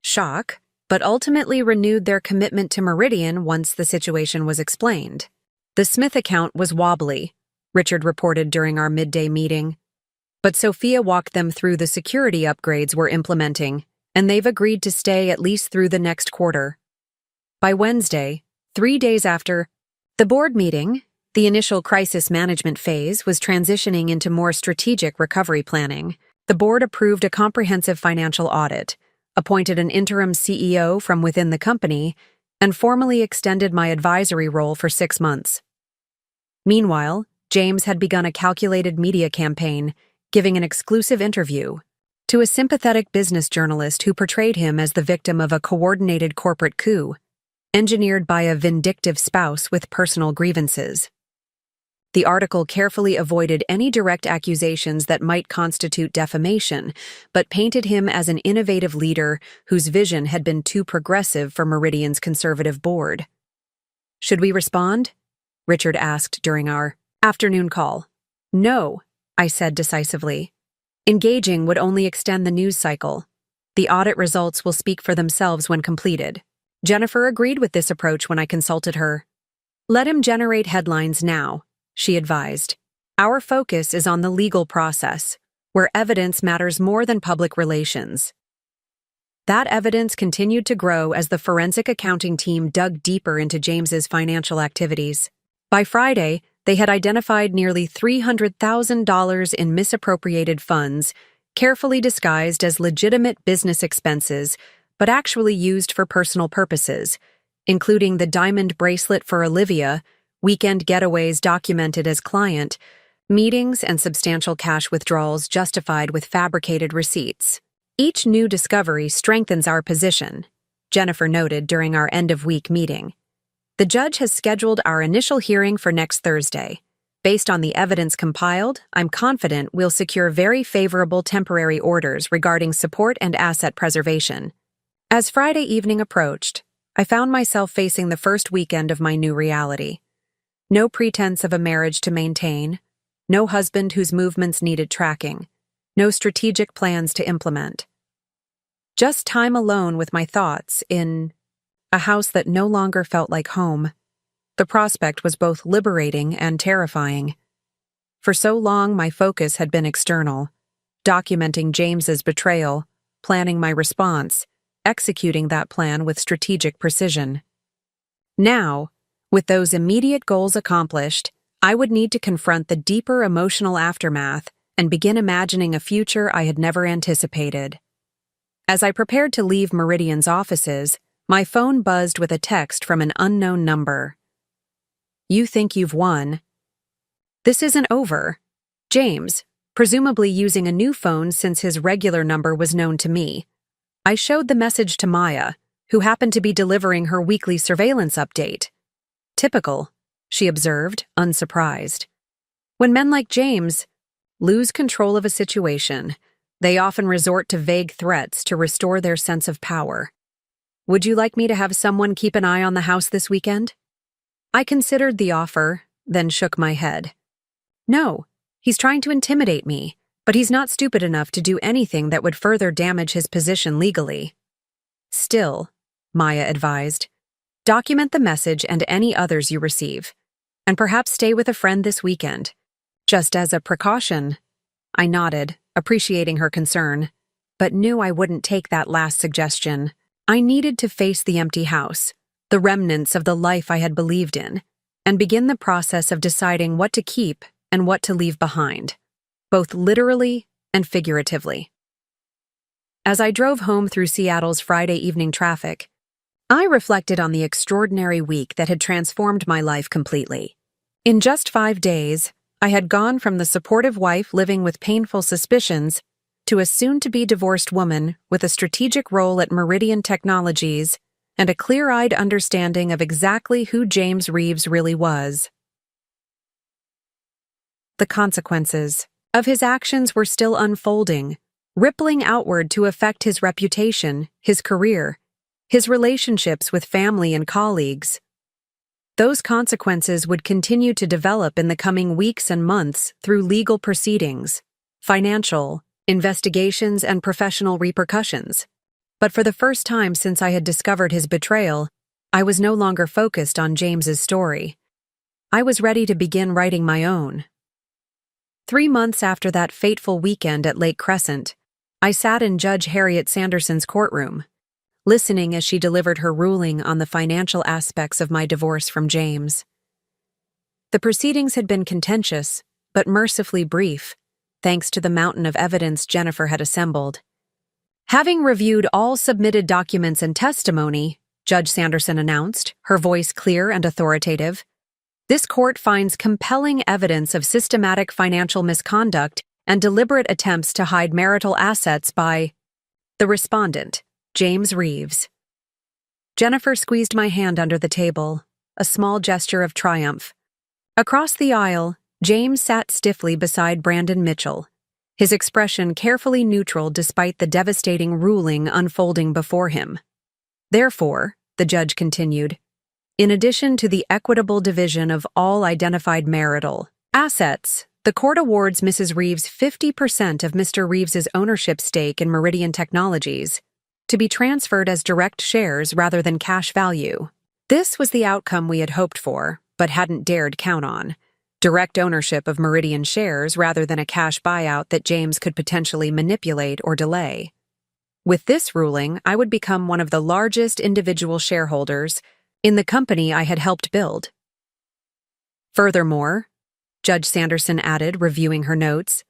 [SPEAKER 1] shock, but ultimately renewed their commitment to Meridian once the situation was explained. "The Smith account was wobbly," Richard reported during our midday meeting. "But Sophia walked them through the security upgrades we're implementing, and they've agreed to stay at least through the next quarter." By Wednesday, 3 days after the board meeting, the initial crisis management phase was transitioning into more strategic recovery planning. The board approved a comprehensive financial audit, appointed an interim CEO from within the company, and formally extended my advisory role for 6 months. Meanwhile, James had begun a calculated media campaign, giving an exclusive interview to a sympathetic business journalist who portrayed him as the victim of a coordinated corporate coup, engineered by a vindictive spouse with personal grievances. The article carefully avoided any direct accusations that might constitute defamation, but painted him as an innovative leader whose vision had been too progressive for Meridian's conservative board. "Should we respond?" Richard asked during our afternoon call. "No," I said decisively. "Engaging would only extend the news cycle. The audit results will speak for themselves when completed." Jennifer agreed with this approach when I consulted her. "Let him generate headlines now," she advised. "Our focus is on the legal process, where evidence matters more than public relations." That evidence continued to grow as the forensic accounting team dug deeper into James's financial activities. By Friday, they had identified nearly $300,000 in misappropriated funds, carefully disguised as legitimate business expenses, but actually used for personal purposes, including the diamond bracelet for Olivia, weekend getaways documented as client, meetings and substantial cash withdrawals justified with fabricated receipts. "Each new discovery strengthens our position," Jennifer noted during our end-of-week meeting. "The judge has scheduled our initial hearing for next Thursday. Based on the evidence compiled, I'm confident we'll secure very favorable temporary orders regarding support and asset preservation." As Friday evening approached, I found myself facing the first weekend of my new reality. No pretense of a marriage to maintain, no husband whose movements needed tracking, no strategic plans to implement. Just time alone with my thoughts in a house that no longer felt like home. The prospect was both liberating and terrifying. For so long, my focus had been external, documenting James's betrayal, planning my response, executing that plan with strategic precision. Now, with those immediate goals accomplished, I would need to confront the deeper emotional aftermath and begin imagining a future I had never anticipated. As I prepared to leave Meridian's offices, my phone buzzed with a text from an unknown number. "You think you've won. This isn't over." James, presumably using a new phone since his regular number was known to me. I showed the message to Maya, who happened to be delivering her weekly surveillance update. Typical, she observed, unsurprised. When men like James lose control of a situation, they often resort to vague threats to restore their sense of power. Would you like me to have someone keep an eye on the house this weekend? I considered the offer, then shook my head. No, he's trying to intimidate me, but he's not stupid enough to do anything that would further damage his position legally. Still, Maya advised, document the message and any others you receive, and perhaps stay with a friend this weekend. Just as a precaution. I nodded, appreciating her concern, but knew I wouldn't take that last suggestion. I needed to face the empty house, the remnants of the life I had believed in, and begin the process of deciding what to keep and what to leave behind, both literally and figuratively. As I drove home through Seattle's Friday evening traffic, I reflected on the extraordinary week that had transformed my life completely. In just 5 days, I had gone from the supportive wife living with painful suspicions to a soon-to-be divorced woman with a strategic role at Meridian Technologies and a clear-eyed understanding of exactly who James Reeves really was. The consequences of his actions were still unfolding, rippling outward to affect his reputation, his career, his relationships with family and colleagues. Those consequences would continue to develop in the coming weeks and months through legal proceedings, financial, investigations, and professional repercussions. But for the first time since I had discovered his betrayal, I was no longer focused on James's story. I was ready to begin writing my own. 3 months after that fateful weekend at Lake Crescent, I sat in Judge Harriet Sanderson's courtroom, listening as she delivered her ruling on the financial aspects of my divorce from James. The proceedings had been contentious, but mercifully brief, thanks to the mountain of evidence Jennifer had assembled. Having reviewed all submitted documents and testimony, Judge Sanderson announced, her voice clear and authoritative, this court finds compelling evidence of systematic financial misconduct and deliberate attempts to hide marital assets by the respondent, James Reeves. Jennifer squeezed my hand under the table, a small gesture of triumph. Across the aisle, James sat stiffly beside Brandon Mitchell, his expression carefully neutral despite the devastating ruling unfolding before him. Therefore, the judge continued, in addition to the equitable division of all identified marital assets, the court awards Mrs. Reeves 50% of Mr. Reeves's ownership stake in Meridian Technologies, to be transferred as direct shares rather than cash value. This was the outcome we had hoped for, but hadn't dared count on. Direct ownership of Meridian shares rather than a cash buyout that James could potentially manipulate or delay. With this ruling, I would become one of the largest individual shareholders in the company I had helped build. Furthermore, Judge Sanderson added, reviewing her notes,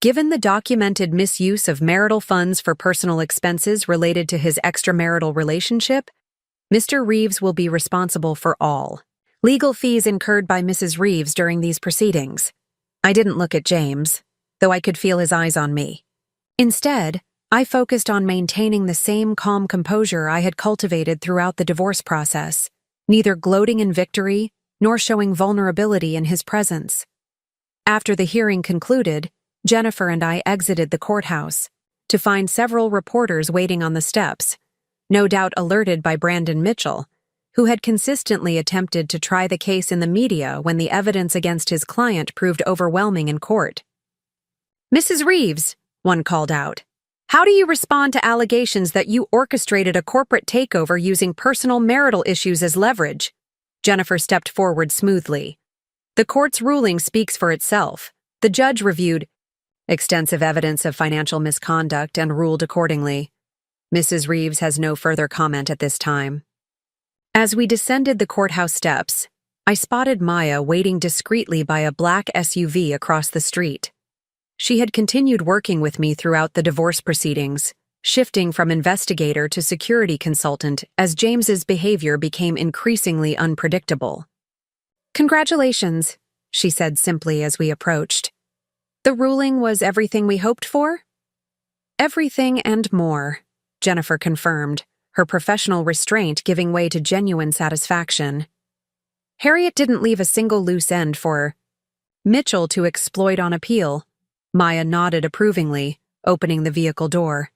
[SPEAKER 1] given the documented misuse of marital funds for personal expenses related to his extramarital relationship, Mr. Reeves will be responsible for all legal fees incurred by Mrs. Reeves during these proceedings. I didn't look at James, though I could feel his eyes on me. Instead, I focused on maintaining the same calm composure I had cultivated throughout the divorce process, neither gloating in victory nor showing vulnerability in his presence. After the hearing concluded, Jennifer and I exited the courthouse to find several reporters waiting on the steps, no doubt alerted by Brandon Mitchell, who had consistently attempted to try the case in the media when the evidence against his client proved overwhelming in court. Mrs. Reeves, one called out, how do you respond to allegations that you orchestrated a corporate takeover using personal marital issues as leverage? Jennifer stepped forward smoothly. The court's ruling speaks for itself. The judge reviewed extensive evidence of financial misconduct and ruled accordingly. Mrs. Reeves has no further comment at this time. As we descended the courthouse steps, I spotted Maya waiting discreetly by a black SUV across the street. She had continued working with me throughout the divorce proceedings, shifting from investigator to security consultant as James's behavior became increasingly unpredictable. Congratulations, she said simply as we approached. The ruling was everything we hoped for? Everything and more, Jennifer confirmed, her professional restraint giving way to genuine satisfaction. Harriet didn't leave a single loose end for Mitchell to exploit on appeal. Maya nodded approvingly, opening the vehicle door.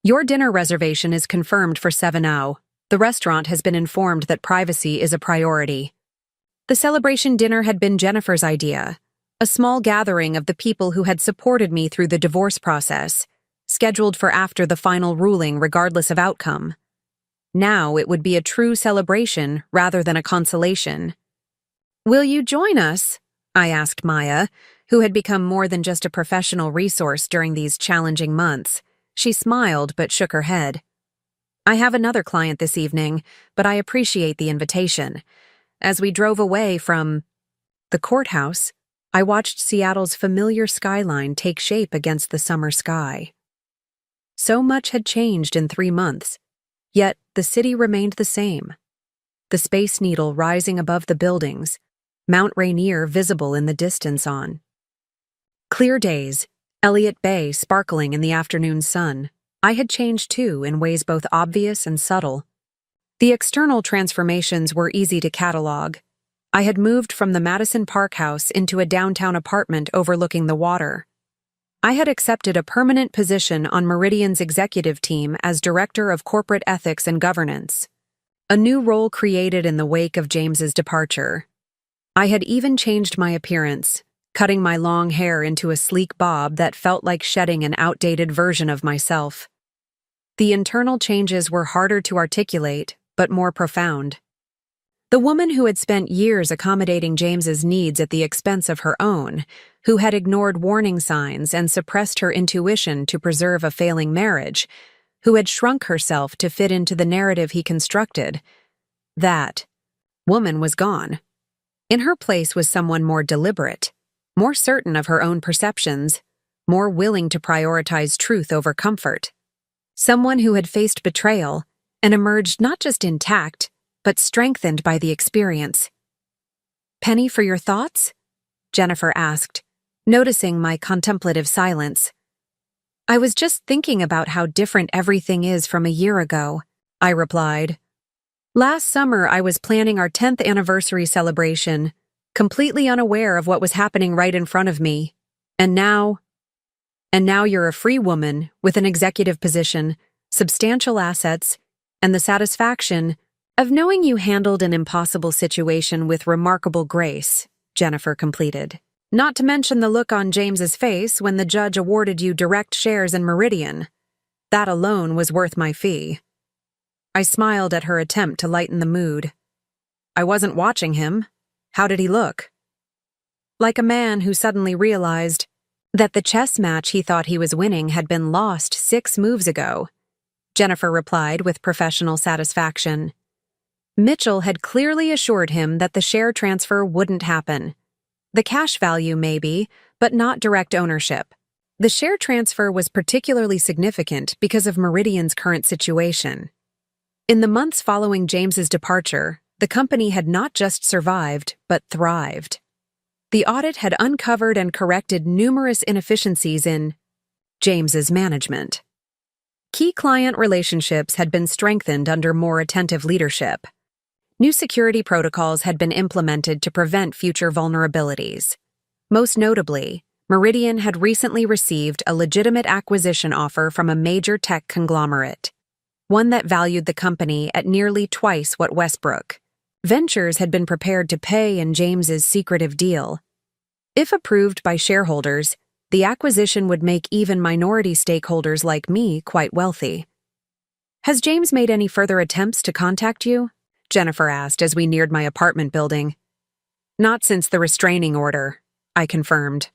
[SPEAKER 1] Your dinner reservation is confirmed for 7:00. The restaurant has been informed that privacy is a priority. The celebration dinner had been Jennifer's idea, a small gathering of the people who had supported me through the divorce process, scheduled for after the final ruling regardless of outcome. Now it would be a true celebration rather than a consolation. Will you join us? I asked Maya, who had become more than just a professional resource during these challenging months. She smiled but shook her head. I have another client this evening, but I appreciate the invitation. As we drove away from the courthouse, I watched Seattle's familiar skyline take shape against the summer sky. So much had changed in 3 months, yet the city remained the same. The Space Needle rising above the buildings, Mount Rainier visible in the distance on clear days, Elliott Bay sparkling in the afternoon sun. I had changed too in ways both obvious and subtle. The external transformations were easy to catalog. I had moved from the Madison Park house into a downtown apartment overlooking the water. I had accepted a permanent position on Meridian's executive team as Director of Corporate Ethics and Governance, a new role created in the wake of James's departure. I had even changed my appearance, cutting my long hair into a sleek bob that felt like shedding an outdated version of myself. The internal changes were harder to articulate, but more profound. The woman who had spent years accommodating James's needs at the expense of her own, who had ignored warning signs and suppressed her intuition to preserve a failing marriage, who had shrunk herself to fit into the narrative he constructed, that woman was gone. In her place was someone more deliberate, more certain of her own perceptions, more willing to prioritize truth over comfort. Someone who had faced betrayal and emerged not just intact, but strengthened by the experience. Penny for your thoughts? Jennifer asked, noticing my contemplative silence. I was just thinking about how different everything is from a year ago, I replied. Last summer I was planning our 10th anniversary celebration, completely unaware of what was happening right in front of me. And now you're a free woman with an executive position, substantial assets, and the satisfaction of knowing you handled an impossible situation with remarkable grace, Jennifer completed. Not to mention the look on James's face when the judge awarded you direct shares in Meridian. That alone was worth my fee. I smiled at her attempt to lighten the mood. I wasn't watching him. How did he look? Like a man who suddenly realized that the chess match he thought he was winning had been lost 6 moves ago, Jennifer replied with professional satisfaction. Mitchell had clearly assured him that the share transfer wouldn't happen. The cash value maybe, but not direct ownership. The share transfer was particularly significant because of Meridian's current situation. In the months following James's departure, the company had not just survived, but thrived. The audit had uncovered and corrected numerous inefficiencies in James's management. Key client relationships had been strengthened under more attentive leadership. New security protocols had been implemented to prevent future vulnerabilities. Most notably, Meridian had recently received a legitimate acquisition offer from a major tech conglomerate, one that valued the company at nearly twice what Westbrook Ventures had been prepared to pay in James's secretive deal. If approved by shareholders, the acquisition would make even minority stakeholders like me quite wealthy. Has James made any further attempts to contact you? Jennifer asked as we neared my apartment building. Not since the restraining order, I confirmed.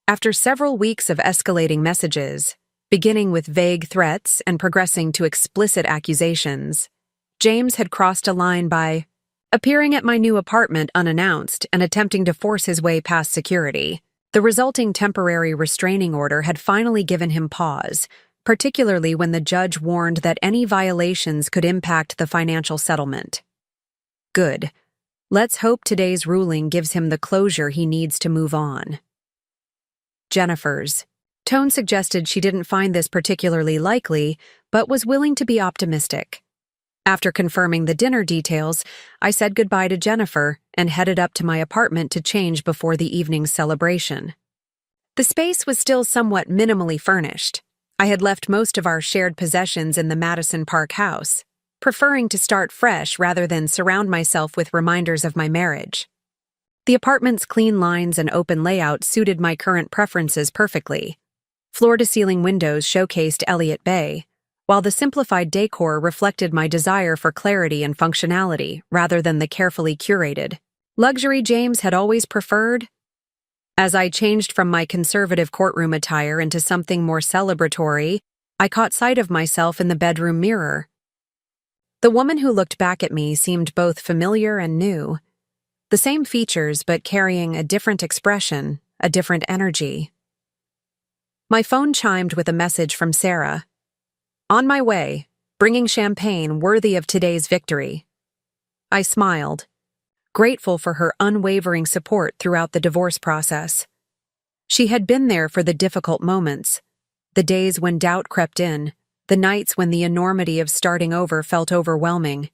[SPEAKER 1] After several weeks of escalating messages, beginning with vague threats and progressing to explicit accusations, James had crossed a line by appearing at my new apartment unannounced and attempting to force his way past security. The resulting temporary restraining order had finally given him pause, particularly when the judge warned that any violations could impact the financial settlement. Good. Let's hope today's ruling gives him the closure he needs to move on. Jennifer's tone suggested she didn't find this particularly likely, but was willing to be optimistic. After confirming the dinner details, I said goodbye to Jennifer and headed up to my apartment to change before the evening's celebration. The space was still somewhat minimally furnished. I had left most of our shared possessions in the Madison Park house, preferring to start fresh rather than surround myself with reminders of my marriage. The apartment's clean lines and open layout suited my current preferences perfectly. Floor-to-ceiling windows showcased Elliott Bay, while the simplified decor reflected my desire for clarity and functionality rather than the carefully curated luxury James had always preferred. As I changed from my conservative courtroom attire into something more celebratory, I caught sight of myself in the bedroom mirror. The woman who looked back at me seemed both familiar and new. The same features, but carrying a different expression, a different energy. My phone chimed with a message from Sarah. On my way, bringing champagne worthy of today's victory. I smiled, grateful for her unwavering support throughout the divorce process. She had been there for the difficult moments, the days when doubt crept in, the nights when the enormity of starting over felt overwhelming,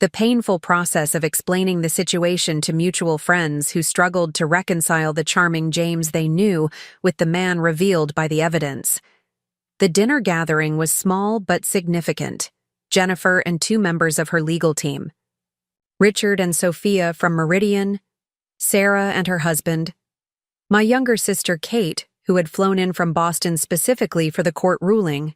[SPEAKER 1] the painful process of explaining the situation to mutual friends who struggled to reconcile the charming James they knew with the man revealed by the evidence. The dinner gathering was small but significant. Jennifer and 2 members of her legal team. Richard and Sophia from Meridian, Sarah and her husband, my younger sister Kate, who had flown in from Boston specifically for the court ruling.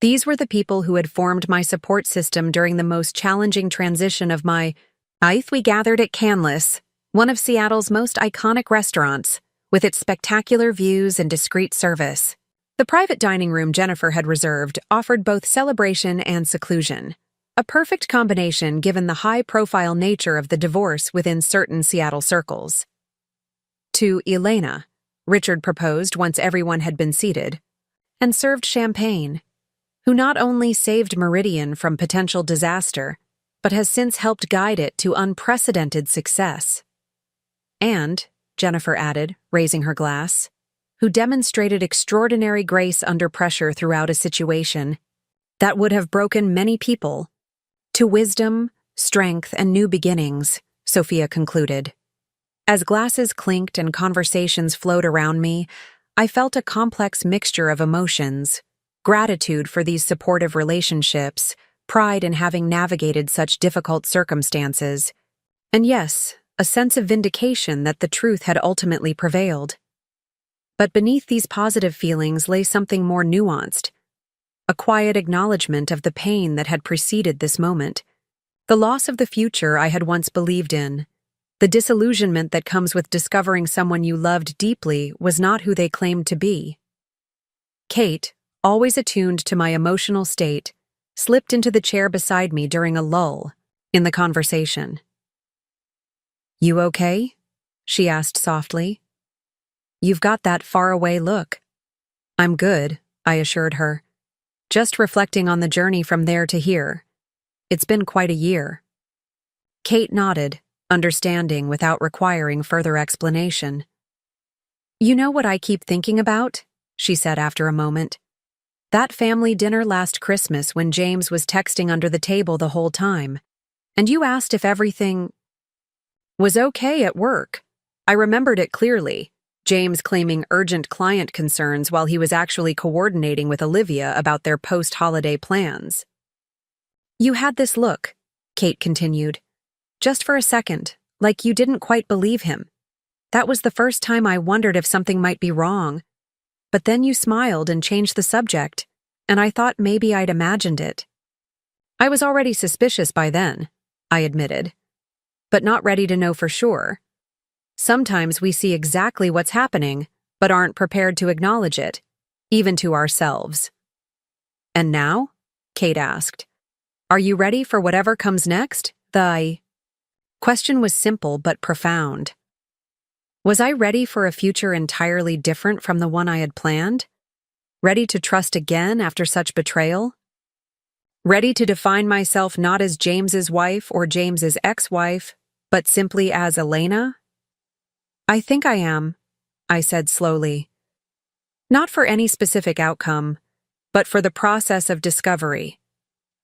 [SPEAKER 1] These were the people who had formed my support system during the most challenging transition of my life. We gathered at Canlis, one of Seattle's most iconic restaurants, with its spectacular views and discreet service. The private dining room Jennifer had reserved offered both celebration and seclusion, a perfect combination given the high-profile nature of the divorce within certain Seattle circles. To Elena, Richard proposed once everyone had been seated, and served champagne, who not only saved Meridian from potential disaster, but has since helped guide it to unprecedented success. And, Jennifer added, raising her glass, who demonstrated extraordinary grace under pressure throughout a situation that would have broken many people. To wisdom, strength, and new beginnings, Sophia concluded. As glasses clinked and conversations flowed around me, I felt a complex mixture of emotions: gratitude for these supportive relationships, pride in having navigated such difficult circumstances, and yes, a sense of vindication that the truth had ultimately prevailed. But beneath these positive feelings lay something more nuanced, a quiet acknowledgement of the pain that had preceded this moment, the loss of the future I had once believed in. The disillusionment that comes with discovering someone you loved deeply was not who they claimed to be. Kate, always attuned to my emotional state, slipped into the chair beside me during a lull in the conversation. "You okay?" she asked softly. "You've got that faraway look." "I'm good," I assured her. "Just reflecting on the journey from there to here. It's been quite a year." Kate nodded, understanding without requiring further explanation. "You know what I keep thinking about?" she said after a moment. "That family dinner last Christmas when James was texting under the table the whole time, and you asked if everything was okay at work. I remembered it clearly, James claiming urgent client concerns while he was actually coordinating with Olivia about their post-holiday plans." "You had this look," Kate continued, "just for a second, like you didn't quite believe him. That was the first time I wondered if something might be wrong. But then you smiled and changed the subject, and I thought maybe I'd imagined it." "I was already suspicious by then," I admitted, "but not ready to know for sure. Sometimes we see exactly what's happening, but aren't prepared to acknowledge it, even to ourselves." "And now?" Kate asked. "Are you ready for whatever comes next?" The question was simple but profound. Was I ready for a future entirely different from the one I had planned? Ready to trust again after such betrayal? Ready to define myself not as James's wife or James's ex-wife, but simply as Elena? "I think I am," I said slowly. "Not for any specific outcome, but for the process of discovery,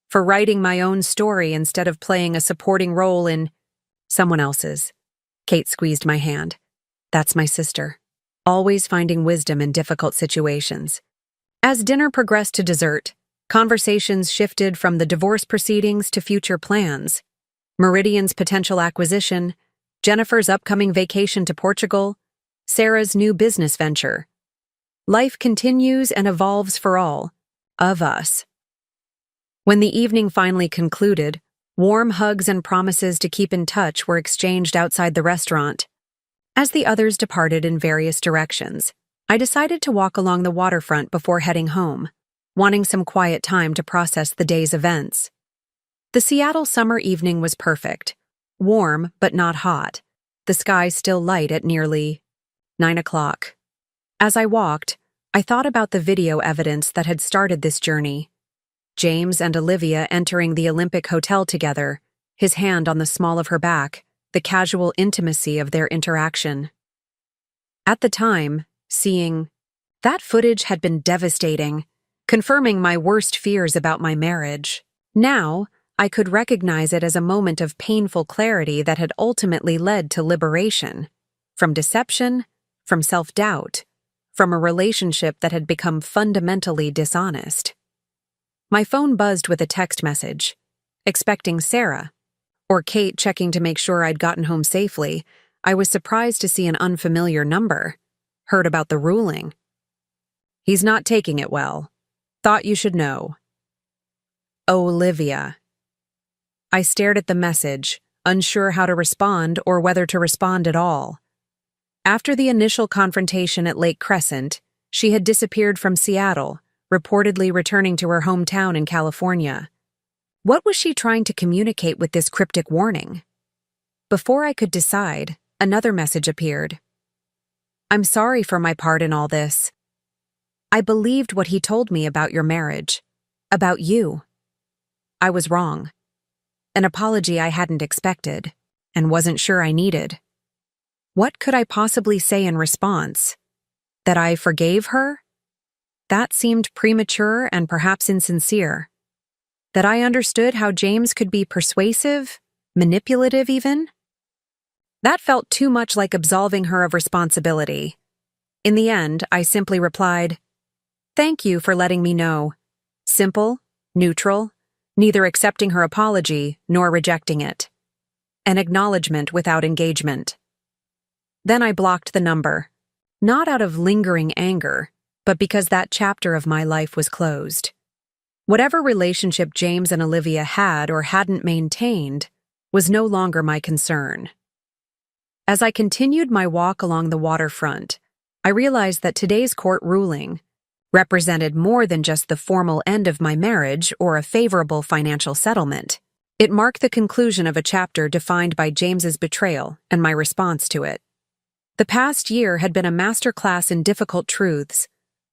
[SPEAKER 1] for writing my own story instead of playing a supporting role in someone else's. Kate squeezed my hand. That's my sister, always finding wisdom in difficult situations. As dinner progressed to dessert, conversations shifted from the divorce proceedings to future plans. Meridian's potential acquisition, Jennifer's upcoming vacation to Portugal, Sarah's new business venture. Life continues and evolves for all of us. When the evening finally concluded, warm hugs and promises to keep in touch were exchanged outside the restaurant. As the others departed in various directions, I decided to walk along the waterfront before heading home, wanting some quiet time to process the day's events. The Seattle summer evening was perfect, warm but not hot, the sky still light at nearly 9 o'clock. As I walked, I thought about the video evidence that had started this journey. James and Olivia entering the Olympic Hotel together, his hand on the small of her back, the casual intimacy of their interaction. At the time, seeing that footage had been devastating, confirming my worst fears about my marriage. Now, I could recognize it as a moment of painful clarity that had ultimately led to liberation. From deception, from self-doubt, from a relationship that had become fundamentally dishonest. My phone buzzed with a text message, expecting Sarah, or Kate checking to make sure I'd gotten home safely. I was surprised to see an unfamiliar number. Heard about the ruling. He's not taking it well. Thought you should know. Olivia. I stared at the message, unsure how to respond or whether to respond at all. After the initial confrontation at Lake Crescent, she had disappeared from Seattle, reportedly returning to her hometown in California. What was she trying to communicate with this cryptic warning? Before I could decide, another message appeared. I'm sorry for my part in all this. I believed what he told me about your marriage, about you. I was wrong. An apology I hadn't expected, and wasn't sure I needed. What could I possibly say in response? That I forgave her? That seemed premature and perhaps insincere. That I understood how James could be persuasive, manipulative even? That felt too much like absolving her of responsibility. In the end, I simply replied, "Thank you for letting me know." Simple, neutral, neither accepting her apology nor rejecting it. An acknowledgement without engagement. Then I blocked the number, not out of lingering anger, but because that chapter of my life was closed. Whatever relationship James and Olivia had or hadn't maintained was no longer my concern. As I continued my walk along the waterfront, I realized that today's court ruling represented more than just the formal end of my marriage or a favorable financial settlement. It marked the conclusion of a chapter defined by James's betrayal and my response to it. The past year had been a masterclass in difficult truths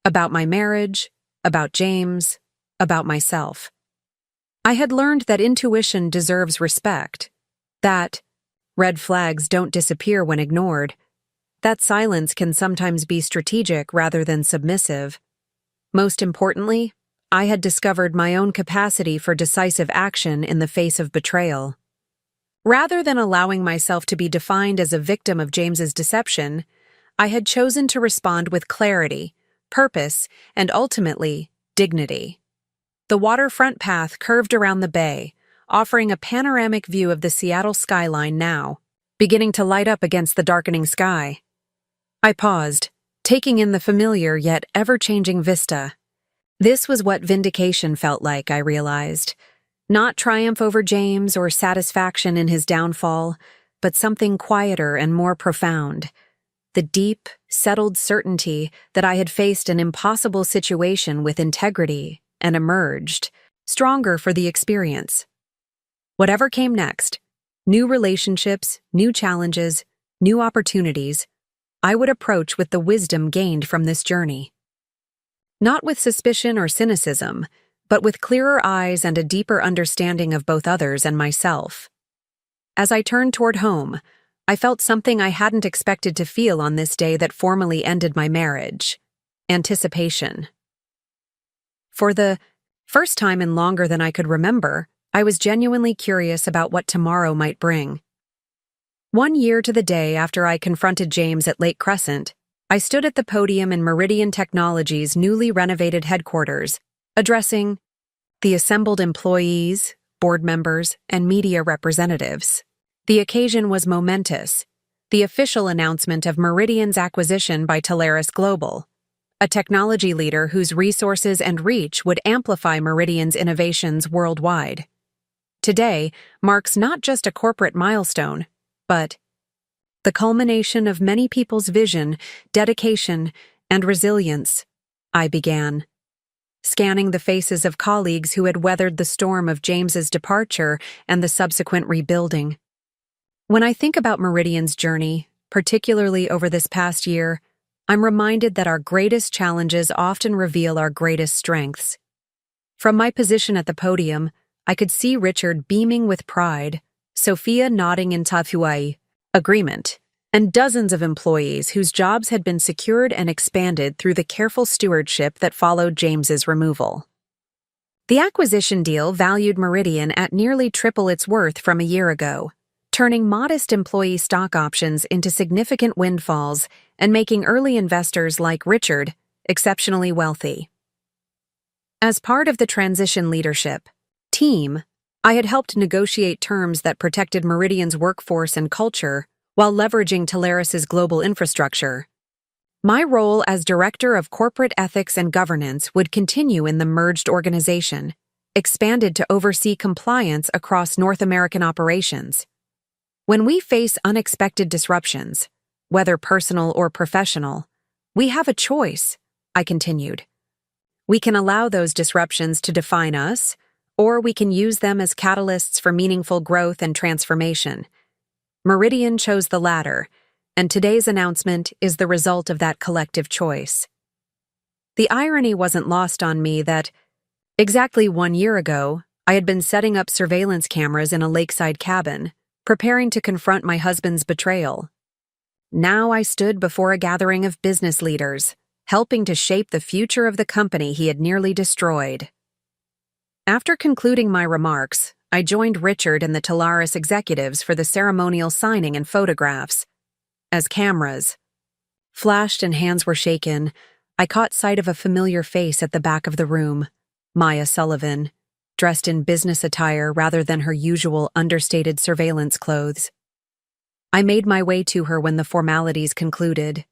[SPEAKER 1] about my marriage, about James, about myself. I had learned that intuition deserves respect, that red flags don't disappear when ignored, that silence can sometimes be strategic rather than submissive. Most importantly, I had discovered my own capacity for decisive action in the face of betrayal. Rather than allowing myself to be defined as a victim of James's deception, I had chosen to respond with clarity, purpose, and ultimately, dignity. The waterfront path curved around the bay, offering a panoramic view of the Seattle skyline now, beginning to light up against the darkening sky. I paused, taking in the familiar yet ever-changing vista. This was what vindication felt like, I realized. Not triumph over James or satisfaction in his downfall, but something quieter and more profound. The deep, settled certainty that I had faced an impossible situation with integrity and emerged, stronger for the experience. Whatever came next, new relationships, new challenges, new opportunities, I would approach with the wisdom gained from this journey. Not with suspicion or cynicism, but with clearer eyes and a deeper understanding of both others and myself. As I turned toward home, I felt something I hadn't expected to feel on this day that formally ended my marriage: anticipation. For the first time in longer than I could remember, I was genuinely curious about what tomorrow might bring. 1 year to the day after I confronted James at Lake Crescent, I stood at the podium in Meridian Technologies' newly renovated headquarters, addressing the assembled employees, board members, and media representatives. The occasion was momentous, the official announcement of Meridian's acquisition by Telarus Global, a technology leader whose resources and reach would amplify Meridian's innovations worldwide. Today marks not just a corporate milestone, but the culmination of many people's vision, dedication, and resilience. I began, scanning the faces of colleagues who had weathered the storm of James's departure and the subsequent rebuilding. When I think about Meridian's journey, particularly over this past year, I'm reminded that our greatest challenges often reveal our greatest strengths. From my position at the podium, I could see Richard beaming with pride, Sophia nodding in Tafuai agreement, and dozens of employees whose jobs had been secured and expanded through the careful stewardship that followed James's removal. The acquisition deal valued Meridian at nearly triple its worth from a year ago, turning modest employee stock options into significant windfalls and making early investors like Richard exceptionally wealthy. As part of the transition leadership team, I had helped negotiate terms that protected Meridian's workforce and culture while leveraging Telarus's global infrastructure. My role as Director of Corporate Ethics and Governance would continue in the merged organization, expanded to oversee compliance across North American operations. When we face unexpected disruptions, whether personal or professional, we have a choice, I continued. We can allow those disruptions to define us, or we can use them as catalysts for meaningful growth and transformation. Meridian chose the latter, and today's announcement is the result of that collective choice. The irony wasn't lost on me that, exactly 1 year ago, I had been setting up surveillance cameras in a lakeside cabin, preparing to confront my husband's betrayal. Now I stood before a gathering of business leaders, helping to shape the future of the company he had nearly destroyed. After concluding my remarks, I joined Richard and the Telarus executives for the ceremonial signing and photographs. As cameras flashed and hands were shaken, I caught sight of a familiar face at the back of the room, Maya Sullivan, dressed in business attire rather than her usual understated surveillance clothes. I made my way to her when the formalities concluded.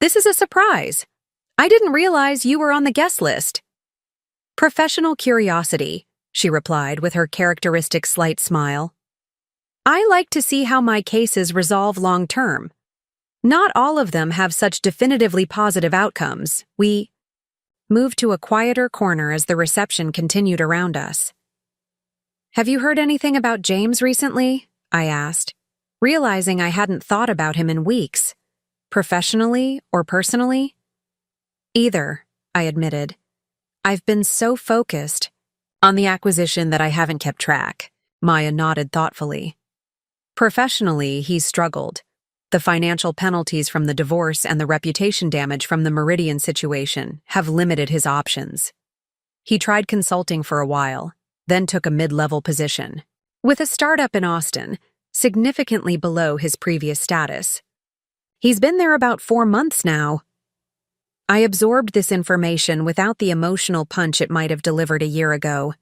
[SPEAKER 1] "This is a surprise. I didn't realize you were on the guest list." "Professional curiosity," she replied with her characteristic slight smile. "I like to see how my cases resolve long-term. Not all of them have such definitively positive outcomes." We moved to a quieter corner as the reception continued around us. "Have you heard anything about James recently?" I asked, realizing I hadn't thought about him in weeks. "Professionally or personally?" "Either," I admitted. "I've been so focused on the acquisition that I haven't kept track." Maya nodded thoughtfully. "Professionally, he's struggled. The financial penalties from the divorce and the reputation damage from the Meridian situation have limited his options. He tried consulting for a while, then took a mid-level position with a startup in Austin, significantly below his previous status. He's been there about 4 months now." I absorbed this information without the emotional punch it might have delivered a year ago.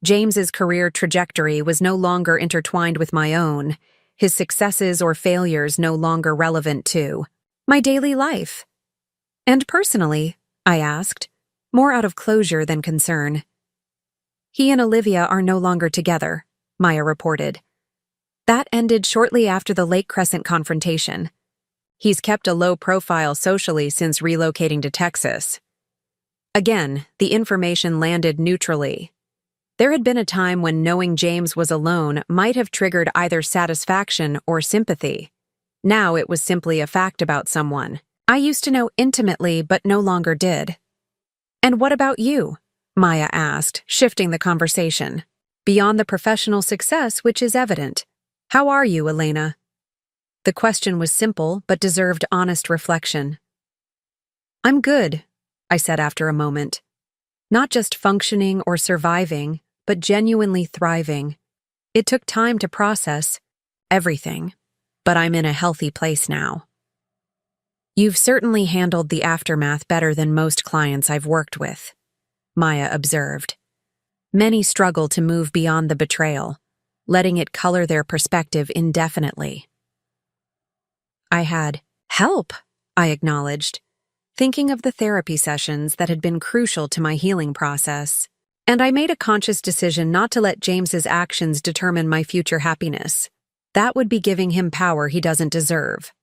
[SPEAKER 1] James's career trajectory was no longer intertwined with my own, his successes or failures no longer relevant to my daily life. "And personally?" I asked, more out of closure than concern. "He and Olivia are no longer together," Maya reported. "That ended shortly after the Lake Crescent confrontation. He's kept a low profile socially since relocating to Texas." Again, the information landed neutrally. There had been a time when knowing James was alone might have triggered either satisfaction or sympathy. Now it was simply a fact about someone I used to know intimately but no longer did. "And what about you?" Maya asked, shifting the conversation. "Beyond the professional success which is evident. How are you, Elena?" The question was simple but deserved honest reflection. "I'm good," I said after a moment. Not just functioning or surviving, but genuinely thriving. It took time to process everything, but I'm in a healthy place now. You've certainly handled the aftermath better than most clients I've worked with, Maya observed. Many struggle to move beyond the betrayal, letting it color their perspective indefinitely. I had help, I acknowledged, thinking of the therapy sessions that had been crucial to my healing process. And I made a conscious decision not to let James's actions determine my future happiness. That would be giving him power he doesn't deserve.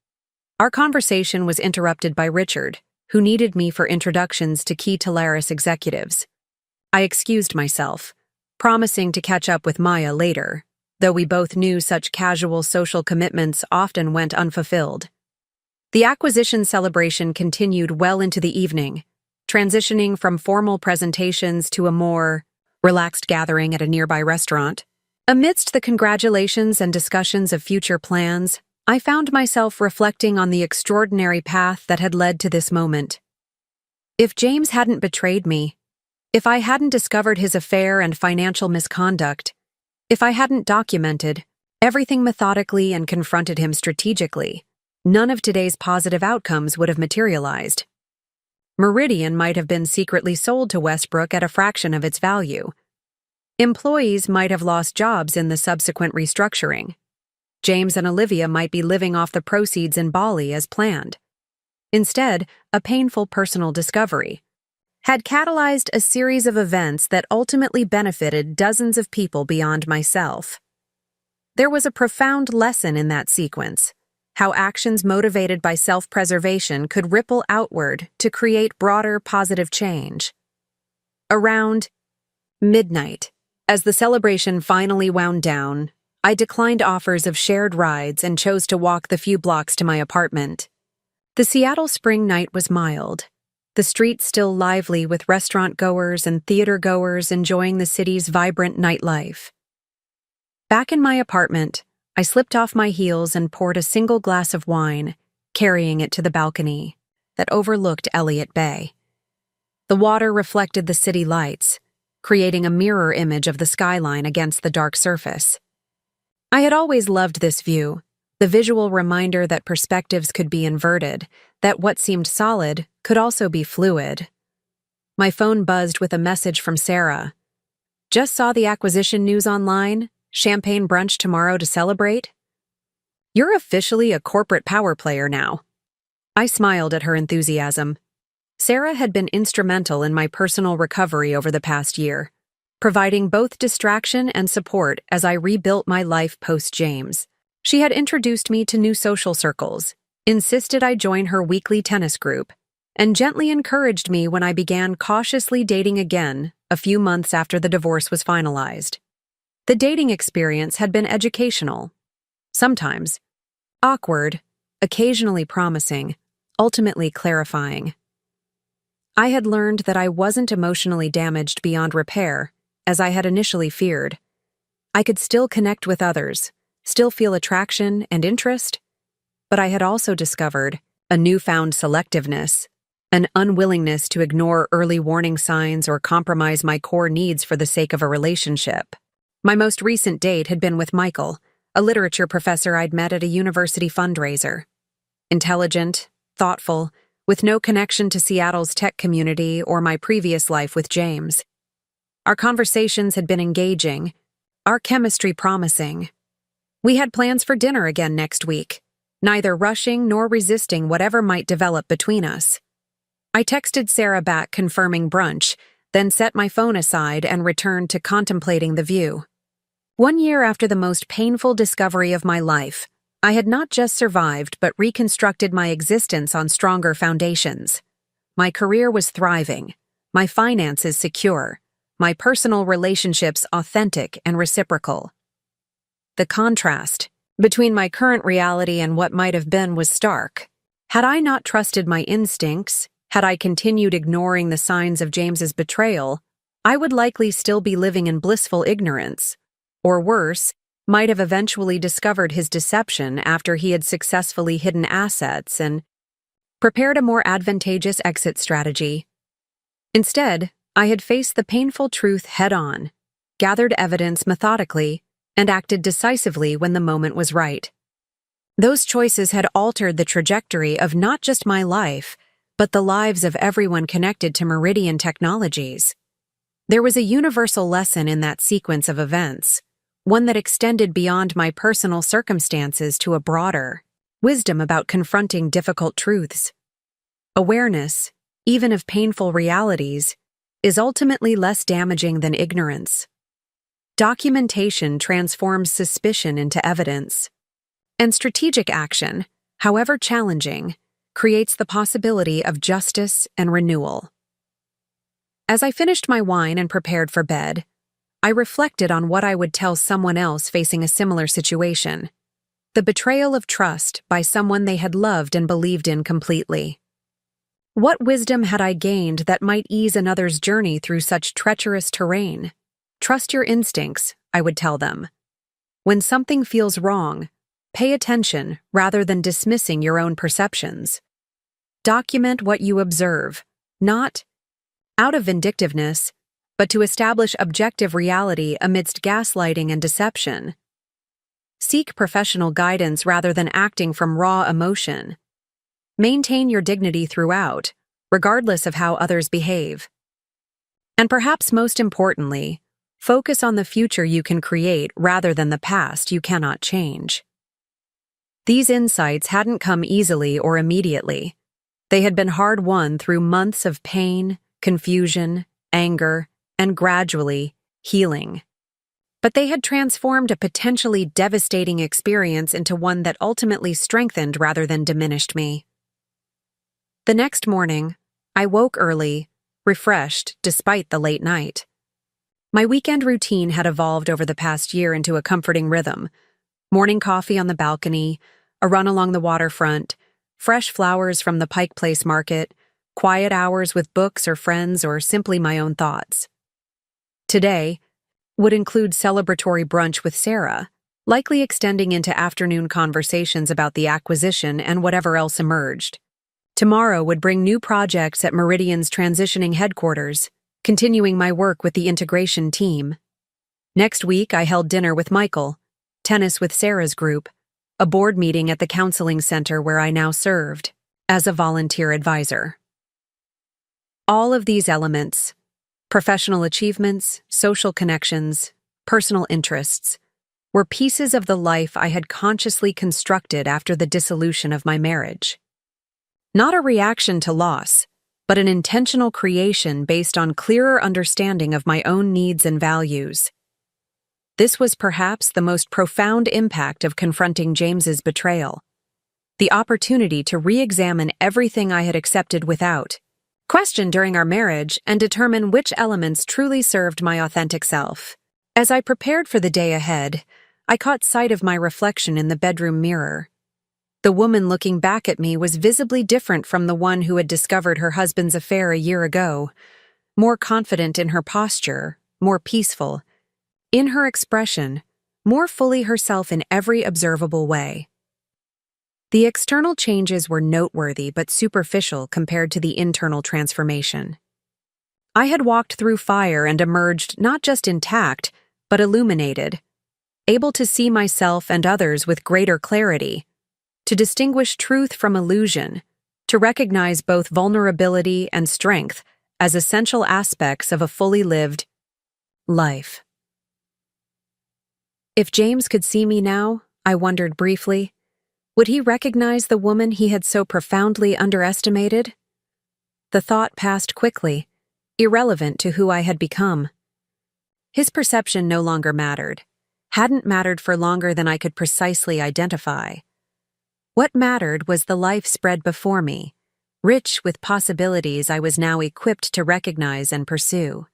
[SPEAKER 1] Our conversation was interrupted by Richard, who needed me for introductions to key Talaris executives. I excused myself, promising to catch up with Maya later, though we both knew such casual social commitments often went unfulfilled. The acquisition celebration continued well into the evening, transitioning from formal presentations to a more relaxed gathering at a nearby restaurant. Amidst the congratulations and discussions of future plans, I found myself reflecting on the extraordinary path that had led to this moment. If James hadn't betrayed me, if I hadn't discovered his affair and financial misconduct, if I hadn't documented everything methodically and confronted him strategically, none of today's positive outcomes would have materialized. Meridian might have been secretly sold to Westbrook at a fraction of its value. Employees might have lost jobs in the subsequent restructuring. James and Olivia might be living off the proceeds in Bali as planned. Instead, a painful personal discovery had catalyzed a series of events that ultimately benefited dozens of people beyond myself. There was a profound lesson in that sequence, how actions motivated by self-preservation could ripple outward to create broader positive change. Around midnight, as the celebration finally wound down, I declined offers of shared rides and chose to walk the few blocks to my apartment. The Seattle spring night was mild, the streets still lively with restaurant-goers and theater-goers enjoying the city's vibrant nightlife. Back in my apartment, I slipped off my heels and poured a single glass of wine, carrying it to the balcony that overlooked Elliott Bay. The water reflected the city lights, creating a mirror image of the skyline against the dark surface. I had always loved this view, the visual reminder that perspectives could be inverted, that what seemed solid could also be fluid. My phone buzzed with a message from Sarah. Just saw the acquisition news online. Champagne brunch tomorrow to celebrate? You're officially a corporate power player now. I smiled at her enthusiasm. Sarah had been instrumental in my personal recovery over the past year, providing both distraction and support as I rebuilt my life post-James. She had introduced me to new social circles, insisted I join her weekly tennis group, and gently encouraged me when I began cautiously dating again a few months after the divorce was finalized. The dating experience had been educational, sometimes awkward, occasionally promising, ultimately clarifying. I had learned that I wasn't emotionally damaged beyond repair, as I had initially feared. I could still connect with others, still feel attraction and interest, but I had also discovered a newfound selectiveness, an unwillingness to ignore early warning signs or compromise my core needs for the sake of a relationship. My most recent date had been with Michael, a literature professor I'd met at a university fundraiser. Intelligent, thoughtful, with no connection to Seattle's tech community or my previous life with James. Our conversations had been engaging, our chemistry promising. We had plans for dinner again next week, neither rushing nor resisting whatever might develop between us. I texted Sarah back confirming brunch, then set my phone aside and returned to contemplating the view. 1 year after the most painful discovery of my life, I had not just survived but reconstructed my existence on stronger foundations. My career was thriving, my finances secure, my personal relationships authentic and reciprocal. The contrast between my current reality and what might have been was stark. Had I not trusted my instincts, had I continued ignoring the signs of James's betrayal, I would likely still be living in blissful ignorance, or worse, might have eventually discovered his deception after he had successfully hidden assets and prepared a more advantageous exit strategy. Instead, I had faced the painful truth head-on, gathered evidence methodically, and acted decisively when the moment was right. Those choices had altered the trajectory of not just my life, but the lives of everyone connected to Meridian Technologies. There was a universal lesson in that sequence of events, one that extended beyond my personal circumstances to a broader wisdom about confronting difficult truths. Awareness, even of painful realities, is ultimately less damaging than ignorance. Documentation transforms suspicion into evidence, and strategic action, however challenging, creates the possibility of justice and renewal. As I finished my wine and prepared for bed, I reflected on what I would tell someone else facing a similar situation: the betrayal of trust by someone they had loved and believed in completely. What wisdom had I gained that might ease another's journey through such treacherous terrain? Trust your instincts, I would tell them. When something feels wrong, pay attention rather than dismissing your own perceptions. Document what you observe, not out of vindictiveness, but to establish objective reality amidst gaslighting and deception. Seek professional guidance rather than acting from raw emotion. Maintain your dignity throughout, regardless of how others behave. And perhaps most importantly, focus on the future you can create rather than the past you cannot change. These insights hadn't come easily or immediately. They had been hard-won through months of pain, confusion, anger, and gradually healing. But they had transformed a potentially devastating experience into one that ultimately strengthened rather than diminished me. The next morning, I woke early, refreshed despite the late night. My weekend routine had evolved over the past year into a comforting rhythm: morning coffee on the balcony, a run along the waterfront, fresh flowers from the Pike Place market, quiet hours with books or friends, or simply my own thoughts. Today would include celebratory brunch with Sarah, likely extending into afternoon conversations about the acquisition and whatever else emerged. Tomorrow would bring new projects at Meridian's transitioning headquarters, continuing my work with the integration team. Next week, I held dinner with Michael, tennis with Sarah's group, a board meeting at the counseling center where I now served as a volunteer advisor. All of these elements, professional achievements, social connections, personal interests, were pieces of the life I had consciously constructed after the dissolution of my marriage. Not a reaction to loss, but an intentional creation based on clearer understanding of my own needs and values. This was perhaps the most profound impact of confronting James's betrayal: the opportunity to re-examine everything I had accepted without question during our marriage and determine which elements truly served my authentic self. As I prepared for the day ahead, I caught sight of my reflection in the bedroom mirror. The woman looking back at me was visibly different from the one who had discovered her husband's affair a year ago, more confident in her posture, more peaceful, in her expression, more fully herself in every observable way. The external changes were noteworthy but superficial compared to the internal transformation. I had walked through fire and emerged not just intact, but illuminated, able to see myself and others with greater clarity, to distinguish truth from illusion, to recognize both vulnerability and strength as essential aspects of a fully lived life. If James could see me now, I wondered briefly, would he recognize the woman he had so profoundly underestimated? The thought passed quickly, irrelevant to who I had become. His perception no longer mattered, hadn't mattered for longer than I could precisely identify. What mattered was the life spread before me, rich with possibilities I was now equipped to recognize and pursue.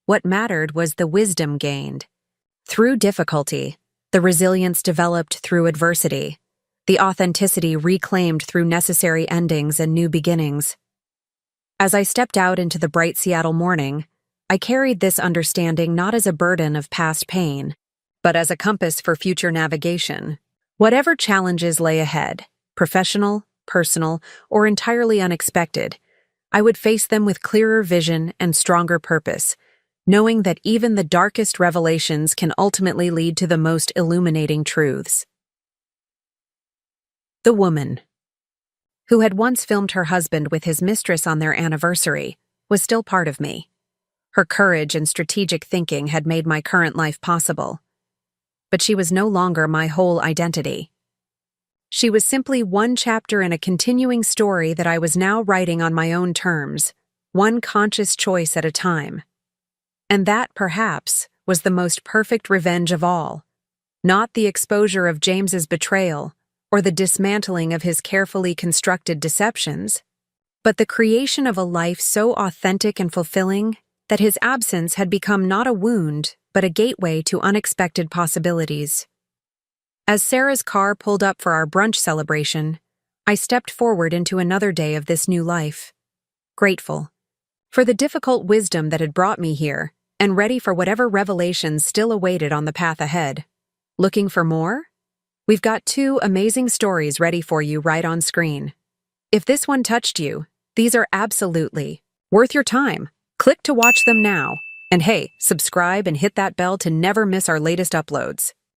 [SPEAKER 1] What mattered was the wisdom gained through difficulty, the resilience developed through adversity, the authenticity reclaimed through necessary endings and new beginnings. As I stepped out into the bright Seattle morning, I carried this understanding not as a burden of past pain, but as a compass for future navigation. Whatever challenges lay ahead, professional, personal, or entirely unexpected, I would face them with clearer vision and stronger purpose, knowing that even the darkest revelations can ultimately lead to the most illuminating truths. The woman, who had once filmed her husband with his mistress on their anniversary, was still part of me. Her courage and strategic thinking had made my current life possible. But she was no longer my whole identity. She was simply one chapter in a continuing story that I was now writing on my own terms, one conscious choice at a time. And that, perhaps, was the most perfect revenge of all. Not the exposure of James's betrayal, or the dismantling of his carefully constructed deceptions, but the creation of a life so authentic and fulfilling that his absence had become not a wound, but a gateway to unexpected possibilities. As Sarah's car pulled up for our brunch celebration, I stepped forward into another day of this new life, grateful for the difficult wisdom that had brought me here, and ready for whatever revelations still awaited on the path ahead. Looking for more? We've got 2 amazing stories ready for you right on screen. If this one touched you, these are absolutely worth your time. Click to watch them now. And hey, subscribe and hit that bell to never miss our latest uploads.